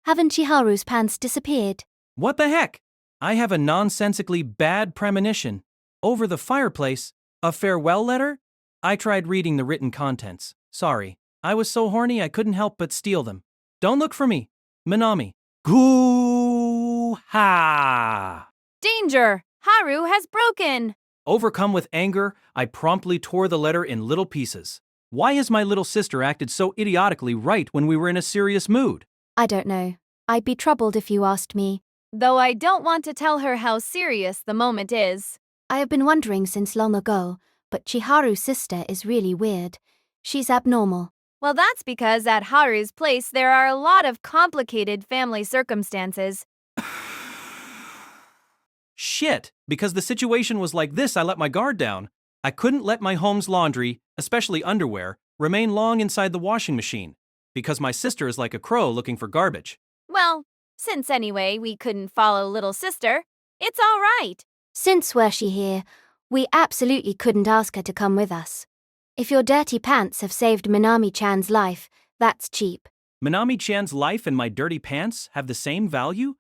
haven't Chiharu's pants disappeared?
What the heck? I have a nonsensically bad premonition. Over the fireplace, a farewell letter? I tried reading the written contents. Sorry, I was so horny I couldn't help but steal them. Don't look for me. Manami. Ghoul! Ha!
Danger! Haru has broken!
Overcome with anger, I promptly tore the letter in little pieces. Why has my little sister acted so idiotically right when we were in a serious mood?
I don't know. I'd be troubled if you asked me.
Though I don't want to tell her how serious the moment is.
I have been wondering since long ago, but Chiharu's sister is really weird. She's abnormal.
Well, that's because at Haru's place there are a lot of complicated family circumstances.
Shit, because the situation was like this, I let my guard down. I couldn't let my home's laundry, especially underwear, remain long inside the washing machine, because my sister is like a crow looking for garbage.
Well, since anyway we couldn't follow little sister, it's all right.
Since were she here, we absolutely couldn't ask her to come with us. If your dirty pants have saved Minami-chan's life, that's cheap.
Minami-chan's life and my dirty pants have the same value?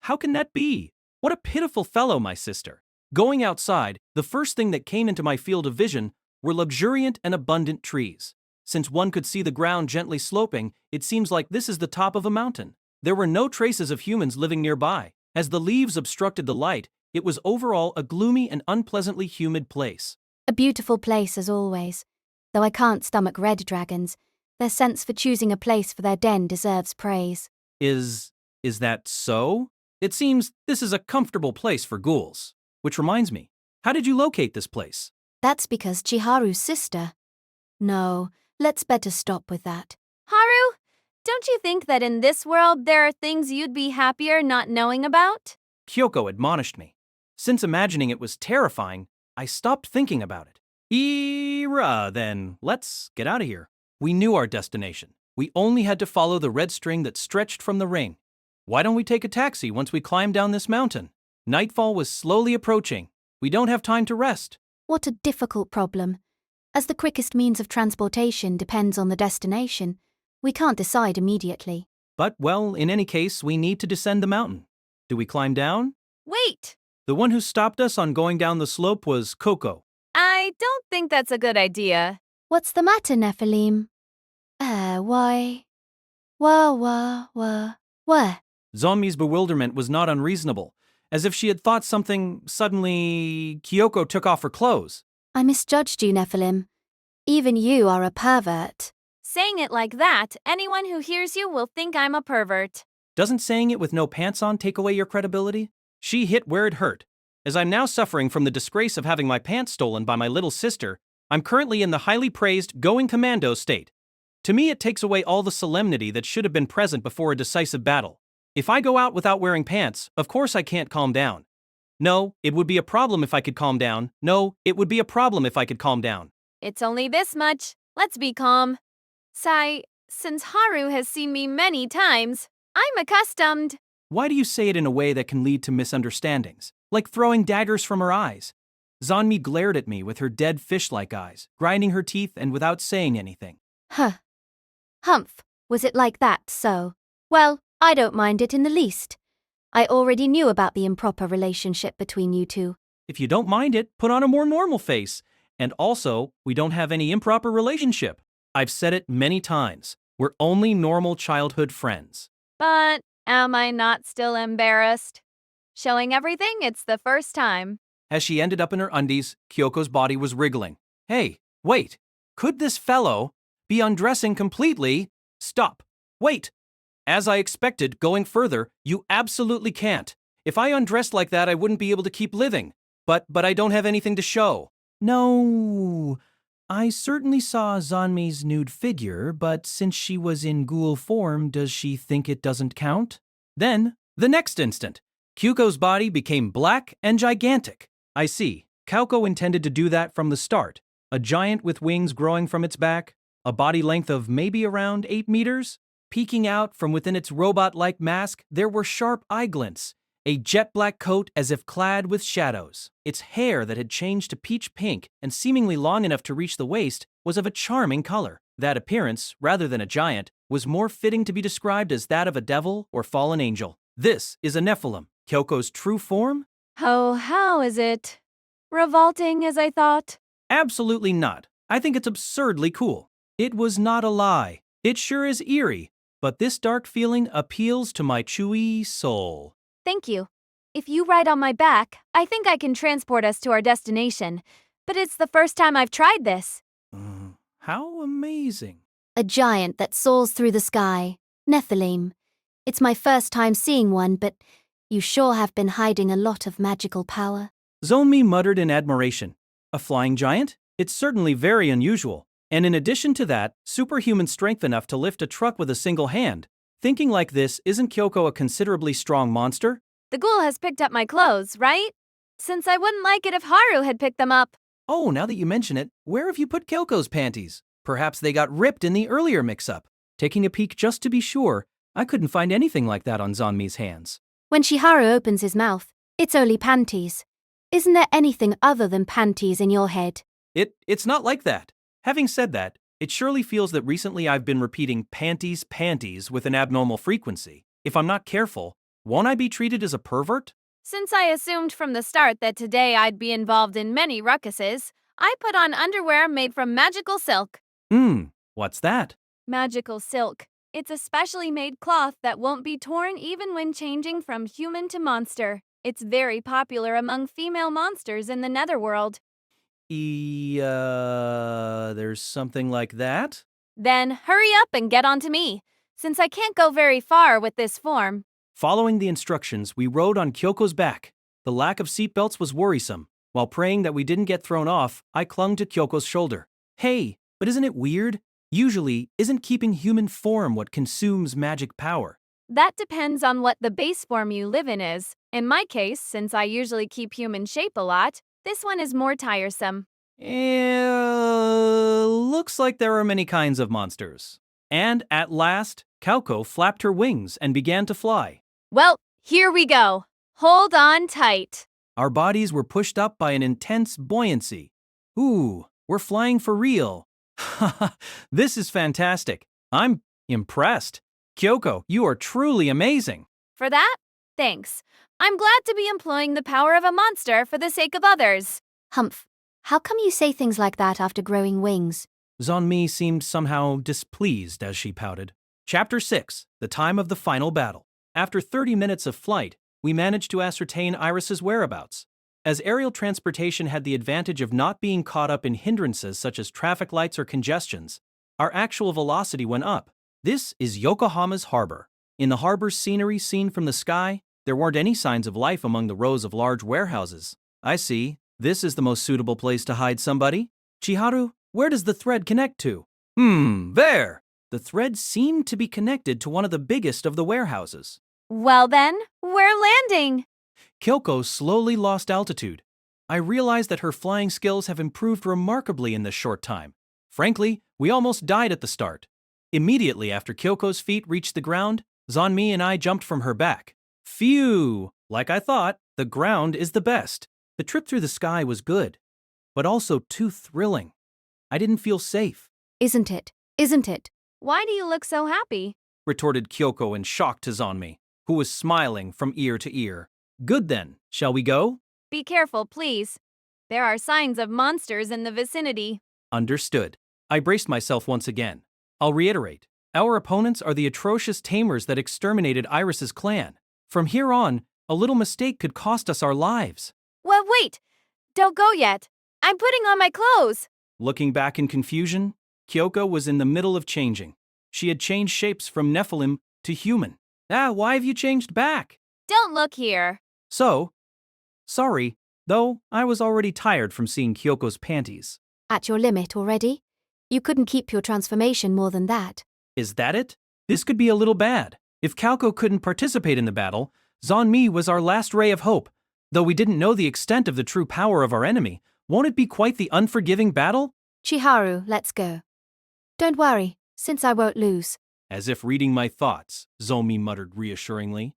How can that be? What a pitiful fellow, my sister. Going outside, the first thing that came into my field of vision were luxuriant and abundant trees. Since one could see the ground gently sloping, it seems like this is the top of a mountain. There were no traces of humans living nearby. As the leaves obstructed the light, it was overall a gloomy and unpleasantly humid place.
A beautiful place as always. Though I can't stomach red dragons, their sense for choosing a place for their den deserves praise.
Is that so? It seems this is a comfortable place for ghouls. Which reminds me, how did you locate this place?
That's because Chiharu's sister. No, let's better stop with that.
Haru, don't you think that in this world there are things you'd be happier not knowing about?
Kyoko admonished me. Since imagining it was terrifying, I stopped thinking about it. Then, let's get out of here. We knew our destination. We only had to follow the red string that stretched from the ring. Why don't we take a taxi once we climb down this mountain? Nightfall was slowly approaching. We don't have time to rest.
What a difficult problem. As the quickest means of transportation depends on the destination, we can't decide immediately.
But, well, in any case, we need to descend the mountain. Do we climb down?
Wait!
The one who stopped us on going down the slope was Coco.
I don't think that's a good idea.
What's the matter, Nephilim? Why? Where?
Zomi's bewilderment was not unreasonable. As if she had thought something, suddenly, Kyoko took off her clothes.
I misjudged you, Nephilim. Even you are a pervert.
Saying it like that, anyone who hears you will think I'm a pervert.
Doesn't saying it with no pants on take away your credibility? She hit where it hurt. As I'm now suffering from the disgrace of having my pants stolen by my little sister, I'm currently in the highly praised going commando state. To me, it takes away all the solemnity that should have been present before a decisive battle. If I go out without wearing pants, of course I can't calm down. No, it would be a problem if I could calm down. No, it would be a problem if I could calm down.
It's only this much. Let's be calm. Since Haru has seen me many times, I'm accustomed.
Why do you say it in a way that can lead to misunderstandings? Like throwing daggers from her eyes. Zanmi glared at me with her dead fish-like eyes, grinding her teeth and without saying anything.
Huh. Humph, was it like that, so? Well, I don't mind it in the least. I already knew about the improper relationship between you two.
If you don't mind it, put on a more normal face. And also, we don't have any improper relationship. I've said it many times. We're only normal childhood friends.
But am I not still embarrassed? Showing everything, it's the first time.
As she ended up in her undies, Kyoko's body was wriggling. Hey, wait. Could this fellow be undressing completely? Stop. Wait. As I expected, going further, you absolutely can't. If I undressed like that, I wouldn't be able to keep living. But I don't have anything to show. No, I certainly saw Zanmi's nude figure, but since she was in ghoul form, does she think it doesn't count? Then, the next instant, Kyuko's body became black and gigantic. I see. Kauko intended to do that from the start. A giant with wings growing from its back, a body length of maybe around 8 meters. Peeking out from within its robot-like mask, there were sharp eye glints, a jet-black coat as if clad with shadows. Its hair that had changed to peach pink and seemingly long enough to reach the waist was of a charming color. That appearance, rather than a giant, was more fitting to be described as that of a devil or fallen angel. This is a Nephilim, Kyoko's true form?
Oh, how is it? Revolting as I thought?
Absolutely not. I think it's absurdly cool. It was not a lie. It sure is eerie. But this dark feeling appeals to my chewy soul.
Thank you. If you ride on my back, I think I can transport us to our destination. But it's the first time I've tried this.
How amazing.
A giant that soars through the sky. Nephilim. It's my first time seeing one, but you sure have been hiding a lot of magical power.
Zonmi muttered in admiration. A flying giant? It's certainly very unusual. And in addition to that, superhuman strength enough to lift a truck with a single hand. Thinking like this, isn't Kyoko a considerably strong monster?
The ghoul has picked up my clothes, right? Since I wouldn't like it if Haru had picked them up.
Oh, now that you mention it, where have you put Kyoko's panties? Perhaps they got ripped in the earlier mix-up. Taking a peek just to be sure, I couldn't find anything like that on Zonmi's hands.
When Shiharu opens his mouth, it's only panties. Isn't there anything other than panties in your head?
It's not like that. Having said that, it surely feels that recently I've been repeating panties, panties with an abnormal frequency. If I'm not careful, won't I be treated as a pervert?
Since I assumed from the start that today I'd be involved in many ruckuses, I put on underwear made from magical silk.
What's that?
Magical silk. It's a specially made cloth that won't be torn even when changing from human to monster. It's very popular among female monsters in the netherworld.
There's something like that?
Then hurry up and get on to me, since I can't go very far with this form.
Following the instructions, we rode on Kyoko's back. The lack of seatbelts was worrisome. While praying that we didn't get thrown off, I clung to Kyoko's shoulder. Hey, but isn't it weird? Usually, isn't keeping human form what consumes magic power?
That depends on what the base form you live in is. In my case, since I usually keep human shape a lot, this one is more tiresome.
Looks like there are many kinds of monsters. And at last, Kyoko flapped her wings and began to fly.
Well, here we go. Hold on tight.
Our bodies were pushed up by an intense buoyancy. Ooh, we're flying for real. This is fantastic. I'm impressed. Kyoko, you are truly amazing.
For that, thanks. I'm glad to be employing the power of a monster for the sake of others.
Humph, how come you say things like that after growing wings?
Zonmi seemed somehow displeased as she pouted. Chapter 6, The Time of the Final Battle. After 30 minutes of flight, we managed to ascertain Iris's whereabouts. As aerial transportation had the advantage of not being caught up in hindrances such as traffic lights or congestions, our actual velocity went up. This is Yokohama's harbor. In the harbor's scenery seen from the sky, there weren't any signs of life among the rows of large warehouses. I see. This is the most suitable place to hide somebody. Chiharu, where does the thread connect to? There! The thread seemed to be connected to one of the biggest of the warehouses.
Well then, we're landing.
Kyoko slowly lost altitude. I realized that her flying skills have improved remarkably in this short time. Frankly, we almost died at the start. Immediately after Kyoko's feet reached the ground, Zonmi and I jumped from her back. Phew! Like I thought, the ground is the best. The trip through the sky was good, but also too thrilling. I didn't feel safe.
Isn't it? Isn't it?
Why do you look so happy?
Retorted Kyoko in shock to Zonmi, who was smiling from ear to ear. Good then, shall we go?
Be careful, please. There are signs of monsters in the vicinity.
Understood. I braced myself once again. I'll reiterate. Our opponents are the atrocious tamers that exterminated Iris's clan. From here on, a little mistake could cost us our lives.
Well, wait! Don't go yet. I'm putting on my clothes.
Looking back in confusion, Kyoko was in the middle of changing. She had changed shapes from Nephilim to human. Why have you changed back?
Don't look here.
Sorry, though I was already tired from seeing Kyoko's panties.
At your limit already? You couldn't keep your transformation more than that.
Is that it? This could be a little bad. If Kyoko couldn't participate in the battle, Zonmi was our last ray of hope. Though we didn't know the extent of the true power of our enemy, won't it be quite the unforgiving battle?
Chiharu, let's go. Don't worry, since I won't lose.
As if reading my thoughts, Zomi muttered reassuringly.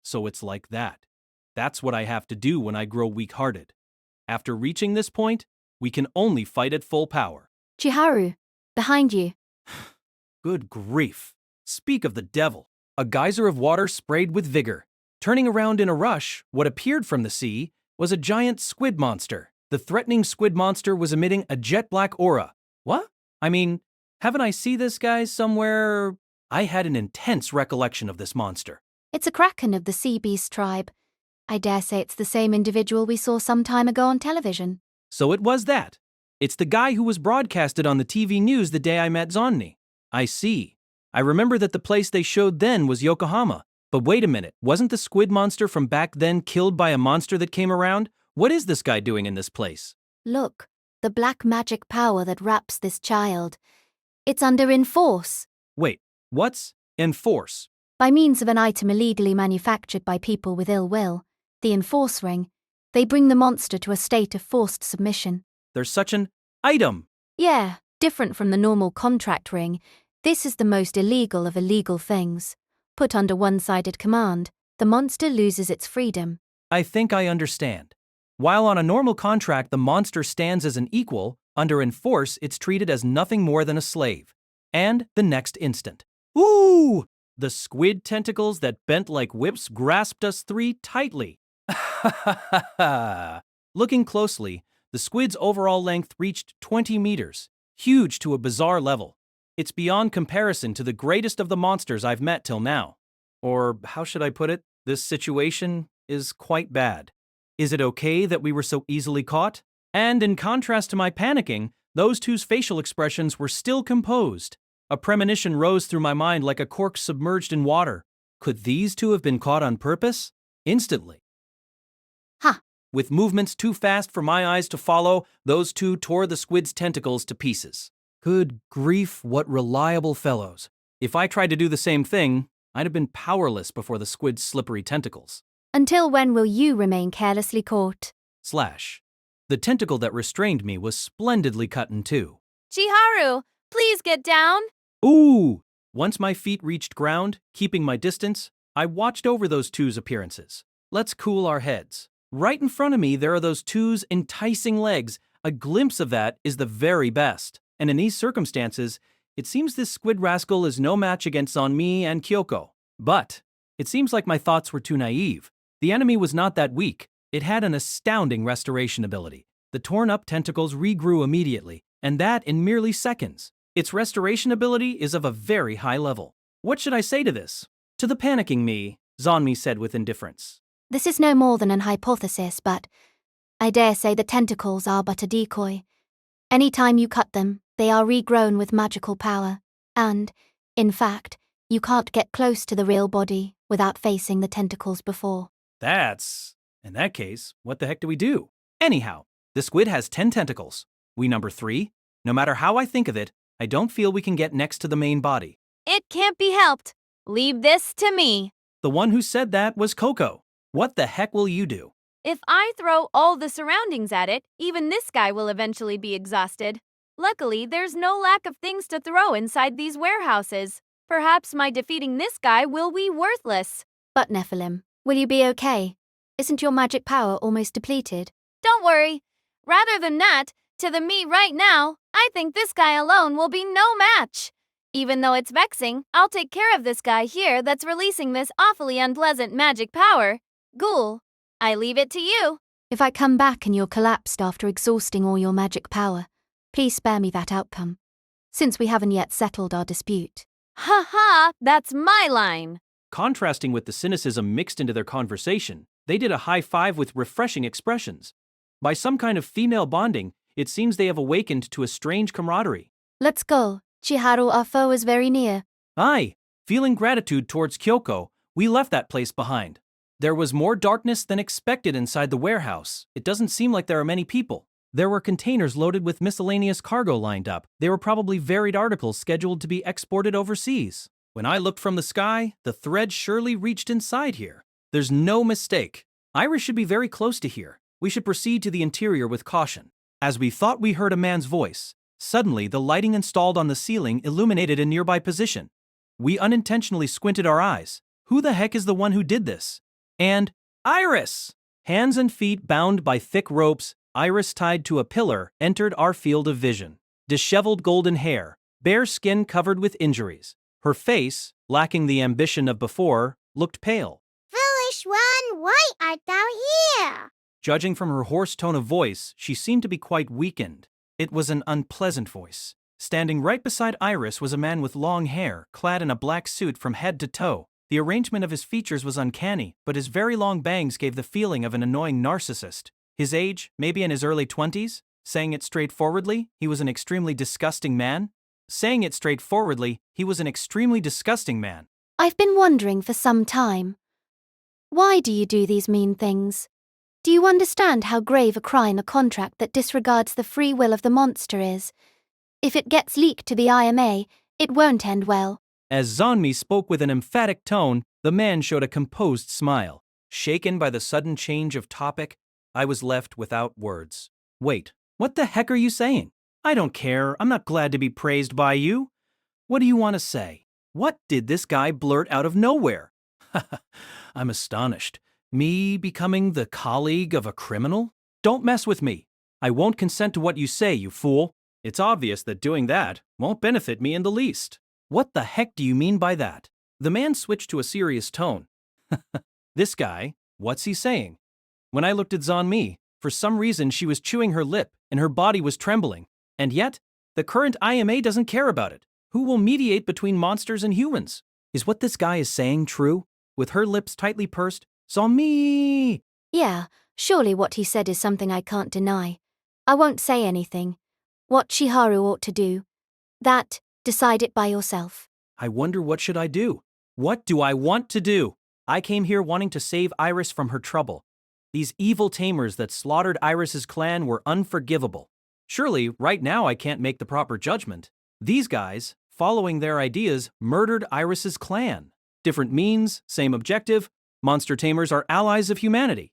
So it's like that. That's what I have to do when I grow weak-hearted. After reaching this point, we can only fight at full power.
Chiharu, behind you.
Good grief. Speak of the devil. A geyser of water sprayed with vigor. Turning around in a rush, what appeared from the sea was a giant squid monster. The threatening squid monster was emitting a jet-black aura. What? I mean, haven't I seen this guy somewhere? I had an intense recollection of this monster.
It's a kraken of the sea beast tribe. I dare say it's the same individual we saw some time ago on television.
So it was that. It's the guy who was broadcasted on the TV news the day I met Zonni. I see. I remember that the place they showed then was Yokohama. But wait a minute, wasn't the squid monster from back then killed by a monster that came around? What is this guy doing in this place?
Look, the black magic power that wraps this child. It's under enforce.
Wait, what's enforce?
By means of an item illegally manufactured by people with ill will, the enforce ring, they bring the monster to a state of forced submission.
There's such an item.
Yeah, different from the normal contract ring, this is the most illegal of illegal things. Put under one-sided command, the monster loses its freedom.
I think I understand. While on a normal contract the monster stands as an equal, under enforce it's treated as nothing more than a slave. And the next instant. Ooh! The squid tentacles that bent like whips grasped us three tightly. Looking closely, the squid's overall length reached 20 meters, huge to a bizarre level. It's beyond comparison to the greatest of the monsters I've met till now. Or, how should I put it? This situation is quite bad. Is it okay that we were so easily caught? And in contrast to my panicking, those two's facial expressions were still composed. A premonition rose through my mind like a cork submerged in water. Could these two have been caught on purpose? Instantly.
Ha!
With movements too fast for my eyes to follow, those two tore the squid's tentacles to pieces. Good grief, what reliable fellows. If I tried to do the same thing, I'd have been powerless before the squid's slippery tentacles.
Until when will you remain carelessly caught?
/ The tentacle that restrained me was splendidly cut in two.
Chiharu, please get down.
Ooh! Once my feet reached ground, keeping my distance, I watched over those two's appearances. Let's cool our heads. Right in front of me there are those two's enticing legs. A glimpse of that is the very best. And in these circumstances, it seems this squid rascal is no match against Onmi and Kyoko. But it seems like my thoughts were too naive. The enemy was not that weak. It had an astounding restoration ability. The torn-up tentacles regrew immediately, and that in merely seconds. Its restoration ability is of a very high level. What should I say to this? To the panicking me, Zonmi said with indifference.
This is no more than an hypothesis, but I dare say the tentacles are but a decoy. Any time you cut them, they are regrown with magical power, and, in fact, you can't get close to the real body without facing the tentacles before.
In that case, what the heck do we do? Anyhow, the squid has 10 tentacles. We number 3. No matter how I think of it, I don't feel we can get next to the main body.
It can't be helped. Leave this to me.
The one who said that was Coco. What the heck will you do?
If I throw all the surroundings at it, even this guy will eventually be exhausted. Luckily, there's no lack of things to throw inside these warehouses. Perhaps my defeating this guy will be worthless.
But Nephilim, will you be okay? Isn't your magic power almost depleted?
Don't worry. Rather than that, to the me right now, I think this guy alone will be no match. Even though it's vexing, I'll take care of this guy here that's releasing this awfully unpleasant magic power. Ghoul, I leave it to you.
If I come back and you're collapsed after exhausting all your magic power, please spare me that outcome, since we haven't yet settled our dispute.
Ha ha, that's my line.
Contrasting with the cynicism mixed into their conversation, they did a high five with refreshing expressions. By some kind of female bonding, it seems they have awakened to a strange camaraderie.
Let's go. Chiharu, our foe is very near.
Aye, feeling gratitude towards Kyoko, we left that place behind. There was more darkness than expected inside the warehouse. It doesn't seem like there are many people. There were containers loaded with miscellaneous cargo lined up. They were probably varied articles scheduled to be exported overseas. When I looked from the sky, the thread surely reached inside here. There's no mistake. Iris should be very close to here. We should proceed to the interior with caution. As we thought we heard a man's voice, suddenly the lighting installed on the ceiling illuminated a nearby position. We unintentionally squinted our eyes. Who the heck is the one who did this? And Iris! Hands and feet bound by thick ropes, Iris tied to a pillar, entered our field of vision. Disheveled golden hair, bare skin covered with injuries. Her face, lacking the ambition of before, looked pale.
Foolish one, why art thou here?
Judging from her hoarse tone of voice, she seemed to be quite weakened. It was an unpleasant voice. Standing right beside Iris was a man with long hair, clad in a black suit from head to toe. The arrangement of his features was uncanny, but his very long bangs gave the feeling of an annoying narcissist. His age, maybe in his early 20s, Saying it straightforwardly, he was an extremely disgusting man? Saying it straightforwardly, he was an extremely disgusting man.
I've been wondering for some time. Why do you do these mean things? Do you understand how grave a crime a contract that disregards the free will of the monster is? If it gets leaked to the IMA, it won't end well.
As Zonmi spoke with an emphatic tone, the man showed a composed smile. Shaken by the sudden change of topic, I was left without words. Wait, what the heck are you saying? I don't care, I'm not glad to be praised by you. What do you want to say? What did this guy blurt out of nowhere? I'm astonished. Me becoming the colleague of a criminal? Don't mess with me. I won't consent to what you say, you fool. It's obvious that doing that won't benefit me in the least. What the heck do you mean by that? The man switched to a serious tone. This guy, what's he saying? When I looked at Zonmi, for some reason she was chewing her lip and her body was trembling. And yet, the current IMA doesn't care about it. Who will mediate between monsters and humans? Is what this guy is saying true? With her lips tightly pursed, Zonmi!
Yeah, surely what he said is something I can't deny. I won't say anything. What Chiharu ought to do. That, decide it by yourself.
I wonder what should I do? What do I want to do? I came here wanting to save Iris from her trouble. These evil tamers that slaughtered Iris's clan were unforgivable. Surely, right now I can't make the proper judgment. These guys, following their ideas, murdered Iris's clan. Different means, same objective. Monster tamers are allies of humanity.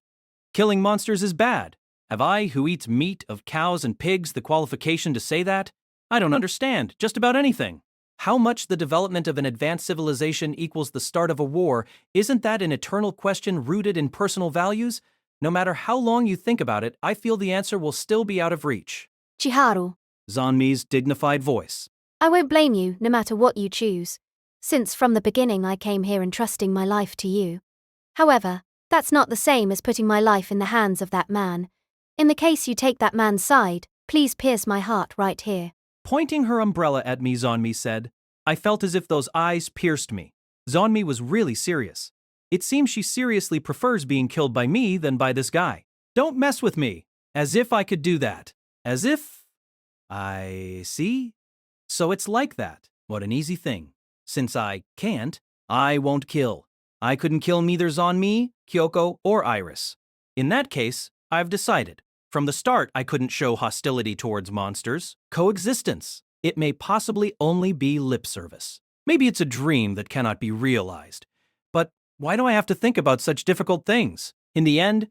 Killing monsters is bad. Have I, who eats meat of cows and pigs, the qualification to say that? I don't understand just about anything. How much the development of an advanced civilization equals the start of a war, isn't that an eternal question rooted in personal values? No matter how long you think about it, I feel the answer will still be out of reach.
Chiharu,
Zonmi's dignified voice.
I won't blame you no matter what you choose, since from the beginning I came here entrusting my life to you. However, that's not the same as putting my life in the hands of that man. In the case you take that man's side, please pierce my heart right here.
Pointing her umbrella at me, Zonmi said. I felt as if those eyes pierced me. Zonmi was really serious. It seems she seriously prefers being killed by me than by this guy. Don't mess with me. As if I could do that. As if... I see. So it's like that. What an easy thing. Since I can't, I won't kill. I couldn't kill neither Zonmi, Kyoko, or Iris. In that case, I've decided. From the start, I couldn't show hostility towards monsters. Coexistence. It may possibly only be lip service. Maybe it's a dream that cannot be realized. But why do I have to think about such difficult things? In the end,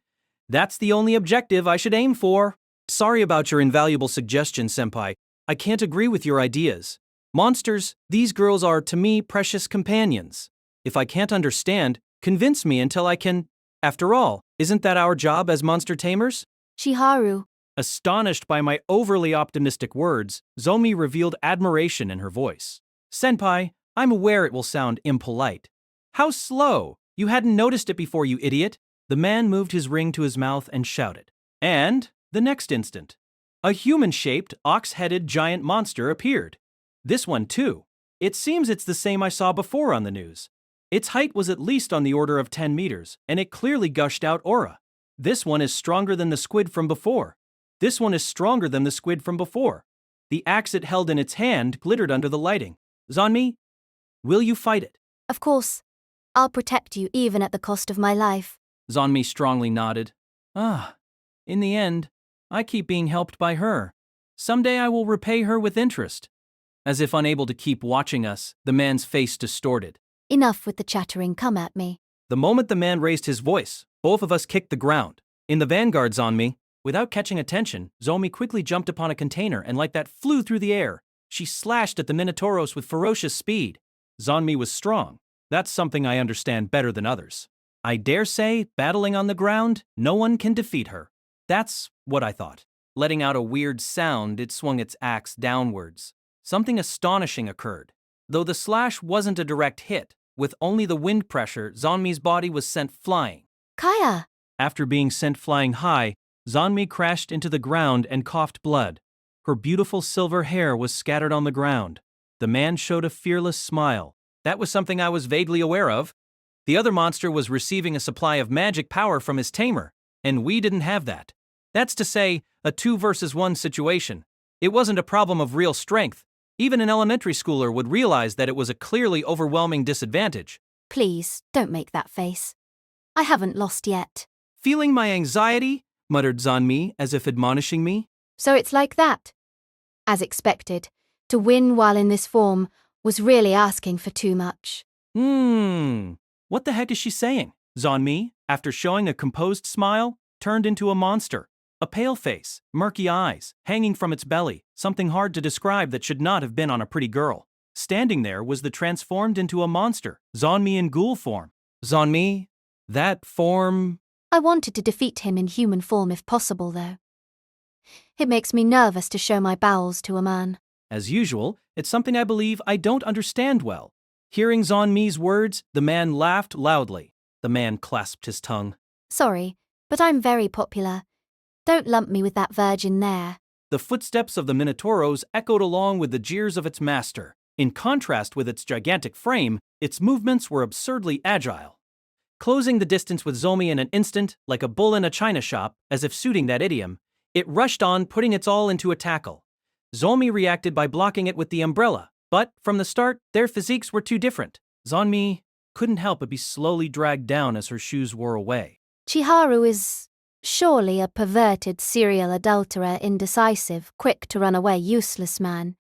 that's the only objective I should aim for. Sorry about your invaluable suggestion, Senpai. I can't agree with your ideas. Monsters, these girls are, to me, precious companions. If I can't understand, convince me until I can. After all, isn't that our job as monster tamers?
Chiharu.
Astonished by my overly optimistic words, Zomi revealed admiration in her voice. Senpai, I'm aware it will sound impolite. How slow! You hadn't noticed it before, you idiot! The man moved his ring to his mouth and shouted. And, the next instant, a human-shaped, ox-headed giant monster appeared. This one, too. It seems it's the same I saw before on the news. Its height was at least on the order of 10 meters, and it clearly gushed out aura. This one is stronger than the squid from before. This one is stronger than the squid from before. The axe it held in its hand glittered under the lighting. Zonmi, will you fight it?
Of course. I'll protect you even at the cost of my life.
Zonmi strongly nodded. In the end, I keep being helped by her. Someday I will repay her with interest. As if unable to keep watching us, the man's face distorted.
Enough with the chattering, come at me.
The moment the man raised his voice, both of us kicked the ground. In the vanguard, Zonmi, without catching attention, Zomi quickly jumped upon a container and like that flew through the air. She slashed at the Minotauros with ferocious speed. Zonmi was strong. That's something I understand better than others. I dare say, battling on the ground, no one can defeat her. That's what I thought. Letting out a weird sound, it swung its axe downwards. Something astonishing occurred. Though the slash wasn't a direct hit, with only the wind pressure, Zonmi's body was sent flying.
Kaya!
After being sent flying high, Zonmi crashed into the ground and coughed blood. Her beautiful silver hair was scattered on the ground. The man showed a fearless smile. That was something I was vaguely aware of. The other monster was receiving a supply of magic power from his tamer, and we didn't have that. That's to say, a 2 versus 1 situation. It wasn't a problem of real strength. Even an elementary schooler would realize that it was a clearly overwhelming disadvantage.
Please, don't make that face. I haven't lost yet.
Feeling my anxiety, muttered Zanmi as if admonishing me.
So it's like that. As expected, to win while in this form was really asking for too much.
What the heck is she saying? Zanmi, after showing a composed smile, turned into a monster. A pale face, murky eyes, hanging from its belly, something hard to describe that should not have been on a pretty girl. Standing there was the transformed into a monster, Zanmi in ghoul form. Zanmi, that form...
I wanted to defeat him in human form if possible, though. It makes me nervous to show my bowels to a man.
As usual, it's something I believe I don't understand well. Hearing Zanmi's words, the man laughed loudly. The man clasped his tongue.
Sorry, but I'm very popular. Don't lump me with that virgin there.
The footsteps of the Minotauros echoed along with the jeers of its master. In contrast with its gigantic frame, its movements were absurdly agile. Closing the distance with Zomi in an instant, like a bull in a china shop, as if suiting that idiom, it rushed on, putting its all into a tackle. Zomi reacted by blocking it with the umbrella, but, from the start, their physiques were too different. Zanmi couldn't help but be slowly dragged down as her shoes wore away.
Chiharu is surely a perverted serial adulterer, indecisive, quick to run away, useless man.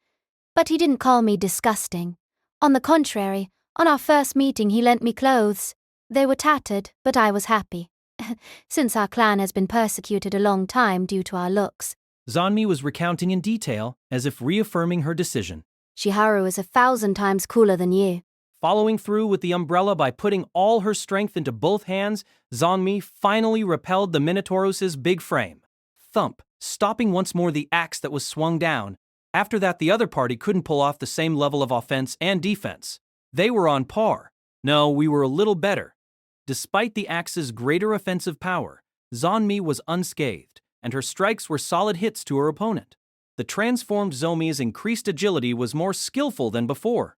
But he didn't call me disgusting. On the contrary, on our first meeting he lent me clothes. They were tattered, but I was happy. Since our clan has been persecuted a long time due to our looks.
Zanmi was recounting in detail, as if reaffirming her decision.
Chiharu is 1,000 times cooler than you.
Following through with the umbrella by putting all her strength into both hands, Zanmi finally repelled the Minotauros' big frame. Thump, stopping once more the axe that was swung down. After that, the other party couldn't pull off the same level of offense and defense. They were on par. No, we were a little better. Despite the axe's greater offensive power, Zanmi was unscathed, and her strikes were solid hits to her opponent. The transformed Zomi's increased agility was more skillful than before.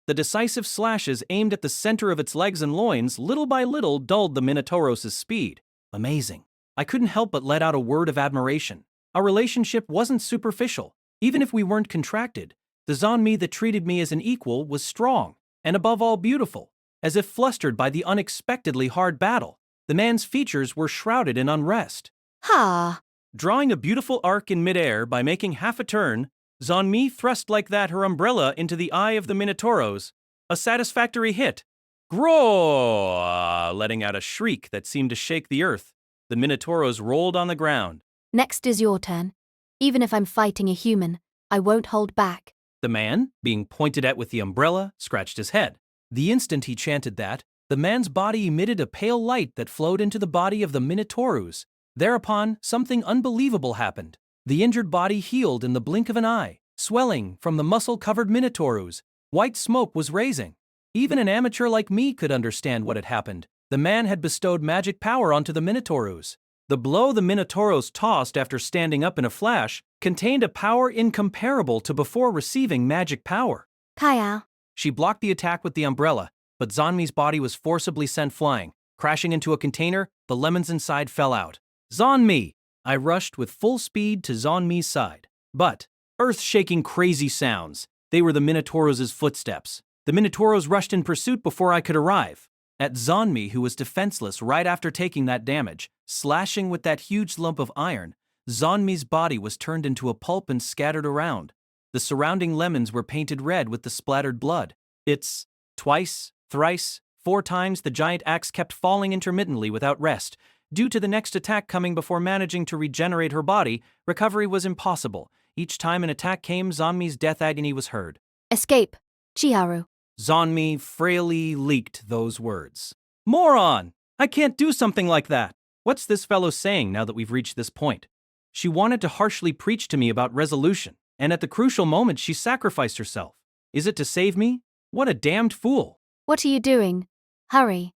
The decisive slashes aimed at the center of its legs and loins little by little dulled the Minotauros' speed. Amazing. I couldn't help but let out a word of admiration. Our relationship wasn't superficial. Even if we weren't contracted, the Zanmi that treated me as an equal was strong, and above all beautiful. As if flustered by the unexpectedly hard battle, the man's features were shrouded in unrest.
Ha!
Drawing a beautiful arc in midair by making half a turn, Zanmi thrust like that her umbrella into the eye of the Minotauros. A satisfactory hit. Grow! Letting out a shriek that seemed to shake the earth. The Minotauros rolled on the ground.
Next is your turn. Even if I'm fighting a human, I won't hold back.
The man, being pointed at with the umbrella, scratched his head. The instant he chanted that, the man's body emitted a pale light that flowed into the body of the Minotauros. Thereupon, something unbelievable happened. The injured body healed in the blink of an eye, swelling from the muscle-covered Minotauros. White smoke was raising. Even an amateur like me could understand what had happened. The man had bestowed magic power onto the Minotauros. The blow the Minotauros tossed after standing up in a flash contained a power incomparable to before receiving magic power.
Kaya.
She blocked the attack with the umbrella, but Zanmi's body was forcibly sent flying. Crashing into a container, the lemons inside fell out. Zanmi! I rushed with full speed to Zanmi's side. But, earth-shaking crazy sounds. They were the Minotauros' footsteps. The Minotauros rushed in pursuit before I could arrive. At Zanmi, who was defenseless right after taking that damage, slashing with that huge lump of iron, Zanmi's body was turned into a pulp and scattered around. The surrounding lemons were painted red with the splattered blood. It's twice, thrice, 4 times the giant axe kept falling intermittently without rest. Due to the next attack coming before managing to regenerate her body, recovery was impossible. Each time an attack came, Zanmi's death agony was heard.
Escape. Chiharu.
Zanmi frailly leaked those words. Moron! I can't do something like that! What's this fellow saying now that we've reached this point? She wanted to harshly preach to me about resolution, and at the crucial moment she sacrificed herself. Is it to save me? What a damned fool!
What are you doing? Hurry.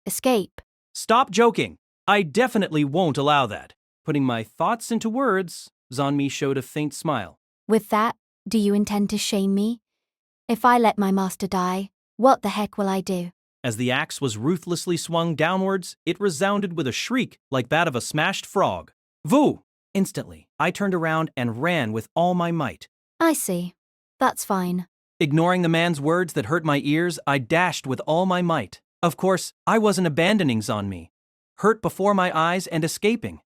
Escape.
Stop joking! I definitely won't allow that. Putting my thoughts into words, Zanmi showed a faint smile.
With that, do you intend to shame me? If I let my master die, what the heck will I do?
As the axe was ruthlessly swung downwards, it resounded with a shriek like that of a smashed frog. Voo! Instantly, I turned around and ran with all my might.
I see. That's fine.
Ignoring the man's words that hurt my ears, I dashed with all my might. Of course, I wasn't abandoning Zonmi. Hurt before my eyes and escaping.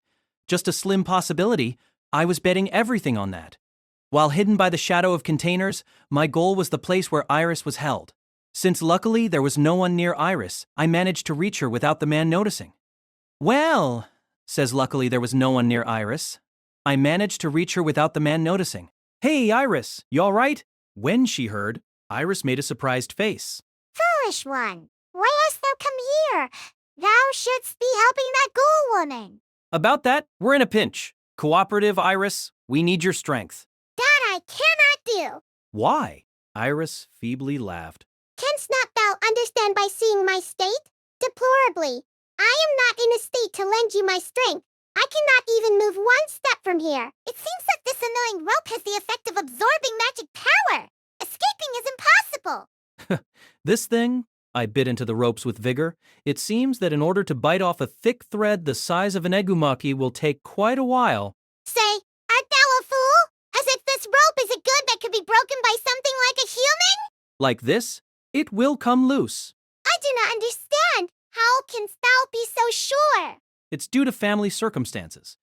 Just a slim possibility, I was betting everything on that. While hidden by the shadow of containers, my goal was the place where Iris was held. Since luckily there was no one near Iris, I managed to reach her without the man noticing. Well, says luckily there was no one near Iris. I managed to reach her without the man noticing. Hey, Iris, you all right? When she heard, Iris made a surprised face.
Foolish one, why hast thou come here? Thou shouldst be helping that ghoul woman.
About that, we're in a pinch. Cooperative, Iris, we need your strength.
That I cannot do.
Why? Iris feebly laughed.
Canst not thou understand by seeing my state? Deplorably. I am not in a state to lend you my strength. I cannot even move one step from here. It seems that this annoying rope has the effect of absorbing magic power. Escaping is impossible.
This thing? I bit into the ropes with vigor. It seems that in order to bite off a thick thread the size of an egumaki will take quite a while.
Say, art thou a fool? As if this rope is a good that could be broken by something like a human?
Like this, it will come loose.
I do not understand. How canst thou be so sure?
It's due to family circumstances.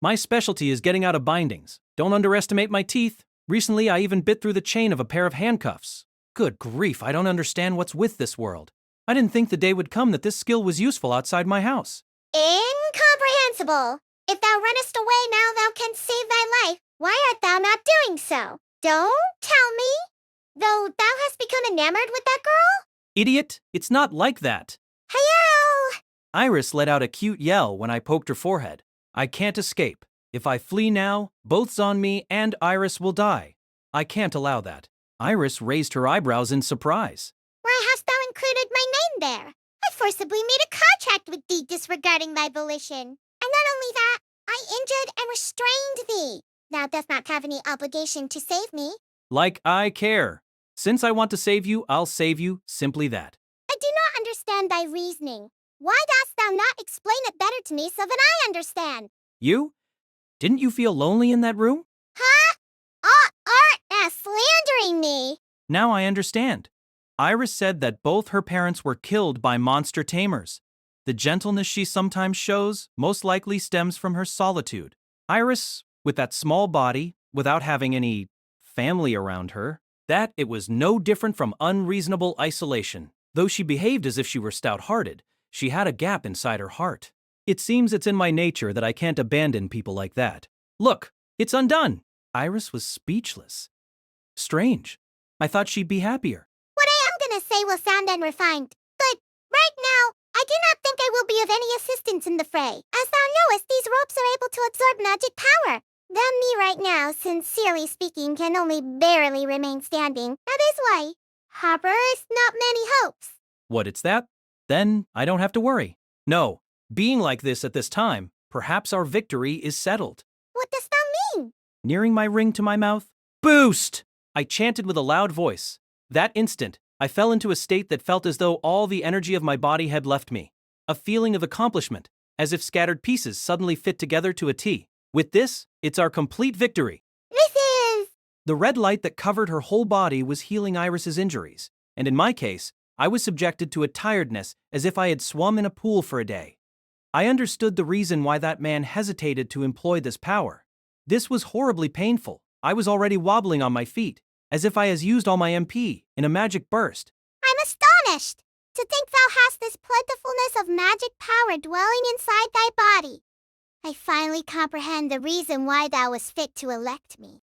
My specialty is getting out of bindings. Don't underestimate my teeth. Recently, I even bit through the chain of a pair of handcuffs. Good grief, I don't understand what's with this world. I didn't think the day would come that this skill was useful outside my house.
Incomprehensible. If thou runnest away now thou canst save thy life, why art thou not doing so? Don't tell me. Though thou hast become enamored with that girl?
Idiot, it's not like that.
Hello!
Iris let out a cute yell when I poked her forehead. I can't escape. If I flee now, both Zonmi and Iris will die. I can't allow that. Iris raised her eyebrows in surprise.
Why hast thou included my name there? I forcibly made a contract with thee disregarding thy volition. And not only that, I injured and restrained thee. Thou dost not have any obligation to save me.
Like I care. Since I want to save you, I'll save you, simply that.
I do not understand thy reasoning. Why dost thou not explain it better to me so that I understand?
You? Didn't you feel lonely in that room?
Huh? Art thou slandering me?
Now I understand. Iris said that both her parents were killed by monster tamers. The gentleness she sometimes shows most likely stems from her solitude. Iris, with that small body, without having any family around her, that it was no different from unreasonable isolation. Though she behaved as if she were stout-hearted, she had a gap inside her heart. It seems it's in my nature that I can't abandon people like that. Look, it's undone. Iris was speechless. Strange. I thought she'd be happier.
What I am gonna say will sound unrefined, but right now, I do not think I will be of any assistance in the fray. As thou knowest, these ropes are able to absorb magic power. Then me right now, sincerely speaking, can only barely remain standing. That is why harborest not many hopes.
What, it's that? Then I don't have to worry. No, being like this at this time, perhaps our victory is settled.
What dost thou mean?
Nearing my ring to my mouth, boost! I chanted with a loud voice. That instant, I fell into a state that felt as though all the energy of my body had left me. A feeling of accomplishment, as if scattered pieces suddenly fit together to a T. With this, it's our complete victory.
This is...
The red light that covered her whole body was healing Iris's injuries, and in my case, I was subjected to a tiredness as if I had swum in a pool for a day. I understood the reason why that man hesitated to employ this power. This was horribly painful. I was already wobbling on my feet, as if I had used all my MP in a magic burst.
I'm astonished to think thou hast this plentifulness of magic power dwelling inside thy body. I finally comprehend the reason why thou wast fit to elect me.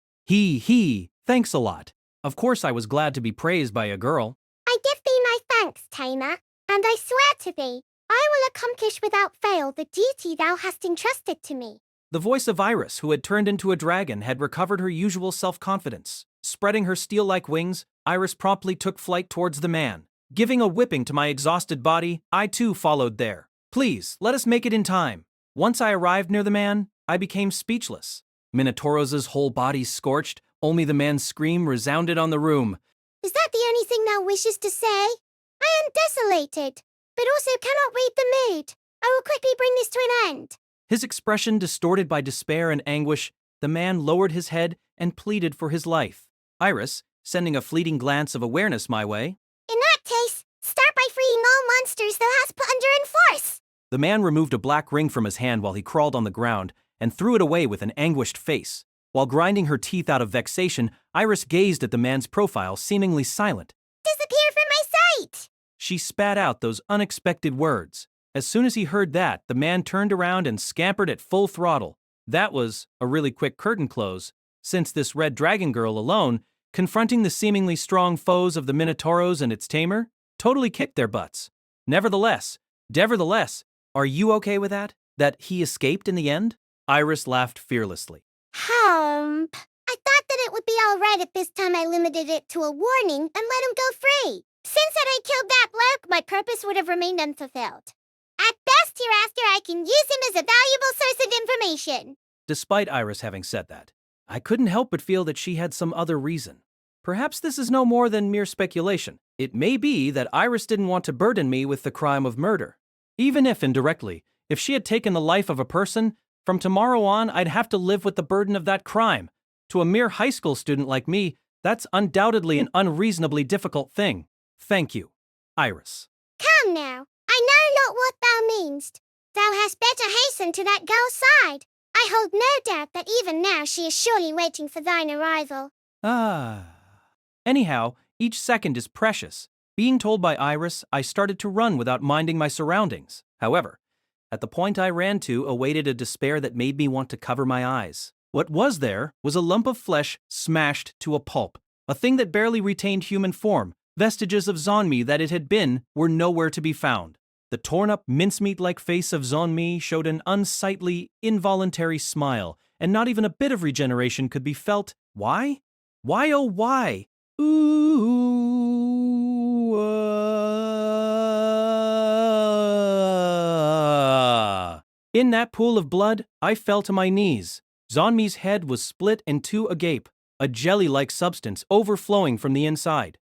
Thanks a lot. Of course I was glad to be praised by a girl.
I give thee my thanks, Taima, and I swear to thee, I will accomplish without fail the duty thou hast entrusted to me.
The voice of Iris, who had turned into a dragon, had recovered her usual self-confidence. Spreading her steel-like wings, Iris promptly took flight towards the man. Giving a whipping to my exhausted body, I too followed there. Please, let us make it in time. Once I arrived near the man, I became speechless. Minotauros' whole body scorched, only the man's scream resounded on the room.
Is that the only thing thou wishes to say? I am desolated, but also cannot read the mood. I will quickly bring this to an end.
His expression distorted by despair and anguish, the man lowered his head and pleaded for his life. Iris, sending a fleeting glance of awareness my way.
In that case, start by freeing all monsters thou hast put under enforce.
The man removed a black ring from his hand while he crawled on the ground and threw it away with an anguished face. While grinding her teeth out of vexation, Iris gazed at the man's profile, seemingly silent.
Disappear from my sight!
She spat out those unexpected words. As soon as he heard that, the man turned around and scampered at full throttle. That was a really quick curtain close, since this red dragon girl alone, confronting the seemingly strong foes of the Minotauros and its tamer, totally kicked their butts. Nevertheless, are you okay with that? That he escaped in the end? Iris laughed fearlessly.
Hump. I thought that it would be all right if this time I limited it to a warning and let him go free. Since that I killed that bloke, my purpose would have remained unfulfilled. At best, hereafter, I can use him as a valuable source of information.
Despite Iris having said that, I couldn't help but feel that she had some other reason. Perhaps this is no more than mere speculation. It may be that Iris didn't want to burden me with the crime of murder. Even if indirectly, if she had taken the life of a person, from tomorrow on I'd have to live with the burden of that crime. To a mere high school student like me, that's undoubtedly an unreasonably difficult thing. Thank you, Iris.
Come now, I know not what thou meanst. Thou hast better hasten to that girl's side. I hold no doubt that even now she is surely waiting for thine arrival.
Anyhow, each second is precious. Being told by Iris, I started to run without minding my surroundings. However, at the point I ran to awaited a despair that made me want to cover my eyes. What was there was a lump of flesh smashed to a pulp, a thing that barely retained human form. Vestiges of Zonmi that it had been were nowhere to be found. The torn-up mincemeat-like face of Zonmi showed an unsightly, involuntary smile, and not even a bit of regeneration could be felt. Why? Why, oh why? In that pool of blood, I fell to my knees. Zonmi's head was split in two agape, a jelly-like substance overflowing from the inside.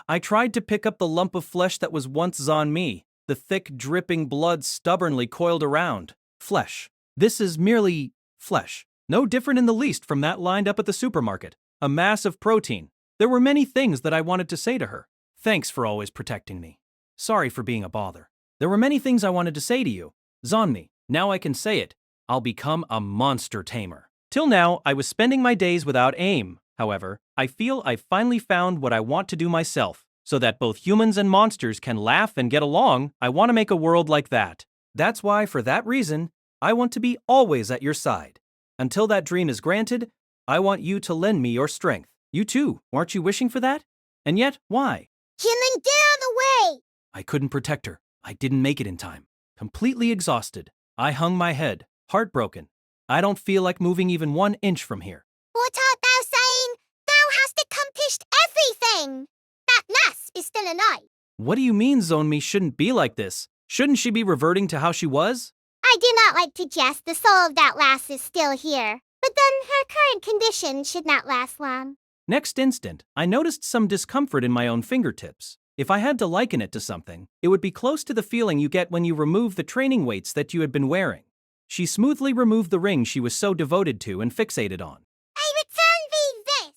I tried to pick up the lump of flesh that was once Zonmi. The thick, dripping blood stubbornly coiled around. Flesh. This is merely flesh. No different in the least from that lined up at the supermarket. A mass of protein. There were many things that I wanted to say to her. Thanks for always protecting me. Sorry for being a bother. There were many things I wanted to say to you. Zonmi, now I can say it. I'll become a monster tamer. Till now, I was spending my days without aim. However, I feel I finally found what I want to do myself. So that both humans and monsters can laugh and get along, I want to make a world like that. That's why, for that reason, I want to be always at your side. Until that dream is granted, I want you to lend me your strength. You too, aren't you wishing for that? And yet, why?
Human, get out of the way!
I couldn't protect her. I didn't make it in time. Completely exhausted, I hung my head, heartbroken. I don't feel like moving even 1 inch from here.
What art thou saying? Thou hast accomplished everything! That lass is still alive.
What do you mean Zonmi shouldn't be like this? Shouldn't she be reverting to how she was?
I do not like to jest. The soul of that lass is still here. But then her current condition should not last long.
Next instant, I noticed some discomfort in my own fingertips. If I had to liken it to something, it would be close to the feeling you get when you remove the training weights that you had been wearing. She smoothly removed the ring she was so devoted to and fixated on.
I return thee this!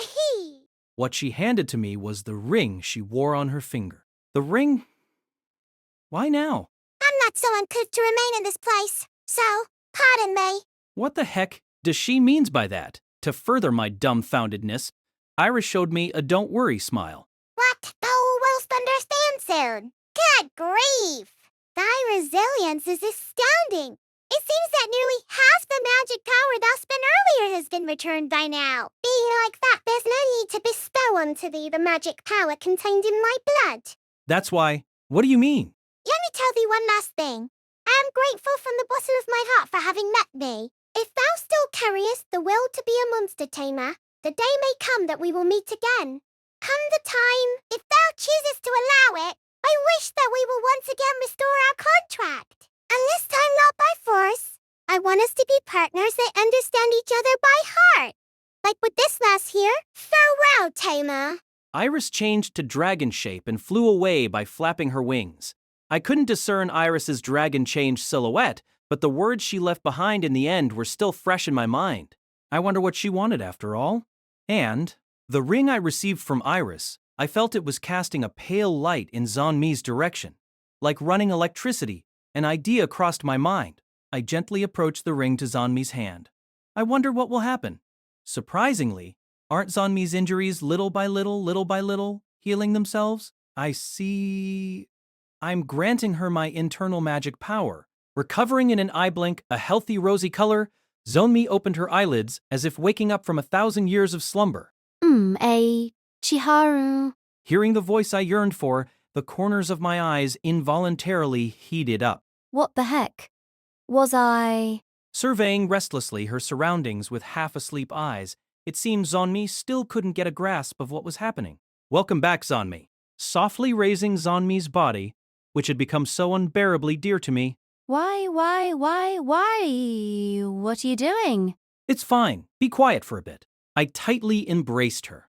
He.
What she handed to me was the ring she wore on her finger. The ring? Why now?
I'm not so uncouth to remain in this place, so pardon me.
What the heck does she means by that? To further my dumbfoundedness, Iris showed me a don't worry smile.
What? Thou wilt understand soon. Good grief! Thy resilience is astounding. It seems that nearly half the magic power thou spent earlier has been returned by now. Being like that, there's no need to bestow unto thee the magic power contained in my blood.
That's why. What do you mean?
Let me tell thee one last thing. I am grateful from the bottom of my heart for having met thee. If thou still carriest the will to be a monster tamer, the day may come that we will meet again. Come the time, if thou choosest to allow it, I wish that we will once again restore our contract. And this time not by force. I want us to be partners that understand each other by heart. Like with this lass here, farewell, tamer.
Iris changed to dragon shape and flew away by flapping her wings. I couldn't discern Iris's dragon-changed silhouette, but the words she left behind in the end were still fresh in my mind. I wonder what she wanted after all. And the ring I received from Iris, I felt it was casting a pale light in Zonmi's direction. Like running electricity, an idea crossed my mind. I gently approached the ring to Zonmi's hand. I wonder what will happen. Surprisingly, aren't Zonmi's injuries little by little, healing themselves? I see. I'm granting her my internal magic power. Recovering in an eye blink a healthy rosy color, Zonmi opened her eyelids as if waking up from 1,000 years of slumber.
Chiharu.
Hearing the voice I yearned for, the corners of my eyes involuntarily heated up.
What the heck? Was I?
Surveying restlessly her surroundings with half-asleep eyes, it seemed Zonmi still couldn't get a grasp of what was happening. Welcome back, Zonmi. Softly raising Zonmi's body, which had become so unbearably dear to me.
Why? What are you doing?
It's fine. Be quiet for a bit. I tightly embraced her.